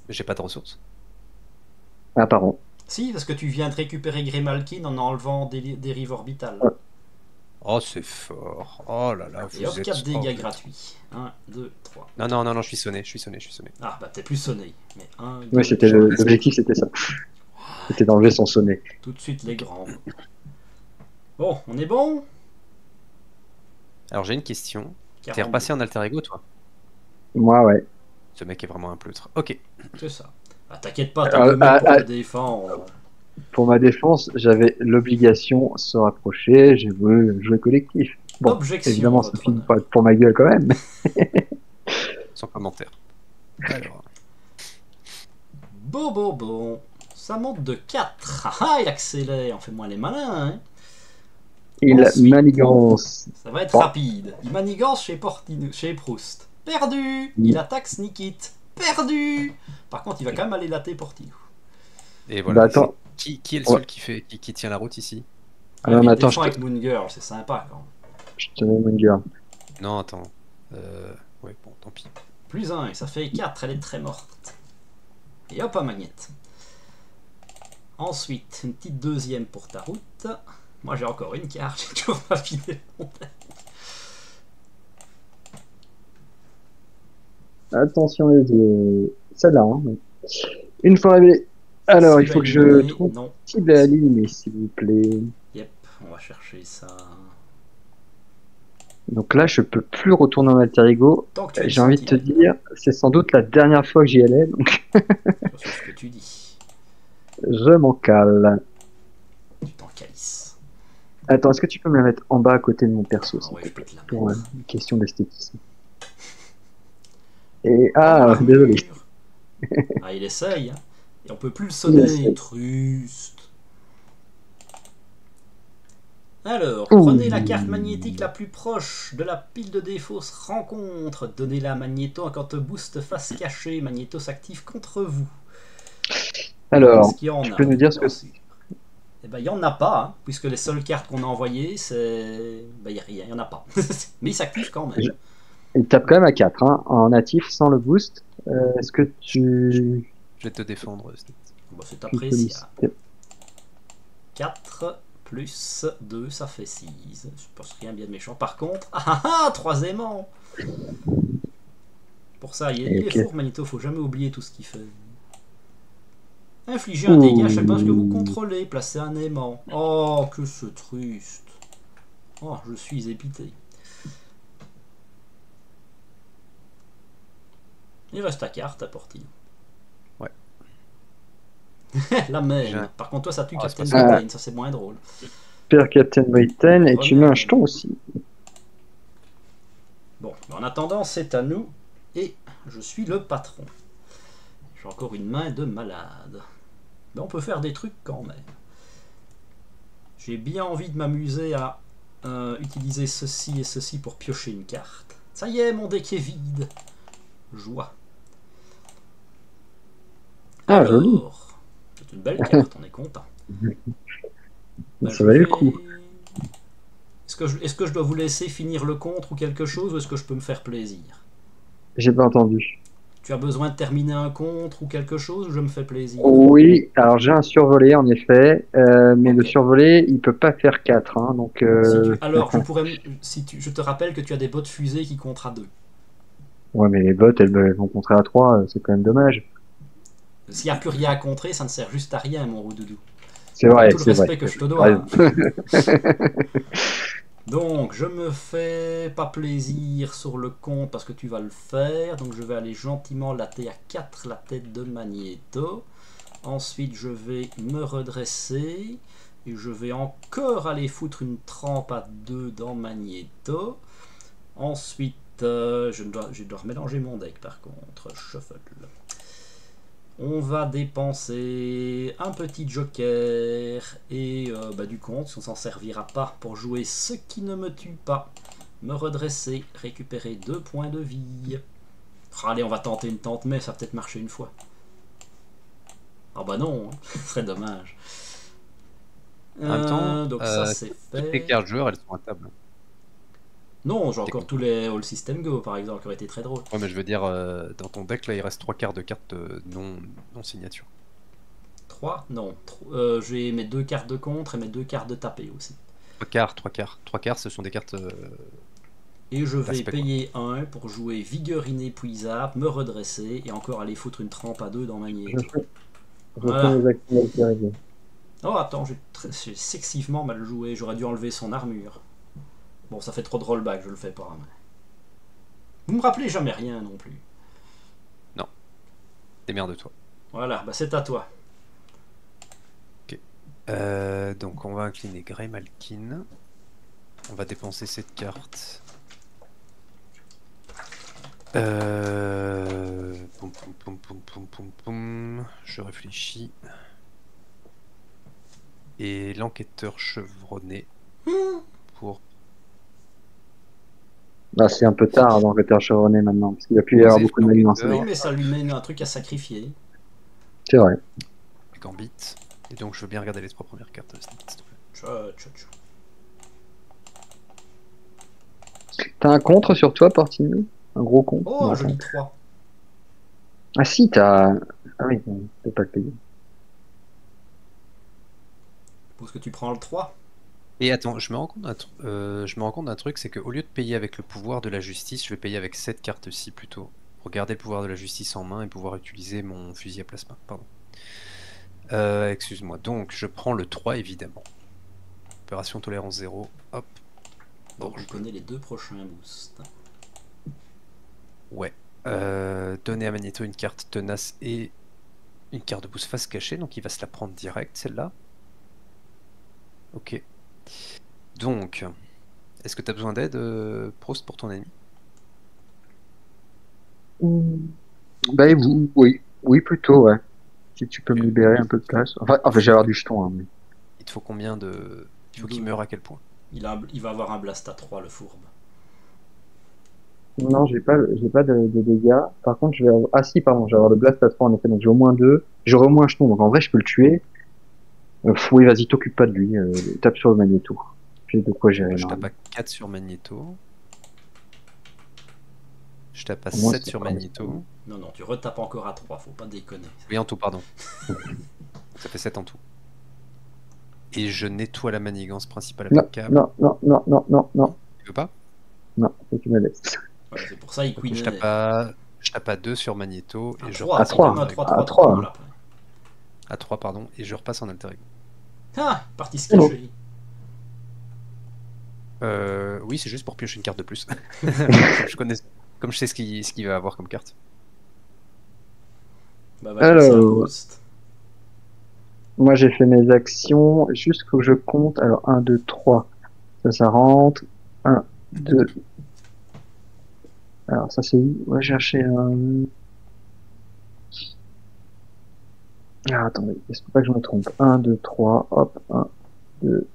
Speaker 3: J'ai pas de ressources.
Speaker 2: Ah, pardon.
Speaker 1: Si, parce que tu viens de récupérer Grimalkin en enlevant des dérives orbitales.
Speaker 2: Ouais.
Speaker 3: Oh, c'est fort. Oh là là,
Speaker 1: Et hop,
Speaker 3: vous êtes
Speaker 1: 4 dégâts
Speaker 3: fort.
Speaker 1: gratuits. 1, 2, 3.
Speaker 3: Non, non, non, non, je suis sonné.
Speaker 1: Ah, bah t'es plus sonné. Mais 1, 2,
Speaker 2: Oui, c'était l'objectif, c'était ça. C'était d'enlever son sonnet.
Speaker 1: tout de suite les grands. Bon, on est bon.
Speaker 3: Alors, j'ai une question. T'es
Speaker 1: 42.
Speaker 3: repassé en alter ego, toi?
Speaker 2: Moi, ouais.
Speaker 3: Ce mec est vraiment un pleutre. Ok.
Speaker 1: C'est ça. Ah, t'inquiète pas, t'as que mec pour te défendre.
Speaker 2: Pour ma défense, j'avais l'obligation de se rapprocher, j'ai voulu jouer collectif. Bon,
Speaker 1: Objection,
Speaker 2: évidemment, ça
Speaker 1: votre
Speaker 2: finit
Speaker 1: honneur.
Speaker 2: pas pour ma gueule quand même.
Speaker 3: Sans commentaire. Alors,
Speaker 1: Bon. Ça monte de 4. Ah, il accélère. On fait moins les malins. Hein.
Speaker 2: Il
Speaker 1: Ensuite.
Speaker 2: manigance.
Speaker 1: Ça va être
Speaker 2: Bon.
Speaker 1: rapide. Il manigance chez Proust. Perdu. Il attaque Sneakit. Perdu. Par contre, il va quand même aller latter Portillo.
Speaker 3: et voilà.
Speaker 2: Bah attends,
Speaker 3: Qui est le seul qui tient la route ici?
Speaker 2: alors,
Speaker 1: il
Speaker 2: attends,
Speaker 1: défend avec Moon Girl, c'est sympa quand même.
Speaker 2: je te mets mon gars.
Speaker 3: Non, attends. Ouais, bon, tant pis.
Speaker 1: Plus 1, et ça fait 4, elle est très morte. Et hop, un magnète. Ensuite, une petite deuxième pour ta route. Moi j'ai encore une carte, j'ai toujours pas vidé mon deck.
Speaker 2: Attention les yeux. Celle-là, hein. Une fois révélé. Alors, il faut que je
Speaker 1: Cible
Speaker 2: trouve
Speaker 1: éliminée, non.
Speaker 2: cible à éliminer, s'il vous plaît.
Speaker 1: Yep, on va chercher ça.
Speaker 2: Donc là, je peux plus retourner en alter ego.
Speaker 1: Tant que tu as
Speaker 2: J'ai envie de te
Speaker 1: Sentinelle,
Speaker 2: dire, c'est sans doute la dernière fois que j'y allais, donc
Speaker 1: c'est ce que tu dis.
Speaker 2: je m'en cale.
Speaker 1: Tu t'en calisses.
Speaker 2: Attends, est-ce que tu peux me la mettre en bas à côté de mon perso,
Speaker 1: Ah
Speaker 2: s'il
Speaker 1: ouais,
Speaker 2: te
Speaker 1: je peux
Speaker 2: plaît,
Speaker 1: te la
Speaker 2: pour
Speaker 1: mettre.
Speaker 2: une question d'esthétisme. Et ah, désolé.
Speaker 1: Ah, il essaye, hein. Et on peut plus le sonner,
Speaker 2: essaye.
Speaker 1: Trust. Alors,
Speaker 2: Ouh.
Speaker 1: prenez la carte magnétique la plus proche de la pile de défausse rencontre. Donnez-la à Magneto quand boost face cachée. Magneto s'active contre vous.
Speaker 2: Alors,
Speaker 1: Est-ce qu'il y en
Speaker 2: tu
Speaker 1: a
Speaker 2: peux nous dire ce que
Speaker 1: c'est. Eh ben, il n'y en a pas, hein, puisque les seules cartes qu'on a envoyées, c'est. Ben, il n'y a rien, il n'y en a pas. Mais il s'active quand même.
Speaker 2: il tape quand même à 4, hein, en natif, sans le boost. Est-ce que tu...
Speaker 3: Je vais te défendre.
Speaker 1: Bon, c'est
Speaker 2: tu
Speaker 1: appréciable.
Speaker 2: peux-
Speaker 1: 4 plus 2, ça fait 6. Je pense rien bien de méchant. Par contre, 3 aimants. Pour ça, il est
Speaker 2: Ok.
Speaker 1: fort, Magneto, faut jamais oublier tout ce qu'il fait. Infliger un dégât à chaque fois que vous contrôlez. Placez un aimant. Oh, que ce triste. Oh, je suis épité. Il reste ta carte à Portillo.
Speaker 3: Ouais.
Speaker 1: La même.
Speaker 3: J'ai-
Speaker 1: Par contre, toi, ça tue
Speaker 3: Ah,
Speaker 1: Captain
Speaker 3: c'est pas
Speaker 2: ça.
Speaker 1: Britain. Ça, c'est moins drôle.
Speaker 2: Père Captain Britain, et tu mets un jeton aussi.
Speaker 1: Bon, en attendant, c'est à nous. Et je suis le patron. J'ai encore une main de malade. Mais on peut faire des trucs quand même. J'ai bien envie de m'amuser à utiliser ceci et ceci pour piocher une carte. Ça y est, mon deck est vide. Joie.
Speaker 2: Ah, joli.
Speaker 1: C'est une belle carte, on est content.
Speaker 2: Ça valait le coup.
Speaker 1: Est-ce que je dois vous laisser finir le contre ou quelque chose, ou est-ce que je peux me faire plaisir?
Speaker 2: J'ai pas entendu.
Speaker 1: Tu as besoin de terminer un contre ou quelque chose, ou je me fais plaisir?
Speaker 2: Oui, alors j'ai un survolé en effet, mais le
Speaker 1: Ok.
Speaker 2: survolé il peut pas faire 4, hein, donc
Speaker 1: Alors, je pourrais, je te rappelle que tu as des bottes fusées qui comptent à 2.
Speaker 2: ouais, mais les bottes elles vont contrer à 3, c'est quand même dommage.
Speaker 1: S'il n'y a plus rien à contrer, ça ne sert juste à rien, mon roudoudou.
Speaker 2: C'est vrai,
Speaker 1: Tout le
Speaker 2: c'est
Speaker 1: respect
Speaker 2: vrai.
Speaker 1: que je te
Speaker 2: T'as
Speaker 1: dois.
Speaker 2: raison.
Speaker 1: Donc, je me fais pas plaisir sur le compte parce que tu vas le faire. Donc, je vais aller gentiment latter à 4 la tête de Magneto. Ensuite, je vais me redresser. Et je vais encore aller foutre une trempe à 2 dans Magneto. Ensuite, je dois remélanger mon deck par contre. Shuffle. On va dépenser un petit joker et du compte, on s'en servira pas pour jouer ce qui ne me tue pas. Me redresser, récupérer 2 points de vie. Allez, on va tenter une tente, mais ça va peut-être marcher une fois. Ah bah non, hein. Ce serait dommage.
Speaker 3: En même temps,
Speaker 1: donc ça c'est
Speaker 3: toutes les
Speaker 1: fait.
Speaker 3: cartes joueurs, elles sont à table.
Speaker 1: Non, j'ai encore tous les All System Go par exemple, qui auraient été très drôles.
Speaker 3: Ouais, mais je veux dire, dans ton deck, là, il reste 3 quarts de cartes non signature.
Speaker 1: 3 non. J'ai mes 2 cartes de contre et mes 2 cartes de tapé aussi.
Speaker 3: 3 quarts, ce sont des cartes...
Speaker 1: Et je vais
Speaker 3: L'aspect,
Speaker 1: payer 1 pour jouer vigueur inépuisable, me redresser et encore aller foutre une trempe à 2 dans Magneto.
Speaker 2: Je
Speaker 1: Voilà.
Speaker 2: fais mes actions d'altérité.
Speaker 1: Oh attends, j'ai sexivement mal joué, j'aurais dû enlever son armure. Bon, ça fait trop de rollback, je le fais pas. Mais... Vous me rappelez jamais rien non plus.
Speaker 3: Démerde-toi.
Speaker 1: Voilà, bah c'est à toi.
Speaker 3: Donc on va incliner Grey Malkin. On va dépenser cette carte. Poum, poum, poum, poum, poum, poum, poum. Je réfléchis. Et l'enquêteur chevronné pour...
Speaker 2: Bah, c'est un peu tard dans le chevronné maintenant, parce qu'il va plus y avoir
Speaker 3: Poser
Speaker 2: beaucoup de manigances.
Speaker 3: l'enquêteur.
Speaker 1: Oui, mais ça lui mène un truc à sacrifier.
Speaker 2: C'est vrai.
Speaker 3: Gambit. Et donc je veux bien regarder les 3 premières cartes. S'il te plaît.
Speaker 1: Tcha.
Speaker 2: T'as un contre sur toi, Portino? Un gros contre?
Speaker 1: Oh,
Speaker 2: Non,
Speaker 1: joli
Speaker 2: attends.
Speaker 1: 3.
Speaker 2: Ah si, t'as... Ah oui, tu peux pas le payer.
Speaker 1: Parce que tu prends le 3.
Speaker 3: Et attends, je me rends compte d'un truc, c'est qu'au lieu de payer avec le pouvoir de la justice, je vais payer avec cette carte-ci plutôt. Pour garder le pouvoir de la justice en main et pouvoir utiliser mon fusil à plasma. Pardon. Excuse-moi. Donc, je prends le 3 évidemment. Opération tolérance 0. Hop.
Speaker 1: Donc je connais les 2 prochains boosts.
Speaker 3: Ouais. Donner à Magneto une carte tenace et une carte de boost face cachée, donc il va se la prendre direct, celle-là. Ok. Donc, est-ce que tu as besoin d'aide, Prost, pour ton ennemi?
Speaker 2: Bah oui, plutôt, ouais. Si tu peux me
Speaker 3: Ok.
Speaker 2: libérer un peu de place. Enfin je vais avoir du jeton, hein, mais...
Speaker 3: Il te faut combien de... Il faut qu'il
Speaker 1: Deux.
Speaker 3: meure à quel point?
Speaker 1: Il va avoir un blast à 3, le fourbe.
Speaker 2: Non, j'ai pas de dégâts. Par contre, je vais avoir... Ah si, pardon, je vais avoir le blast à 3 en effet, donc j'ai au moins 2. J'aurai au moins un jeton, donc en vrai, je peux le tuer. Oui, vas-y, t'occupe pas de lui. Tape sur le magnéto. J'ai de quoi gérer.
Speaker 3: Je
Speaker 2: Là.
Speaker 3: tape à 4 sur Magneto. Je tape à
Speaker 2: Au moins,
Speaker 3: 7
Speaker 2: c'est
Speaker 3: sur
Speaker 2: pas
Speaker 3: Magneto.
Speaker 1: Non, tu retapes encore à 3, faut pas déconner.
Speaker 3: Oui, en tout, pardon. Ça fait 7 en tout. Et je nettoie la manigance principale avec
Speaker 2: Non,
Speaker 3: câble.
Speaker 2: non,
Speaker 3: Tu veux pas?
Speaker 2: non, faut que tu me laisses.
Speaker 1: Ouais, c'est pour ça il
Speaker 3: Ok,
Speaker 1: queen
Speaker 3: je tape à 2 sur Magneto.
Speaker 1: à
Speaker 3: Et je
Speaker 1: 3,
Speaker 2: à
Speaker 1: c'est
Speaker 2: trois.
Speaker 1: quand même un 3,
Speaker 2: À
Speaker 1: 3,
Speaker 2: trois,
Speaker 1: 3,
Speaker 2: hein.
Speaker 1: là.
Speaker 3: à 3, pardon. Et je repasse en alter ego.
Speaker 1: Ah, partie sketchy.
Speaker 3: Oui, c'est juste pour piocher une carte de plus. Comme je sais ce qu'il va avoir comme carte.
Speaker 1: Bah vas-y, c'est un
Speaker 2: Alors,
Speaker 1: boost.
Speaker 2: moi j'ai fait mes actions. Juste faut que je compte. Alors, 1, 2, 3. Ça rentre. 1, 2. Alors, ça c'est où? Ouais, j'ai cherché un... Ah, attendez, il faut pas que je me trompe. 1, 2, 3. Hop, 1, 2.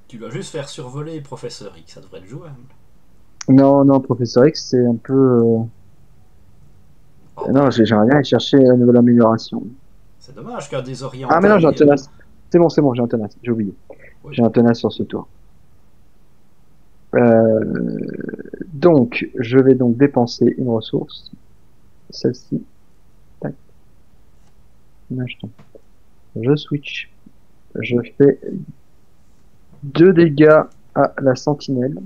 Speaker 1: Tu dois juste faire survoler Professeur X, ça devrait être jouable.
Speaker 2: Non, Professeur X, c'est un peu...
Speaker 1: Oh,
Speaker 2: Non, j'ai rien à chercher une nouvelle amélioration.
Speaker 1: c'est dommage qu'un désorienté.
Speaker 2: Ah, mais non, j'ai un tenace. C'est bon, j'ai un tenace. J'ai oublié.
Speaker 1: Oui.
Speaker 2: J'ai un tenace sur ce tour. Donc, je vais donc dépenser une ressource. Celle-ci. Tac. Un jeton. Je switch. Je fais 2 dégâts à la sentinelle.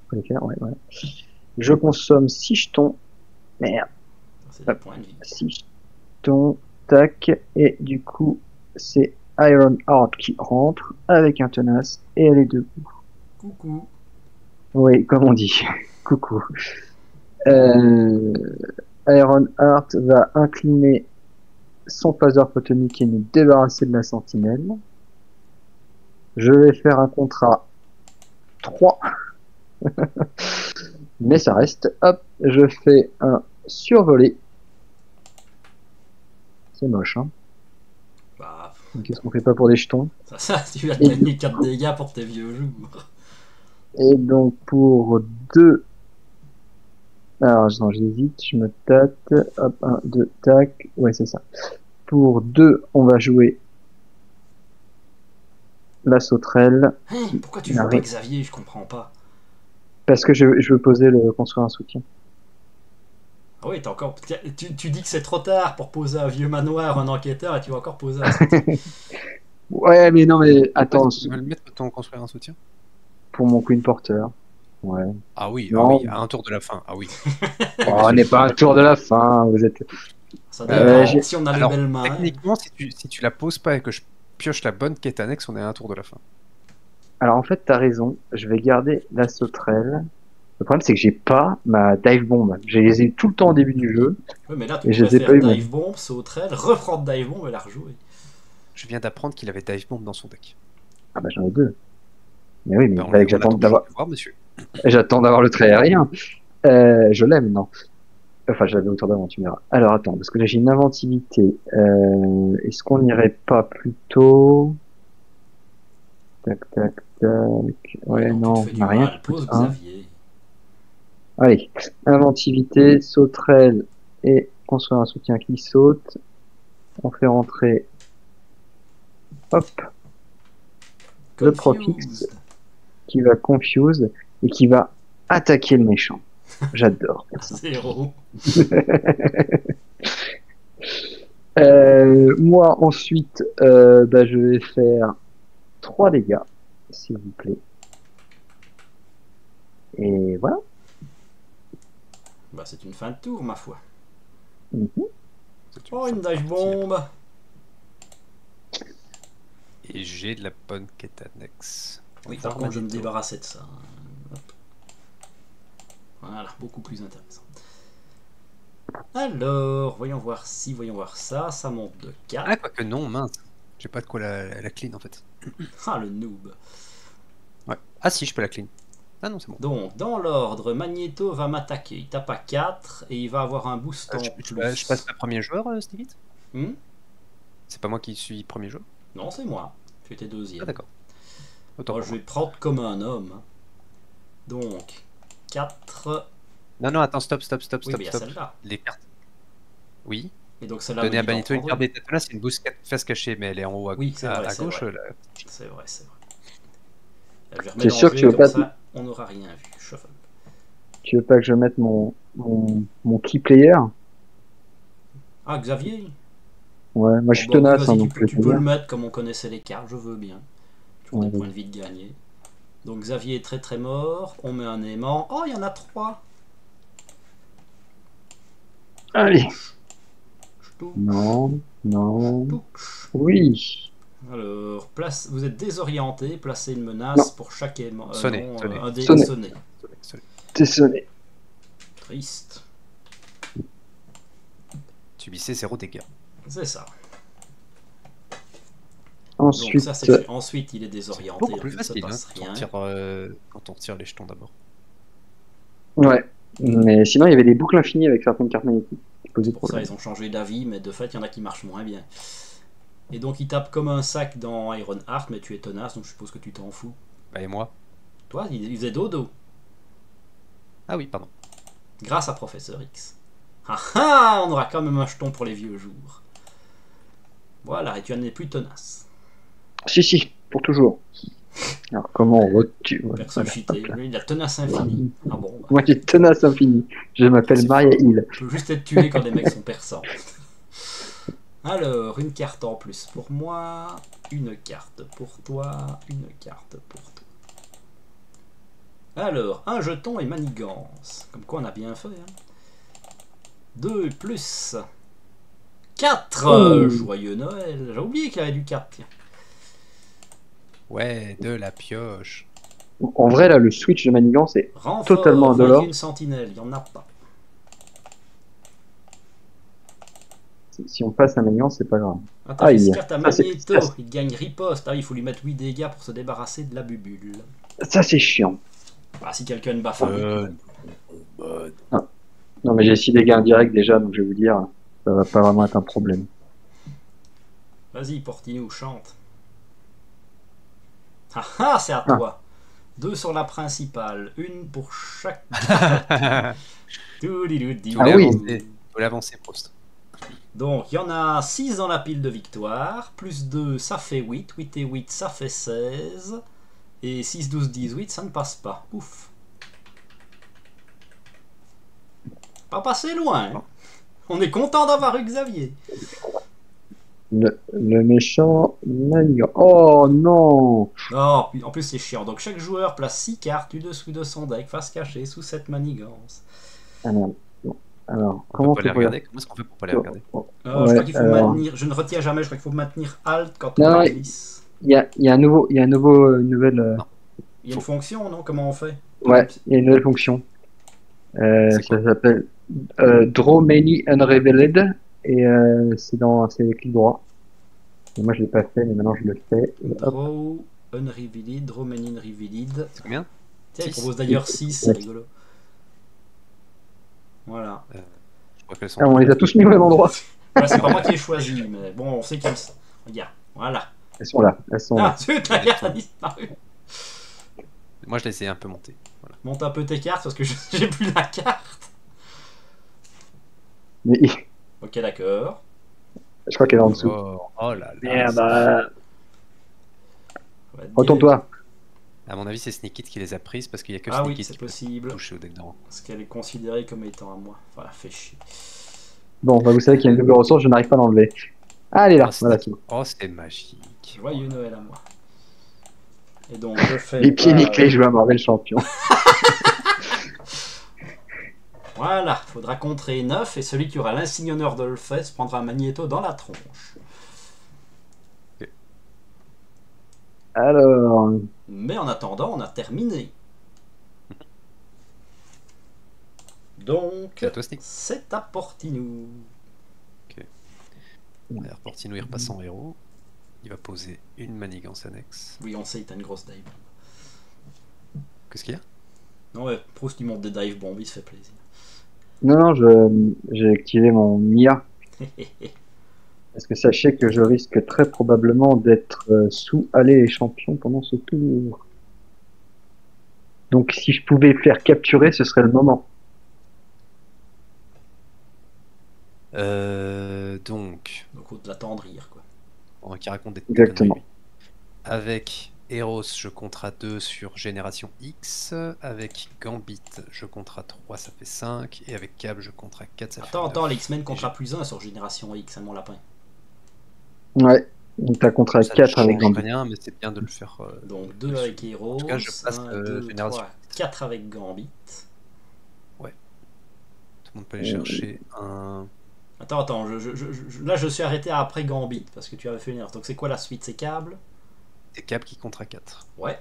Speaker 2: Faut les faire, ouais. Je consomme 6 jetons. Merde.
Speaker 1: C'est des points de vie.
Speaker 2: 6 jetons. Tac. Et du coup, c'est Iron Heart qui rentre avec un tenace et elle est debout.
Speaker 1: Coucou.
Speaker 2: Oui, comme on dit. Coucou. Iron Heart va incliner son phaser photonique et nous débarrasser de la sentinelle. Je vais faire un contrat 3. Mais ça reste. Hop, je fais un survolé. C'est moche, hein.
Speaker 1: Bah,
Speaker 2: Qu'est-ce qu'on fait pas pour des jetons?
Speaker 1: ça, tu vas te gagner 4 dégâts pour tes vieux jours.
Speaker 2: Et donc pour 2. Alors, non, j'hésite, je me tâte. Hop, 1, 2, tac. Ouais, c'est ça. Pour 2, on va jouer la sauterelle.
Speaker 1: Hein, pourquoi tu
Speaker 2: Ah
Speaker 1: joues pas
Speaker 2: oui.
Speaker 1: Xavier? Je comprends pas.
Speaker 2: Parce que je veux poser le construire un soutien.
Speaker 1: Ah oui, t'as encore. Tu dis que c'est trop tard pour poser un vieux manoir, un enquêteur, et tu vas encore poser un soutien.
Speaker 2: Ouais, mais non, mais attends,
Speaker 3: Tu veux le mettre pour construire un soutien?
Speaker 2: pour mon Queen Porter. Ouais.
Speaker 3: Ah oui,
Speaker 2: Non.
Speaker 3: à un tour de la fin. Ah oui.
Speaker 2: Oh, on n'est pas un tour de la fin, vous êtes.
Speaker 1: Ça dépend.
Speaker 2: j'ai-
Speaker 1: Si on a
Speaker 3: Alors,
Speaker 1: les belles mains.
Speaker 3: techniquement, si tu la poses pas et que je pioche la bonne quête annexe, on est à un tour de la fin.
Speaker 2: Alors en fait, t'as raison, je vais garder la sauterelle. Le problème, c'est que j'ai pas ma dive bomb. Je les ai tout le temps au début du jeu.
Speaker 1: Oui, mais là, tu
Speaker 2: Et je
Speaker 1: pourrais
Speaker 2: les ai pas
Speaker 1: faire
Speaker 2: eu, même.
Speaker 1: dive bomb, sauterelle, reprendre dive bomb et la rejouer.
Speaker 3: Je viens d'apprendre qu'il avait dive bomb dans son deck.
Speaker 2: Ah bah j'en ai 2. Mais oui, mais
Speaker 3: Ben,
Speaker 2: il fallait que
Speaker 3: on attend toujours de voir, monsieur.
Speaker 2: j'attends d'avoir le trait aérien. Je l'aime, non. Enfin, je l'avais autour d'avant, tu me diras. Alors attends, parce que là j'ai une inventivité. Est-ce qu'on n'irait pas plutôt... Tac, tac, tac. Ouais,
Speaker 1: Donc,
Speaker 2: non,
Speaker 1: tu te fais
Speaker 2: on
Speaker 1: du
Speaker 2: n'a rien.
Speaker 1: mal. Pose
Speaker 2: Hein.
Speaker 1: Xavier.
Speaker 2: Allez, inventivité, sauterelle et construire un soutien qui saute. On fait rentrer, hop, le Profix
Speaker 1: Confused.
Speaker 2: qui va confuse et qui va attaquer le méchant. J'adore. ça.
Speaker 1: 0.
Speaker 2: Moi ensuite, bah, je vais faire 3 dégâts, s'il vous plaît. Et voilà.
Speaker 1: Bah, c'est une fin de tour, ma foi.
Speaker 2: Mhm.
Speaker 1: Oh, une dive bomb.
Speaker 3: Et j'ai de la bonne quête annexe.
Speaker 1: Oui,
Speaker 3: Voir
Speaker 1: par contre, je me
Speaker 3: Magneto.
Speaker 1: débarrassais de ça. Hop. Voilà, beaucoup plus intéressant. Alors, voyons voir si, voyons voir ça. Ça monte de 4.
Speaker 3: Ah, quoique non, mince. J'ai pas de quoi la clean en fait.
Speaker 1: Ah, le noob.
Speaker 3: Ouais. Ah si, je peux la clean. Ah non, c'est bon.
Speaker 1: Donc, dans l'ordre, Magneto va m'attaquer. Il tape à 4 et il va avoir un boost en plus.
Speaker 3: Je passe le premier joueur, Stevie?
Speaker 1: Hmm.
Speaker 3: C'est pas moi qui suis premier joueur?
Speaker 1: Non, c'est moi. Tu étais deuxième.
Speaker 3: Ah d'accord. Autant
Speaker 1: Moi,
Speaker 3: pour
Speaker 1: je vais prendre comme un homme. Donc, 4.
Speaker 3: moi. Non, attends, stop.
Speaker 1: Oui, mais il y a celle-là.
Speaker 3: Les cartes. Oui.
Speaker 1: Et donc, celle-là,
Speaker 3: Donner à
Speaker 1: me dit d'en
Speaker 3: Benito une
Speaker 1: prendre
Speaker 3: carte des Tatanas, c'est une boost face cachée, mais elle est en haut à,
Speaker 1: Oui, c'est vrai,
Speaker 3: à
Speaker 1: c'est
Speaker 3: gauche.
Speaker 1: vrai.
Speaker 3: Là.
Speaker 1: C'est vrai, c'est vrai. Là, je vais
Speaker 2: C'est sûr que tu
Speaker 1: remélanger,
Speaker 2: veux
Speaker 1: comme
Speaker 2: pas,
Speaker 1: ça, on n'aura rien vu. Shuffle.
Speaker 2: tu veux pas que je mette mon key player?
Speaker 1: Ah, Xavier.
Speaker 2: Ouais, moi je suis
Speaker 1: Bon, bah, oui,
Speaker 2: tenace,
Speaker 1: vas-y,
Speaker 2: hein,
Speaker 1: tu
Speaker 2: donc
Speaker 1: peux,
Speaker 2: je
Speaker 1: tu
Speaker 2: peux
Speaker 1: peux
Speaker 2: dire.
Speaker 1: le mettre comme on connaissait les cartes, je veux bien. Toujours
Speaker 2: Ouais,
Speaker 1: des points de vie de gagner. Donc Xavier est très très mort. On met un aimant. Oh, il y en a 3.
Speaker 2: Allez.
Speaker 1: Je touche,
Speaker 2: Non.
Speaker 1: touche.
Speaker 2: Oui.
Speaker 1: Alors, place, vous êtes désorienté. Placez une menace pour chaque aimant.
Speaker 3: Sonner,
Speaker 1: non,
Speaker 3: sonner.
Speaker 1: un dé
Speaker 2: Sonner.
Speaker 1: sonné.
Speaker 2: T'es sonné.
Speaker 1: Triste.
Speaker 3: Subissez 0 dégâts.
Speaker 1: C'est ça. Donc
Speaker 2: Ensuite,
Speaker 1: ça c'est fait. Ensuite, il est désorienté.
Speaker 3: Beaucoup plus
Speaker 1: donc il se
Speaker 3: facile hein,
Speaker 1: passe rien.
Speaker 3: quand on retire les jetons d'abord.
Speaker 2: ouais. Mais sinon, il y avait des boucles infinies avec certaines cartes magnétiques qui posaient
Speaker 1: Pour ça,
Speaker 2: problème.
Speaker 1: ils ont changé d'avis, mais de fait, il y en a qui marchent moins bien. Et donc, il tape comme un sac dans Iron Heart, mais tu es tenace, donc je suppose que tu t'en fous.
Speaker 3: Bah et moi?
Speaker 1: Toi, il faisait dodo,
Speaker 3: Ah oui, pardon.
Speaker 1: grâce à Professeur X. Ah ah, on aura quand même un jeton pour les vieux jours. Voilà, et tu n'en es plus tenace.
Speaker 2: Si, pour toujours. Alors, comment on retue
Speaker 1: Perso cheaté, lui, il a tenace infinie. Ah bon, bah,
Speaker 2: Moi, j'ai tenace infinie. Je m'appelle
Speaker 1: C'est
Speaker 2: Maria Hill.
Speaker 1: on peut juste être tué quand les mecs sont persans. Alors, une carte en plus pour moi, une carte pour toi, une carte pour toi. Alors, un jeton et manigance. Comme quoi on a bien fait. Hein. 2 plus 4.
Speaker 2: Oh.
Speaker 1: Joyeux Noël. J'ai oublié qu'il y avait du 4. Tiens.
Speaker 3: Ouais, de la pioche.
Speaker 2: En vrai, là, le switch de manigance est
Speaker 1: Renfort,
Speaker 2: totalement indolore.
Speaker 1: une sentinelle, il n'y en a pas.
Speaker 2: Si on passe la manigance, c'est pas grave.
Speaker 1: Attends,
Speaker 2: Ah,
Speaker 1: j'ai
Speaker 2: il y
Speaker 1: cette
Speaker 2: a-
Speaker 1: carte à
Speaker 2: ça, c'est-
Speaker 1: Magneto,
Speaker 2: ça,
Speaker 1: il gagne riposte. Ah, il faut lui mettre 8 dégâts pour se débarrasser de la bubule.
Speaker 2: Ça, c'est chiant.
Speaker 1: Ah, si quelqu'un ne bat pas.
Speaker 3: Bah,
Speaker 2: Non, mais j'ai 6 dégâts indirects déjà, donc je vais vous dire, ça va pas vraiment être un problème.
Speaker 1: Vas-y, Portinou, chante. Ah ah, c'est à
Speaker 2: Ah.
Speaker 1: toi. 2 sur la principale, une pour chaque. Toudidoudi.
Speaker 2: Ah oui.
Speaker 3: Faut l'avancer, Prost.
Speaker 1: Donc, il y en a 6 dans la pile de victoire, plus 2, ça fait 8, 8 et 8, ça fait 16, et 6, 12, 18, ça ne passe pas. Ouf. Pas passé loin. Hein. On est content d'avoir eu Xavier.
Speaker 2: Le méchant Manigan. Oh non!
Speaker 1: Non, en plus c'est chiant. Donc, chaque joueur place 6 cartes du dessous de son deck, face cachée, sous cette manigance.
Speaker 2: Ah merde. Bon. Alors,
Speaker 3: On
Speaker 2: comment
Speaker 3: peut pas les
Speaker 2: faut
Speaker 3: regarder. Comment est-ce qu'on fait pour pas les regarder?
Speaker 1: Je
Speaker 2: Ouais,
Speaker 1: crois qu'il faut
Speaker 2: alors,
Speaker 1: maintenir. Je ne retiens jamais, je crois qu'il faut maintenir Alt quand
Speaker 2: Non,
Speaker 1: on
Speaker 2: non,
Speaker 1: glisse.
Speaker 2: il y a un nouveau, une nouvelle,
Speaker 3: Non.
Speaker 1: Il y a une fonction, non? Comment on fait?
Speaker 2: ouais, il y a une nouvelle fonction.
Speaker 3: C'est quoi?
Speaker 2: Ça s'appelle Draw Many Unrevealed et c'est clic droit. Et moi je l'ai pas fait, mais maintenant je le fais. Et hop.
Speaker 1: Draw Unrevealed, Draw Many Unrevealed.
Speaker 3: C'est combien?
Speaker 1: Tiens, il
Speaker 3: Six.
Speaker 1: propose d'ailleurs 6, c'est rigolo. Voilà.
Speaker 3: Je crois qu'elles sont.
Speaker 2: Ah, on les a tous mis au même endroit.
Speaker 1: Ouais, c'est pas moi qui ai choisi, mais bon, on sait qu'elles. Regarde, voilà.
Speaker 2: Elles sont là. Elles sont
Speaker 1: Ah,
Speaker 2: là.
Speaker 1: zut, la carte a disparu.
Speaker 3: Moi, je l'ai essayé un peu monter. Voilà.
Speaker 1: Monte un peu tes cartes parce que j'ai plus la carte.
Speaker 2: Mais
Speaker 1: Ok, d'accord.
Speaker 2: je crois qu'elle est en dessous.
Speaker 3: Oh là là.
Speaker 2: Merde.
Speaker 1: On va te dire-
Speaker 2: Retourne-toi.
Speaker 3: À mon avis, c'est Sneakit qui les a prises parce qu'il y a que
Speaker 1: Ah oui,
Speaker 3: Sneakit
Speaker 1: c'est
Speaker 3: qui peut
Speaker 1: possible.
Speaker 3: toucher au deck de rang.
Speaker 1: Parce qu'elle est considérée comme étant à moi. Voilà, fait chier.
Speaker 2: Bon, bah, vous savez qu'il y a une double ressource, je n'arrive pas à l'enlever. Ah, elle est là.
Speaker 3: Oh,
Speaker 2: Voilà,
Speaker 3: Sneakit.
Speaker 2: c'est bon.
Speaker 3: Oh, c'est magique.
Speaker 1: Joyeux Noël à moi. Et donc, je fais.
Speaker 2: Les pieds
Speaker 1: pas,
Speaker 2: nickelés, je veux un Marvel champion.
Speaker 1: Voilà, faudra contrer 9 et celui qui aura l'insigne honneur de le faire se prendra un magnéto dans la tronche.
Speaker 2: Alors,
Speaker 1: Mais en attendant, on a terminé. Donc,
Speaker 3: C'est à toi, Sneak.
Speaker 1: c'est à Portinou.
Speaker 3: Alors, Portino, il repasse en héros. Il va poser une manigance annexe.
Speaker 1: Oui, on sait, t'as une grosse dive.
Speaker 3: Qu'est-ce qu'il y a?
Speaker 1: Non, ouais, Proust, il monte des dive bombs, il se fait plaisir.
Speaker 2: non, j'ai activé mon MIA. Parce que sachez que je risque très probablement d'être sous aller et champion pendant ce tour. Donc si je pouvais faire capturer, ce serait le moment.
Speaker 3: Donc,
Speaker 1: Donc, faut de l'attendrir, quoi.
Speaker 3: qui raconte des
Speaker 2: Exactement.
Speaker 3: conneries, lui. Avec Eros, je compte à 2 sur Génération X. Avec Gambit, je compte à 3, ça fait 5. Et avec Cab, je compte à 4, ça fait 9.
Speaker 1: Attends, l'X-Men comptera plus 1 sur Génération X, hein, mon lapin.
Speaker 2: Ouais. Donc t'as contrat
Speaker 3: Ça ne
Speaker 2: 4 avec
Speaker 3: change
Speaker 2: Gambit.
Speaker 3: rien, mais c'est bien de le faire.
Speaker 1: Donc 2 avec Heroes,
Speaker 3: tout cas, je passe,
Speaker 1: 1, 2,
Speaker 3: Génération
Speaker 1: 3, 4 avec Gambit.
Speaker 3: Tout le monde peut aller chercher un.
Speaker 1: Attends, là je suis arrêté après Gambit parce que tu avais fait une erreur. Donc c'est quoi la suite? C'est câble?
Speaker 3: C'est Cab qui compte à 4.
Speaker 1: Ouais.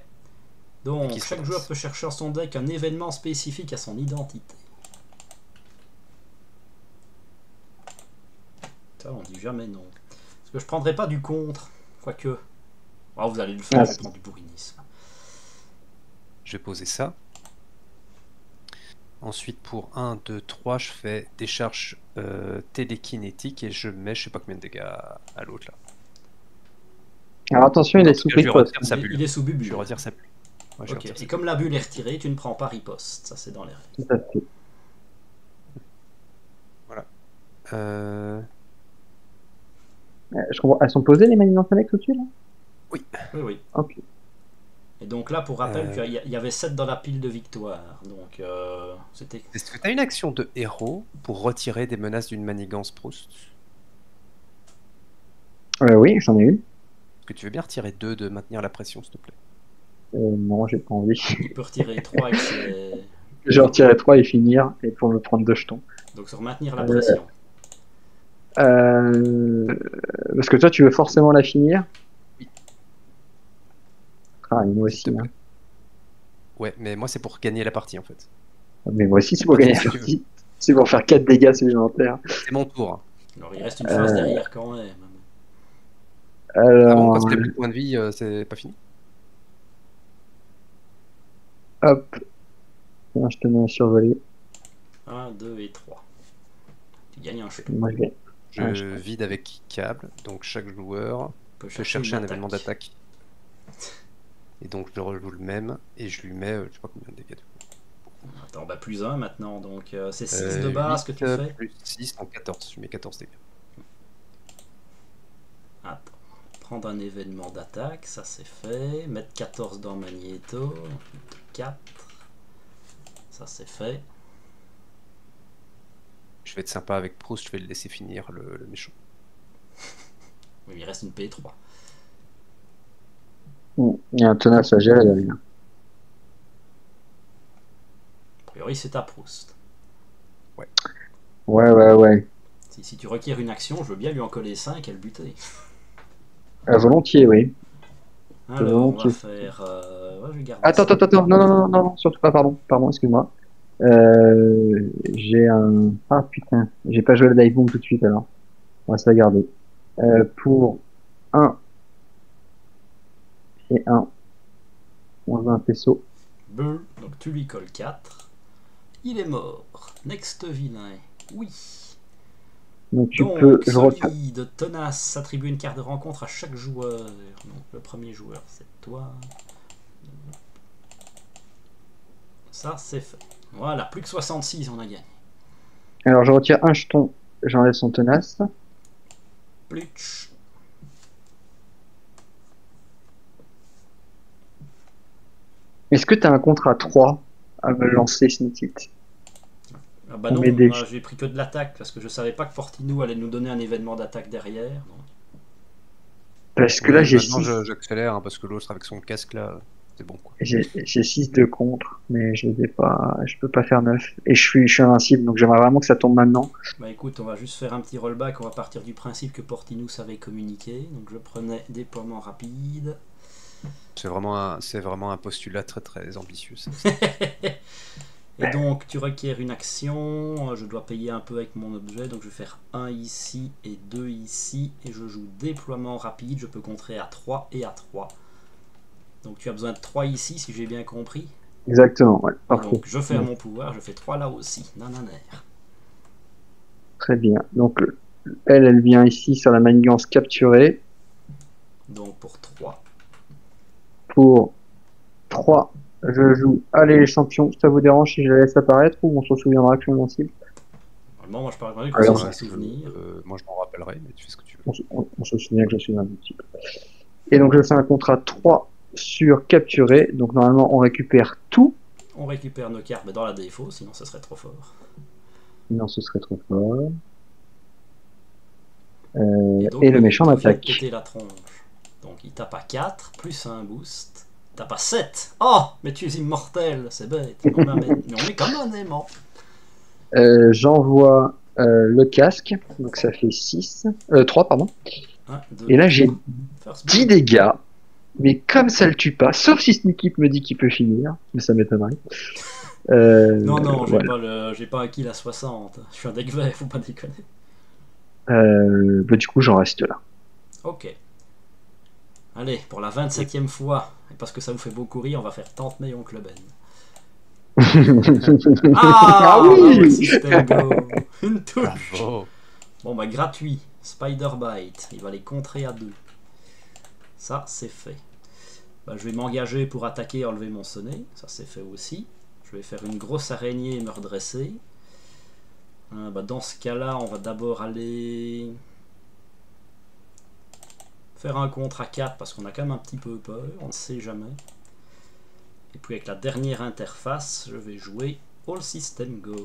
Speaker 1: Donc
Speaker 3: Qui se
Speaker 1: chaque
Speaker 3: redresse.
Speaker 1: joueur peut chercher dans son deck un événement spécifique à son identité. Ça on dit jamais non. Parce que je prendrai pas du contre, quoique. Ah, vous allez le faire,
Speaker 2: Ah,
Speaker 1: je
Speaker 2: c'est-
Speaker 1: prends du bourrinisme.
Speaker 3: Je vais poser ça. Ensuite, pour 1, 2, 3, je fais décharge télékinétique et je mets je sais pas combien de dégâts à l'autre là.
Speaker 2: Alors attention, il
Speaker 3: Non,
Speaker 2: est
Speaker 3: parce
Speaker 2: sous
Speaker 3: que je vais
Speaker 2: riposte.
Speaker 3: retirer sa bulle.
Speaker 1: Il est sous
Speaker 3: Je
Speaker 1: bubu.
Speaker 3: vais retirer sa bulle. Ouais, je vais
Speaker 1: Ok.
Speaker 3: retirer sa
Speaker 1: Et comme la bulle est retirée, tu ne prends pas riposte. Ça c'est dans les règles.
Speaker 2: Tout à fait.
Speaker 3: bulle. Euh,
Speaker 2: Je comprends. Elles sont posées les manigances annexes au-dessus là?
Speaker 1: Oui, oui.
Speaker 2: Ok.
Speaker 1: Et donc là, pour rappel,
Speaker 3: Euh.
Speaker 1: il y avait 7 dans la pile de victoire. Donc c'était.
Speaker 3: Est-ce que tu as une action de héros pour retirer des menaces d'une manigance Proust?
Speaker 2: Oui, j'en ai une.
Speaker 3: Est-ce que tu veux bien retirer 2 de maintenir la pression, s'il te plaît?
Speaker 2: Non, j'ai pas envie.
Speaker 1: Il peut retirer 3 avec ses.
Speaker 2: Je vais retirer 3 et finir, et pour me prendre 2 jetons.
Speaker 1: Donc sur maintenir la pression.
Speaker 2: Parce que toi, tu veux forcément la finir.
Speaker 3: Oui.
Speaker 2: Ah, et moi
Speaker 3: S'il te
Speaker 2: aussi.
Speaker 3: plaît.
Speaker 2: Hein.
Speaker 3: Ouais, mais moi c'est pour gagner la partie en fait.
Speaker 2: Mais moi aussi, c'est pour
Speaker 3: Vas-y,
Speaker 2: gagner la
Speaker 3: si tu veux.
Speaker 2: partie. C'est pour faire 4 dégâts supplémentaires.
Speaker 3: C'est mon tour. Hein.
Speaker 1: Alors il reste une phase derrière quand même.
Speaker 3: Ah bon,
Speaker 2: Alors,
Speaker 3: quand tu fais plus de points de vie, c'est pas fini?
Speaker 2: hop. Tiens, je te mets un survolé.
Speaker 1: 1, 2 et 3. Tu gagnes un jeton.
Speaker 2: Moi, je vais.
Speaker 3: Je
Speaker 2: Ouais, je-
Speaker 3: vide avec câble, donc chaque joueur
Speaker 1: Peut
Speaker 3: peut chercher un événement d'attaque. Et donc je rejoue le même et je lui mets, je sais pas combien de dégâts.
Speaker 1: Attends, bah plus 1 maintenant, donc c'est 6 de base que tu fais.
Speaker 3: Plus 6, donc 14. Je mets 14 dégâts.
Speaker 1: Attends, prendre un événement d'attaque, ça c'est fait. Mettre 14 dans Magneto, 4. Ça c'est fait.
Speaker 3: Je vais être sympa avec Proust, je vais le laisser finir le méchant.
Speaker 1: Oui, il reste une P3.
Speaker 2: Il y a un tenace à gérer derrière.
Speaker 1: A priori, c'est à Proust.
Speaker 2: Ouais.
Speaker 1: Si tu requiers une action, je veux bien lui en coller 5 et le buter.
Speaker 2: Volontiers, oui.
Speaker 1: Alors, on va
Speaker 2: Volontiers.
Speaker 1: faire. Ouais, je vais garder
Speaker 2: Attends,
Speaker 1: ça.
Speaker 2: non, surtout pas, pardon, excuse-moi. J'ai un. Ah putain, j'ai pas joué le dive bomb tout de suite alors. On va se la garder. Pour 1 et 1, on veut un faisceau.
Speaker 1: Beuh, donc tu lui colles 4. Il est mort. Next vilain. Oui.
Speaker 2: Donc tu
Speaker 1: Donc,
Speaker 2: peux. Je retiens.
Speaker 1: solide, tenace, attribue une carte de rencontre à chaque joueur. Donc, le premier joueur, c'est toi. Ça, c'est fait. Voilà, plus que 66, on a gagné.
Speaker 2: Alors je retire un jeton, j'enlève son tenace.
Speaker 1: Plutch.
Speaker 2: Est-ce que tu as un contrat 3 à me lancer, Sneakit?
Speaker 1: Ah bah
Speaker 2: Pour
Speaker 1: non,
Speaker 2: m'aider.
Speaker 1: moi, j'ai pris que de l'attaque parce que je savais pas que Fortinou allait nous donner un événement d'attaque derrière. Donc.
Speaker 2: Parce que
Speaker 3: Ouais,
Speaker 2: là j'ai
Speaker 3: maintenant
Speaker 2: 6.
Speaker 3: j'accélère hein, parce que l'autre avec son casque là, c'est bon quoi.
Speaker 2: J'ai 6 de contre, mais je les ai pas. Je peux pas faire 9. Et je suis invincible, donc j'aimerais vraiment que ça tombe maintenant.
Speaker 1: Bah écoute, on va juste faire un petit rollback, on va partir du principe que Portinou savait communiquer. Donc je prenais déploiement rapide.
Speaker 3: C'est vraiment un postulat très très ambitieux. Ça.
Speaker 1: Et donc tu requiers une action, je dois payer un peu avec mon objet, donc je vais faire 1 ici et 2 ici, et je joue déploiement rapide, je peux contrer à 3 et à 3. Donc tu as besoin de 3 ici si j'ai bien compris.
Speaker 2: Exactement, ouais.
Speaker 1: Et
Speaker 2: Parfait.
Speaker 1: donc je fais
Speaker 2: Ouais,
Speaker 1: mon pouvoir, je fais 3 là aussi, nananer.
Speaker 2: très bien. Donc elle vient ici sur la manigance capturée.
Speaker 1: Donc pour 3.
Speaker 2: Pour 3, je joue Allez les champions. Ça vous dérange si je la laisse apparaître ou on se souviendra que je suis invincible?
Speaker 1: Normalement, moi je parle
Speaker 2: Allez,
Speaker 1: qu'on
Speaker 2: on,
Speaker 1: s'en souvenir.
Speaker 3: Moi je m'en rappellerai, mais tu fais ce que tu veux.
Speaker 2: on se souvient que je suis invincible. Et donc je fais un contrat 3 sur capturé. Donc normalement on récupère tout.
Speaker 1: On récupère nos cartes mais dans la défaut, sinon ça serait trop fort.
Speaker 2: Non, ce serait trop fort.
Speaker 1: Donc,
Speaker 2: Et le méchant
Speaker 1: Magneto vient de
Speaker 2: attaque.
Speaker 1: péter la tronche. Donc il tape à 4, plus un boost. Il tape à 7. Oh, mais tu es immortel, c'est bête. Mais on est comme un aimant.
Speaker 2: J'envoie le casque. Donc ça fait 6. 3, pardon.
Speaker 1: 1, 2,
Speaker 2: Et là j'ai 10
Speaker 1: 10
Speaker 2: dégâts. Mais comme ça le tue pas, sauf si Sneaky me dit qu'il peut finir, mais ça m'étonnerait.
Speaker 1: Non,
Speaker 2: Voilà.
Speaker 1: j'ai pas un kill à 60. Je suis un deck vert, faut pas déconner.
Speaker 2: Bah, du coup, j'en reste là.
Speaker 1: Ok. Allez, pour la 27e fois, et parce que ça vous fait beaucoup rire, on va faire Tante-May Oncle Ben.
Speaker 2: Ah oui
Speaker 1: le système go. Une touche.
Speaker 3: Bravo.
Speaker 1: Bon bah gratuit. Spider Bite. Il va les contrer à 2. Ça, c'est fait. Bah, je vais m'engager pour attaquer et enlever mon sonnet. Ça, c'est fait aussi. Je vais faire une grosse araignée et me redresser. Bah, dans ce cas-là, on va d'abord aller faire un contre à 4 parce qu'on a quand même un petit peu peur. On ne sait jamais. Et puis avec la dernière interface, je vais jouer All System Go.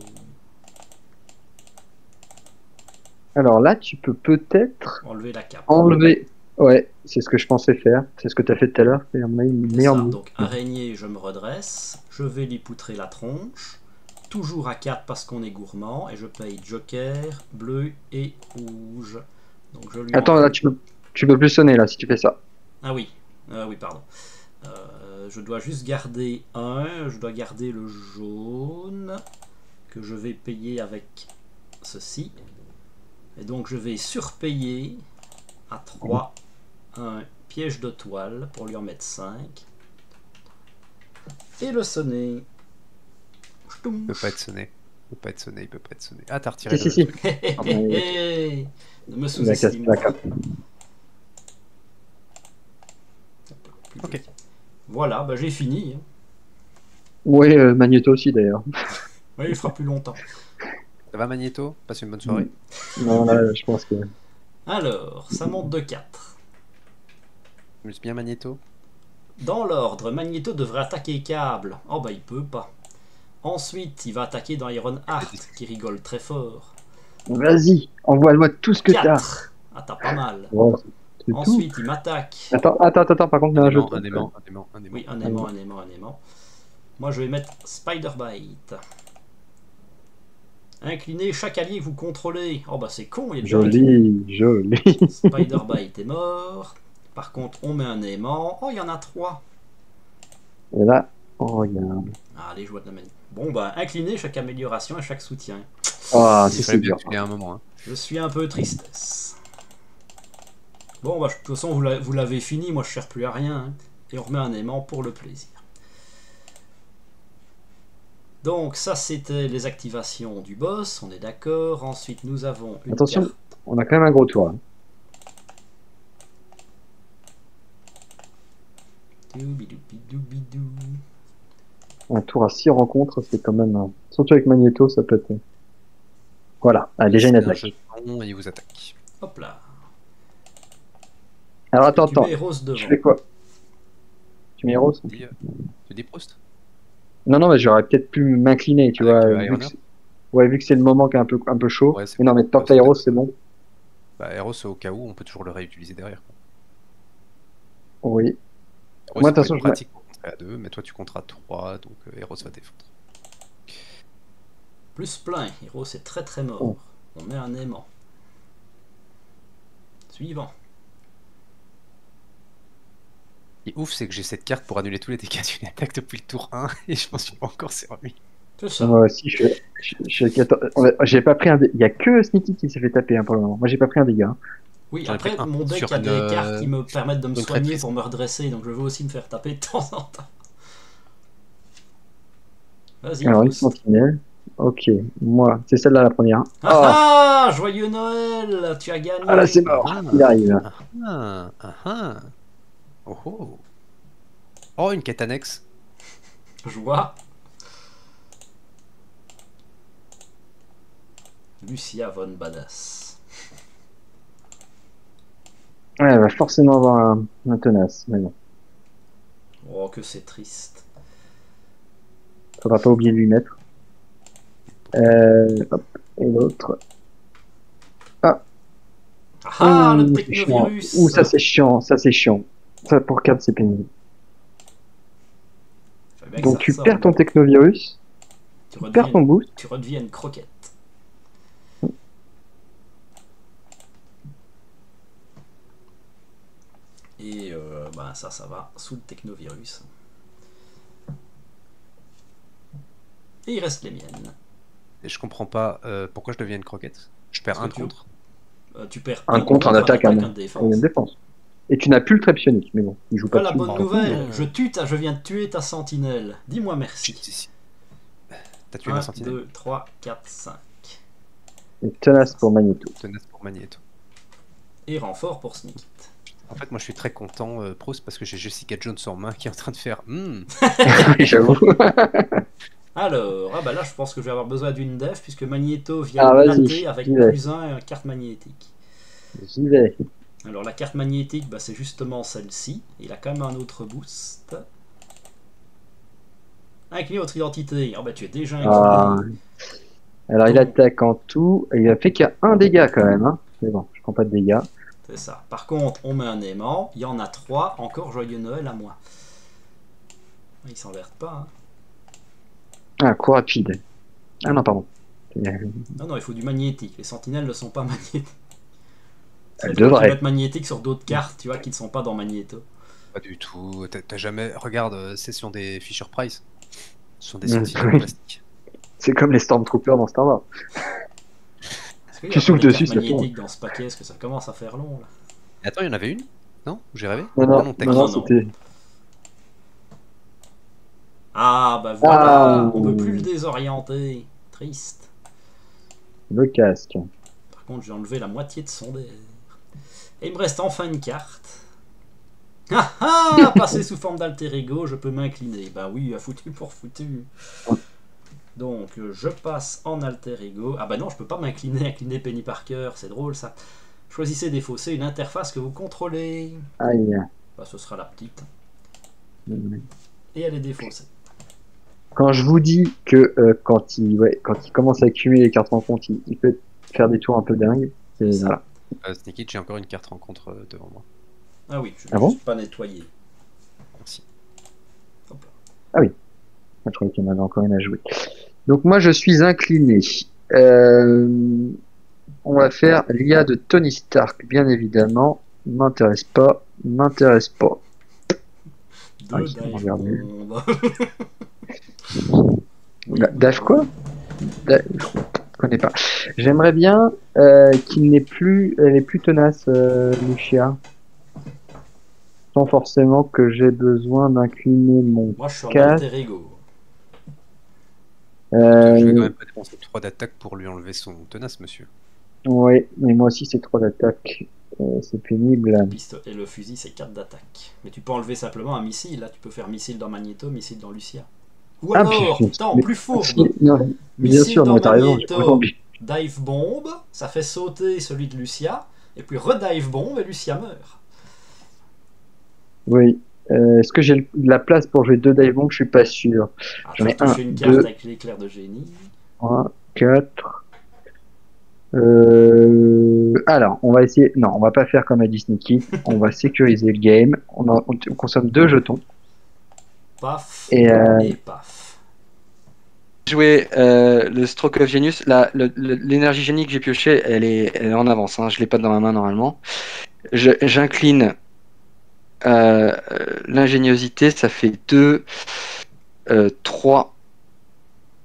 Speaker 2: Alors là, tu peux peut-être
Speaker 1: Enlever la cape.
Speaker 2: enlever. Ouais, c'est ce que je pensais faire. C'est ce que tu as fait tout à l'heure. C'est un meilleur move.
Speaker 1: Donc araignée, je me redresse. Je vais lui poutrer la tronche. Toujours à 4 parce qu'on est gourmand. Et je paye joker, bleu et rouge. Donc je lui
Speaker 2: Attends, là, tu peux plus sonner là si tu fais ça.
Speaker 1: Ah oui, oui, pardon. Je dois juste garder un. Je dois garder le jaune que je vais payer avec ceci. Et donc je vais surpayer à 3 un piège de toile pour lui en mettre 5. Et le sonner.
Speaker 3: Il peut pas être sonné. Il peut pas être sonné, il peut pas être sonné. Ah, t'as retiré
Speaker 2: Si,
Speaker 3: le
Speaker 2: si, si.
Speaker 3: truc.
Speaker 1: Ne me
Speaker 2: La
Speaker 1: sous-estime
Speaker 2: la
Speaker 1: pas.
Speaker 2: cape.
Speaker 1: Plus
Speaker 3: Ok.
Speaker 1: petit. Voilà, bah j'ai fini. Hein.
Speaker 2: Ouais, Magneto aussi d'ailleurs.
Speaker 1: Ouais, il fera plus longtemps.
Speaker 3: Ça va, Magneto? Passe une bonne soirée.
Speaker 2: Non, là, je pense que.
Speaker 1: Alors, ça monte de 4.
Speaker 3: Je bien Magneto?
Speaker 1: Dans l'ordre, Magneto devrait attaquer Cable. Oh bah il peut pas. Ensuite, il va attaquer dans Iron Heart, qui rigole très fort.
Speaker 2: Vas-y, envoie-moi tout ce que t'as.
Speaker 1: 4. Ah, t'as pas mal.
Speaker 2: Bon, c'est tout.
Speaker 1: Ensuite, il m'attaque.
Speaker 2: Attends, par contre, il y a un jeu.
Speaker 3: Un aimant, un aimant, un aimant.
Speaker 1: Oui, un aimant, un aimant, un aimant. Moi, je vais mettre Spider Bite. Inclinez chaque allié que vous contrôlez. Oh bah c'est con, il est déjà incliné.
Speaker 2: Joli.
Speaker 1: Spider Bite est mort. Par contre, on met un aimant. Oh, il y en a 3.
Speaker 2: Et là, on regarde.
Speaker 1: Ah, les joies de la manie. Bon bah, inclinez chaque amélioration et chaque soutien.
Speaker 2: Ah,
Speaker 3: Il
Speaker 2: si
Speaker 3: fallait
Speaker 2: c'est
Speaker 3: bien
Speaker 2: dur.
Speaker 3: que tu l'aies un moment. Hein.
Speaker 1: Je suis un peu tristesse. Bon bah, de toute façon, vous l'avez fini. Moi, je ne cherche plus à rien. Hein. Et on remet un aimant pour le plaisir. Donc ça c'était les activations du boss, on est d'accord. Ensuite nous avons une
Speaker 2: Attention,
Speaker 1: carte.
Speaker 2: on a quand même un gros tour. Hein.
Speaker 1: Doubidou.
Speaker 2: Un tour à 6 rencontres, c'est quand même. Surtout avec Magneto, ça peut être. Voilà, ah, déjà une
Speaker 3: C'est un
Speaker 2: attaque.
Speaker 3: jeton et il vous attaque.
Speaker 1: Hop là.
Speaker 2: Alors attends,
Speaker 1: Tu mets Rose
Speaker 2: je
Speaker 1: devant.
Speaker 2: fais quoi? Tu mets Rose?
Speaker 3: Tu dis Proust?
Speaker 2: Non, mais j'aurais peut-être pu m'incliner, tu
Speaker 3: Avec,
Speaker 2: vois.
Speaker 3: Iron
Speaker 2: Vu que c'est le moment qui est un peu chaud.
Speaker 3: Ouais, c'est
Speaker 2: mais non, mais tant que t'as Heroes, c'est bon.
Speaker 3: Bah, Eros, au cas où, on peut toujours le réutiliser derrière.
Speaker 2: Oui.
Speaker 3: Eros,
Speaker 2: Moi, de toute
Speaker 3: c'est
Speaker 2: façon,
Speaker 3: pratique pour contrer à 2, mais toi tu comptes à 3, donc Eros va défendre.
Speaker 1: Plus plein. Hero c'est très très mort.
Speaker 2: Oh.
Speaker 1: On met un aimant. Suivant.
Speaker 3: Et ouf, c'est que j'ai cette carte pour annuler tous les dégâts d'une attaque depuis le tour 1 et je m'en suis pas encore servi.
Speaker 1: C'est ça.
Speaker 2: Moi aussi, j'ai pas pris un dégât. Il y a que Sneaky qui s'est fait taper hein, pour le moment. Moi, j'ai pas pris un dégât.
Speaker 1: Oui,
Speaker 3: J'en ai
Speaker 1: après
Speaker 3: pris un
Speaker 1: mon deck
Speaker 3: sur
Speaker 1: a des
Speaker 3: une,
Speaker 1: cartes qui me permettent de me
Speaker 3: une
Speaker 1: soigner
Speaker 3: traîtrise.
Speaker 1: pour me redresser, donc je veux aussi me faire taper de temps en temps. Vas-y.
Speaker 2: Alors, une
Speaker 1: pousse.
Speaker 2: sentinelle. Ok, moi, c'est celle-là la première.
Speaker 1: Ah ah, joyeux Noël, tu as gagné.
Speaker 2: Ah là, c'est mort.
Speaker 3: Ah.
Speaker 2: Il arrive.
Speaker 3: Ah, ah, ah. Oh, oh. Oh, une quête annexe.
Speaker 1: Joie. Lucia von Badass.
Speaker 2: Ouais, elle va forcément avoir un tenace. Mais non,
Speaker 1: Oh, que c'est triste.
Speaker 2: faudra pas oublier de lui mettre. Hop, et l'autre.
Speaker 1: Ah ah, le
Speaker 2: c'est chiant.
Speaker 1: technovirus.
Speaker 2: Ouh, ça c'est chiant, Ça pour 4 c'est pénible.
Speaker 1: Fallait bien que
Speaker 2: Donc
Speaker 1: ça
Speaker 2: tu
Speaker 1: ressorte.
Speaker 2: perds ton technovirus,
Speaker 1: tu
Speaker 2: tu perds ton boost.
Speaker 1: tu redeviens une croquette. Et bah ça va sous le technovirus. Et il reste les miennes.
Speaker 3: Et je comprends pas pourquoi je deviens une croquette. Je perds
Speaker 1: Parce
Speaker 3: un
Speaker 1: que tu-
Speaker 3: contre.
Speaker 1: Tu perds
Speaker 2: Un contre, un attaque,
Speaker 1: un
Speaker 2: un
Speaker 1: défense.
Speaker 2: une défense. Et tu n'as plus le trap psionique, mais bon, il joue pas
Speaker 1: Voilà la
Speaker 2: dessus.
Speaker 1: bonne
Speaker 3: Bravo.
Speaker 1: nouvelle. Je viens de tuer ta sentinelle. Dis-moi merci.
Speaker 3: T'as tué
Speaker 1: 1,
Speaker 3: ma sentinelle.
Speaker 1: 2, 3, 4, 5.
Speaker 2: Et tenace pour Magneto.
Speaker 3: Tenace pour Magneto.
Speaker 1: Et renfort pour Sneak.
Speaker 3: En fait, moi je suis très content, Proust, parce que j'ai Jessica Jones en main qui est en train de faire.
Speaker 2: Oui, j'avoue.
Speaker 1: Alors, ah bah là je pense que je vais avoir besoin d'une def puisque Magneto vient
Speaker 2: Ah,
Speaker 1: me
Speaker 2: vas-y,
Speaker 1: latter avec
Speaker 2: j'y vais.
Speaker 1: plus 1 et une carte magnétique.
Speaker 2: J'y vais.
Speaker 1: Alors la carte magnétique, bah, c'est justement celle-ci. Il a quand même un autre boost. Incliné votre identité. Ah bah tu es déjà
Speaker 2: Ah.
Speaker 1: incliné.
Speaker 2: Alors il attaque en tout, et il a fait qu'il y a un dégât quand même. Hein. Mais bon, je prends pas de dégâts.
Speaker 1: C'est ça. Par contre, on met un aimant. Il y en a 3. Encore joyeux Noël à moi. Il s'enverte pas. Hein.
Speaker 2: Ah, coup rapide. Ah non, pardon.
Speaker 1: Non, il faut du magnétique. Les sentinelles ne sont pas magnétiques.
Speaker 2: Elles
Speaker 1: C'est drôle
Speaker 2: devraient.
Speaker 1: qu'ils mettent magnétique sur d'autres cartes, tu vois, qui ne sont pas dans Magnéto.
Speaker 3: Pas du tout. T'as jamais. Regarde, c'est sur des Fisher Price. Ce sont des
Speaker 2: Mm.
Speaker 3: sentinelles en plastique.
Speaker 2: C'est comme les Stormtroopers dans Star Wars.
Speaker 1: Est-ce qu'il y
Speaker 2: Tu
Speaker 1: a
Speaker 2: souffles
Speaker 1: pas des
Speaker 2: dessus,
Speaker 1: cartes
Speaker 2: ça tombe.
Speaker 1: magnétiques dans ce paquet? Est-ce que ça commence à faire long là?
Speaker 3: Attends, il y en avait une? Non? J'ai rêvé?
Speaker 2: Non,
Speaker 3: t'as
Speaker 2: non,
Speaker 1: non.
Speaker 2: c'était.
Speaker 1: Ah, bah voilà,
Speaker 2: Ah.
Speaker 1: on peut plus le désorienter. Triste.
Speaker 2: Le casque.
Speaker 1: Par contre, j'ai enlevé la moitié de son dé. Et il me reste enfin une carte. Ah ah, passer sous forme d'alter ego, je peux m'incliner. Bah oui, foutu pour foutu. Donc, je passe en alter ego. Ah bah non, je peux pas incliner Penny Parker, c'est drôle ça. Choisissez défausser une interface que vous contrôlez.
Speaker 2: Aïe.
Speaker 1: Bah, ce sera la petite. Et elle est défaussée.
Speaker 2: Quand je vous dis que quand il commence à accumuler les cartes en compte, il peut faire des tours un peu dingues.
Speaker 1: C'est ça.
Speaker 2: Voilà.
Speaker 3: Sneaky, j'ai encore une carte rencontre devant moi.
Speaker 1: Ah oui, je ne
Speaker 2: Ah bon
Speaker 1: suis pas nettoyé.
Speaker 3: Merci.
Speaker 1: Hop là.
Speaker 2: Ah oui. Je croyais qu'il y en avait encore une à jouer. Donc moi je suis incliné. On va faire l'IA de Tony Stark, bien évidemment. M'intéresse pas. M'intéresse pas.
Speaker 1: Deux
Speaker 2: ils sont
Speaker 1: dive
Speaker 2: regardés.
Speaker 1: bombes.
Speaker 2: Dave quoi? Je connais pas. J'aimerais bien qu'il n'ait plus, elle est plus tenace, Lucia. Sans forcément que j'ai besoin d'incliner mon
Speaker 1: Moi, je suis en
Speaker 2: casque.
Speaker 1: alter ego.
Speaker 3: Je vais quand
Speaker 2: Euh,
Speaker 3: même pas dépenser 3 d'attaque pour lui enlever son tenace, monsieur.
Speaker 2: ouais, mais moi aussi c'est 3 d'attaque. C'est pénible.
Speaker 1: Et le fusil, c'est 4 d'attaque. Mais tu peux enlever simplement un missile. Là, tu peux faire missile dans Magneto, missile dans Lucia. Ou
Speaker 2: Ah,
Speaker 1: alors,
Speaker 2: puis,
Speaker 1: attends,
Speaker 2: mais-
Speaker 1: plus fourbe.
Speaker 2: non, bien
Speaker 1: Missile
Speaker 2: sûr,
Speaker 1: dans
Speaker 2: non, t'as raison, j'ai
Speaker 1: Magneto.
Speaker 2: complètement oublié.
Speaker 1: Dive bomb, ça fait sauter celui de Lucia. Et puis redive bomb et Lucia meurt.
Speaker 2: Oui. Est-ce que j'ai la place pour jouer 2 dive bombs? Je suis pas sûr.
Speaker 1: Ah, tu
Speaker 2: J'en
Speaker 1: vas
Speaker 2: ai un,
Speaker 1: toucher une carte
Speaker 2: 2,
Speaker 1: avec l'éclair de génie.
Speaker 2: 3, 4. Alors, on va essayer. Non, on va pas faire comme a dit Sneaky. On va sécuriser le game. On consomme 2 jetons.
Speaker 1: Paf
Speaker 2: Et
Speaker 1: et paf.
Speaker 4: Jouer le Stroke of Genius, l'énergie génie que j'ai pioché, elle est en avance. Hein, je l'ai pas dans ma main normalement. J'incline l'ingéniosité, ça fait 2, 3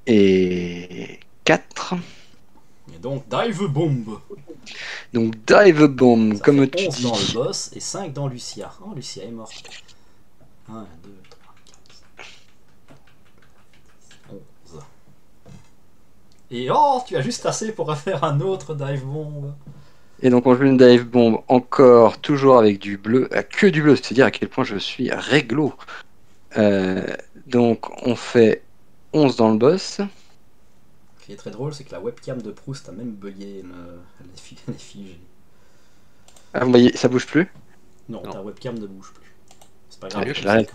Speaker 4: et 4.
Speaker 1: Et donc, dive bomb.
Speaker 4: Donc Dive Bomb,
Speaker 1: Ça
Speaker 4: comme
Speaker 1: fait
Speaker 4: tu
Speaker 1: 11 dans le
Speaker 4: dis.
Speaker 1: boss et 5 dans Lucia. Oh, Lucia est morte. 1, 2, 3, 4, 11. Et oh, tu as juste assez pour faire un autre dive bomb.
Speaker 4: Et donc on joue une Dive Bomb encore, toujours avec du bleu, que du bleu, c'est-à-dire à quel point je suis réglo. Donc on fait 11 dans le boss.
Speaker 1: Ce qui est très drôle, c'est que la webcam de Proust a même bugué. Elle est figée.
Speaker 4: Ah, vous voyez, ça bouge plus.
Speaker 1: Non,
Speaker 3: Non.
Speaker 1: ta webcam ne bouge plus. C'est pas
Speaker 4: Sérieux,
Speaker 1: grave.
Speaker 4: je l'arrête.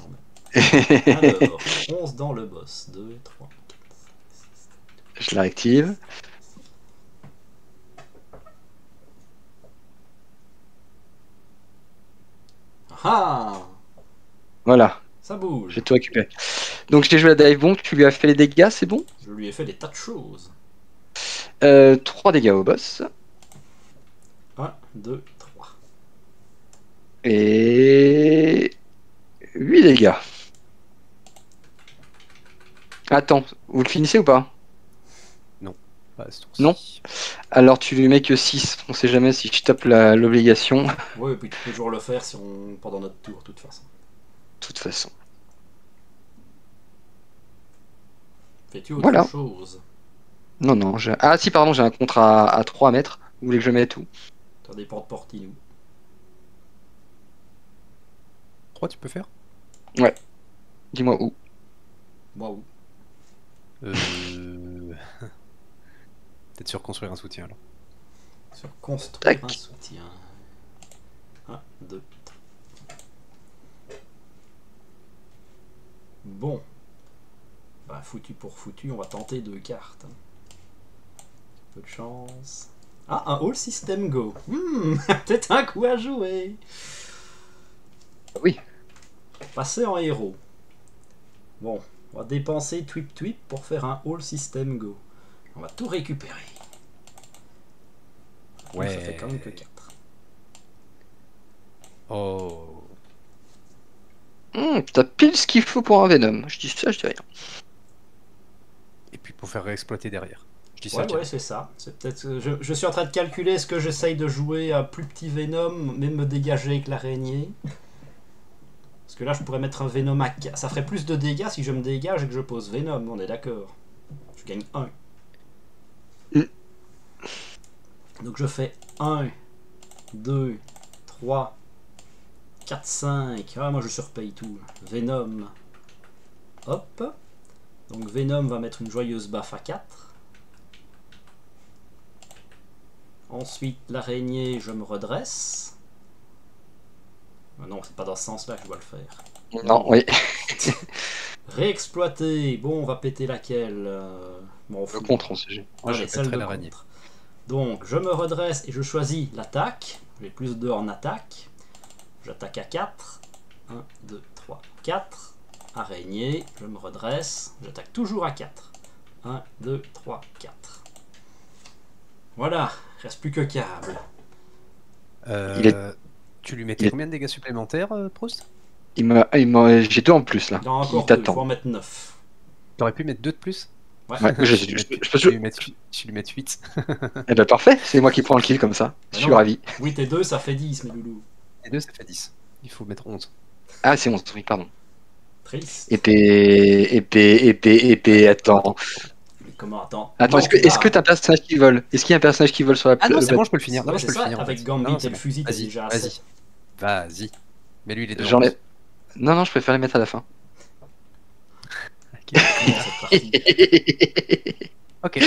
Speaker 1: Alors, 11 dans le boss. 2, 3, 4, 5,
Speaker 4: Je la réactive.
Speaker 1: Ah,
Speaker 4: Voilà,
Speaker 1: ça bouge.
Speaker 4: j'ai tout récupéré. Donc j'ai joué la Dive Bomb, tu lui as fait les dégâts, c'est bon.
Speaker 1: Je lui ai fait des tas de choses.
Speaker 4: 3 dégâts au boss.
Speaker 1: 1, 2, 3.
Speaker 4: Et 8 dégâts. Attends, vous le finissez ou pas?
Speaker 3: Pas à ce tour-ci.
Speaker 4: Non. Alors tu lui mets que 6, on sait jamais si je tape l'obligation. De
Speaker 1: Oui, et puis tu peux toujours le faire si on... pendant notre tour, de toute façon.
Speaker 4: toute façon.
Speaker 1: Fais-tu autre
Speaker 4: Voilà.
Speaker 1: chose?
Speaker 4: Non, non. Ah si, pardon, j'ai un contrat à 3 mètres. Vous voulez que je mette où?
Speaker 1: T'as des portes Portinou.
Speaker 3: 3, tu peux faire
Speaker 4: Dis-moi où.
Speaker 1: Waouh.
Speaker 3: Peut-être sur construire un soutien alors.
Speaker 1: Sur construire
Speaker 4: Tac.
Speaker 1: un soutien. 1, 2, 3. Bon. Bah, foutu pour foutu, on va tenter 2 cartes. Peu de chance. Ah, un All System Go. Peut-être un coup à jouer.
Speaker 4: Oui.
Speaker 1: Passer en héros. Bon, on va dépenser Twip Twip pour faire un All System Go. On va tout récupérer. Donc, ça fait quand même que 4.
Speaker 3: Oh.
Speaker 4: T'as pile ce qu'il faut pour un Venom. Je dis ça, je dis rien.
Speaker 3: Et puis pour faire réexploiter derrière. Je dis ça.
Speaker 1: Ouais,
Speaker 3: tiens.
Speaker 1: ouais, c'est ça. C'est peut-être. Je suis en train de calculer est-ce que j'essaye de jouer à plus petit Venom, mais me dégager avec l'araignée. Parce que là, je pourrais mettre un Venom à 4. Ça ferait plus de dégâts si je me dégage et que je pose Venom, on est d'accord. Je gagne 1. Donc je fais 1, 2, 3, 4, 5. Ah, moi je surpaye tout. Venom. Hop. Donc Venom va mettre une joyeuse baffe à 4. Ensuite, l'araignée, je me redresse. Non, c'est pas dans ce sens-là que je dois le faire.
Speaker 4: Non, oui.
Speaker 1: Réexploiter. Bon, on va péter laquelle bon,
Speaker 4: Le contre, on sait jamais.
Speaker 3: Moi, je
Speaker 1: Allez, celle
Speaker 3: pèterai
Speaker 1: de
Speaker 3: l'araignée.
Speaker 1: contre. Donc, je me redresse et je choisis l'attaque. J'ai plus 2 en attaque. J'attaque à 4. 1, 2, 3, 4. Araignée, je me redresse. J'attaque toujours à 4. 1, 2, 3, 4. Voilà, il reste plus que câble.
Speaker 3: Tu lui mettais
Speaker 4: il est-
Speaker 3: combien de dégâts supplémentaires, Proust?
Speaker 4: J'ai 2 en plus là.
Speaker 1: Il y en a
Speaker 4: Il
Speaker 1: encore 2, il faut
Speaker 4: t'attend.
Speaker 1: en mettre 9.
Speaker 3: T'aurais pu mettre 2 de plus?
Speaker 1: Ouais.
Speaker 4: Ouais, je
Speaker 3: Je
Speaker 4: peux
Speaker 3: lui mettre 8.
Speaker 4: Eh ben parfait, c'est moi qui prends le kill comme ça. Je
Speaker 1: Mais
Speaker 4: suis
Speaker 1: non.
Speaker 4: ravi.
Speaker 1: 8 et 2, ça fait 10, mes loulous.
Speaker 3: Et 2, ça fait 10. Il faut mettre 11.
Speaker 4: Ah, c'est 11, oui, pardon.
Speaker 1: Triste.
Speaker 4: Épée, attends.
Speaker 1: Comment, attends.
Speaker 4: Attends,
Speaker 1: Non,
Speaker 4: est-ce que
Speaker 1: là,
Speaker 4: t'as un personnage qui vole? Est-ce qu'il y a un personnage qui vole sur la
Speaker 3: Ah non, c'est
Speaker 4: bateau?
Speaker 3: bon, je peux le finir. Non,
Speaker 1: Ouais,
Speaker 3: je
Speaker 1: c'est
Speaker 3: peux le
Speaker 1: ça,
Speaker 3: finir. en
Speaker 1: avec
Speaker 3: fait.
Speaker 1: Gambit
Speaker 3: Non,
Speaker 1: et
Speaker 3: c'est
Speaker 1: le
Speaker 3: bon.
Speaker 1: fusil, t'es
Speaker 3: Vas-y,
Speaker 1: déjà à
Speaker 3: vas-y.
Speaker 1: 7.
Speaker 3: Vas-y. Mets-lui les deux.
Speaker 4: J'en
Speaker 3: en
Speaker 4: ai. Non, non, je préfère les mettre à la fin.
Speaker 3: plus.
Speaker 1: Cette partie.
Speaker 3: Ok.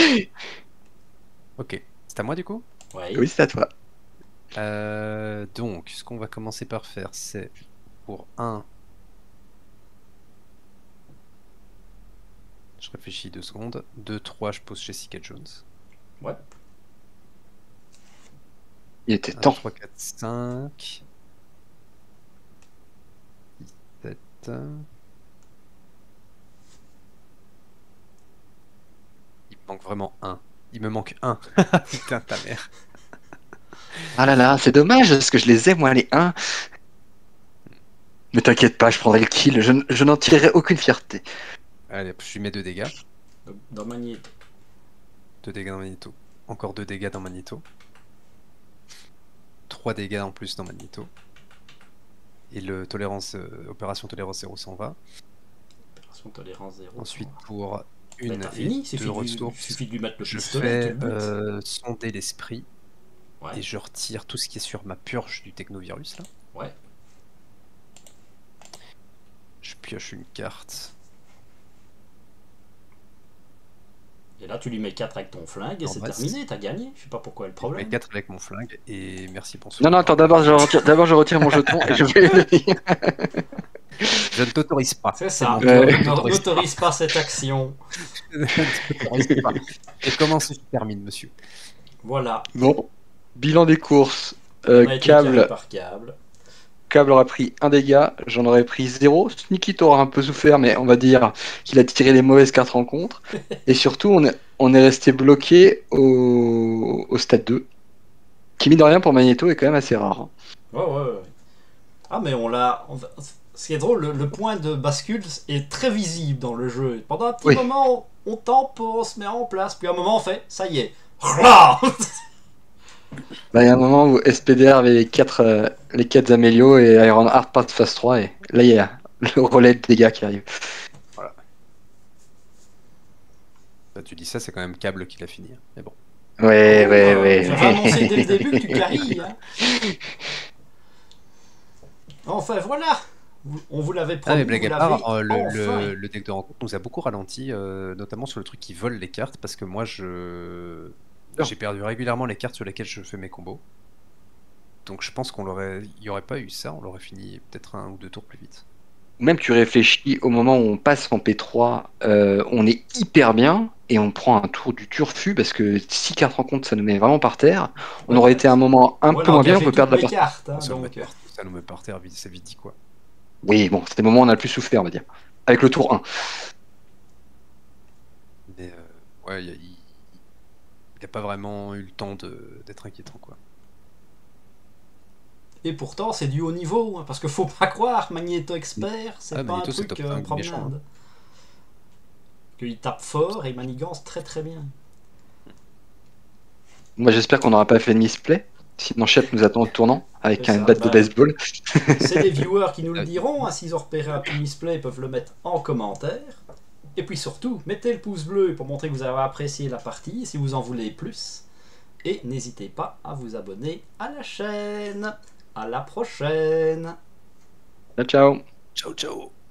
Speaker 3: Ok. C'est à moi du coup?
Speaker 1: Ouais.
Speaker 4: Oui, c'est à toi.
Speaker 3: Donc, ce qu'on va commencer par faire, c'est pour 1. Je réfléchis 2 secondes. 2, 3, je pose Jessica Jones.
Speaker 1: Ouais.
Speaker 4: Il était
Speaker 3: 1,
Speaker 4: temps.
Speaker 3: 3, 4, 5. 7. Il me manque vraiment 1. Il me manque 1. Putain, ta mère.
Speaker 4: Ah là là, c'est dommage parce que je les ai, moi, les 1. Mais t'inquiète pas, je prendrai le kill. Je n'en tirerai aucune fierté.
Speaker 3: Allez, je lui mets 2 dégâts.
Speaker 1: Dans Magneto.
Speaker 3: 2 dégâts dans Magneto. Encore 2 dégâts dans Magneto. 3 dégâts en plus dans Magneto. Et le opération tolérance 0 s'en va.
Speaker 1: Opération tolérance 0.
Speaker 3: Ensuite, pour
Speaker 1: Mais
Speaker 3: une
Speaker 1: t'as
Speaker 3: et
Speaker 1: fini, il
Speaker 3: 2
Speaker 1: suffit, il
Speaker 3: ressources,
Speaker 1: suffit de lui mettre le
Speaker 3: je
Speaker 1: pistolet.
Speaker 3: fais
Speaker 1: tu le butes.
Speaker 3: sonder l'esprit
Speaker 1: Ouais.
Speaker 3: et je retire tout ce qui est sur ma purge du technovirus là.
Speaker 1: Ouais.
Speaker 3: Je pioche une carte.
Speaker 1: Et là, tu lui mets 4 avec ton flingue et
Speaker 3: En
Speaker 1: c'est
Speaker 3: bas,
Speaker 1: terminé, t'as gagné. Je sais pas pourquoi est le
Speaker 3: Je mets
Speaker 1: problème.
Speaker 3: 4 avec mon flingue et merci pour
Speaker 4: Non, non, attends, d'abord je retire mon jeton et je vais le dire.
Speaker 3: Je ne t'autorise pas.
Speaker 1: C'est ça.
Speaker 3: mon tour, je
Speaker 4: Ouais.
Speaker 1: N'autorise pas cette action.
Speaker 3: Je ne t'autorise pas. Et comment se termine, monsieur?
Speaker 1: Voilà.
Speaker 4: Bon, bilan des courses.
Speaker 1: On a été carré
Speaker 4: Câble,
Speaker 1: par câble.
Speaker 4: Câble aura pris 1 dégât, j'en aurais pris 0. Sneaky t'aura un peu souffert, mais on va dire qu'il a tiré les mauvaises cartes rencontres. Et surtout, on est resté bloqué au stade 2. Qui, mine de rien, pour Magneto, est quand même assez rare.
Speaker 1: Ouais. Ah, mais on l'a. Ce qui est drôle, le point de bascule est très visible dans le jeu. Pendant un petit
Speaker 4: Oui.
Speaker 1: moment, on tempo, on se met en place, puis à un moment, on fait ça y est. Là
Speaker 4: Là, il y a un moment où SPDR avait les 4 Amélios et Iron Heart part phase 3, et là, il y a le relais de dégâts qui arrive.
Speaker 3: Bah, tu dis ça, c'est quand même Câble qui l'a fini. Hein. Mais bon.
Speaker 4: Ouais.
Speaker 1: J'avais annoncé dès le début que tu caries. Hein. Enfin, voilà. On vous l'avait
Speaker 3: Ah,
Speaker 1: promis.
Speaker 3: mais blague
Speaker 1: vous
Speaker 3: à
Speaker 1: l'avez
Speaker 3: part,
Speaker 1: enfin.
Speaker 3: le deck de rencontre nous a beaucoup ralenti, notamment sur le truc qui vole les cartes, parce que moi, j'ai perdu régulièrement les cartes sur lesquelles je fais mes combos. Donc je pense il n'y aurait pas eu ça, on l'aurait fini peut-être 1 ou 2 tours plus vite.
Speaker 4: Même tu réfléchis, au moment où on passe en P3, on est hyper bien, et on prend un tour du turfu, parce que 6 cartes rencontres, ça nous met vraiment par terre. On
Speaker 1: Ouais,
Speaker 4: aurait été à un moment un peu moins bien, on peut perdre la
Speaker 1: partie.
Speaker 4: partie.
Speaker 1: Cartes, hein,
Speaker 3: ça,
Speaker 1: donc.
Speaker 3: ça nous met par terre, c'est vite dit quoi.
Speaker 4: Oui, bon, c'était le moment où on a le plus souffert, on va dire. Avec le tour 1.
Speaker 3: Mais ouais, il n'a pas vraiment eu le temps d'être inquiétant quoi.
Speaker 1: Et pourtant, c'est du haut niveau, hein, parce que faut pas croire, Magneto Expert, c'est pas
Speaker 3: Magneto,
Speaker 1: un
Speaker 3: c'est
Speaker 1: truc
Speaker 3: top 5 méchant,
Speaker 1: promenade. Il tape fort et il manigance très très bien.
Speaker 4: Moi, j'espère qu'on n'aura pas fait de misplay, sinon Shep nous attend au tournant. avec
Speaker 1: C'est
Speaker 4: un
Speaker 1: ça,
Speaker 4: bat de
Speaker 1: bah.
Speaker 4: baseball.
Speaker 1: C'est les viewers qui nous le diront, hein, s'ils ont repéré un petit misplay, ils peuvent le mettre en commentaire. Et puis surtout, mettez le pouce bleu pour montrer que vous avez apprécié la partie, si vous en voulez plus. Et n'hésitez pas à vous abonner à la chaîne. À la prochaine.
Speaker 4: Ciao, ciao.
Speaker 3: Ciao, ciao.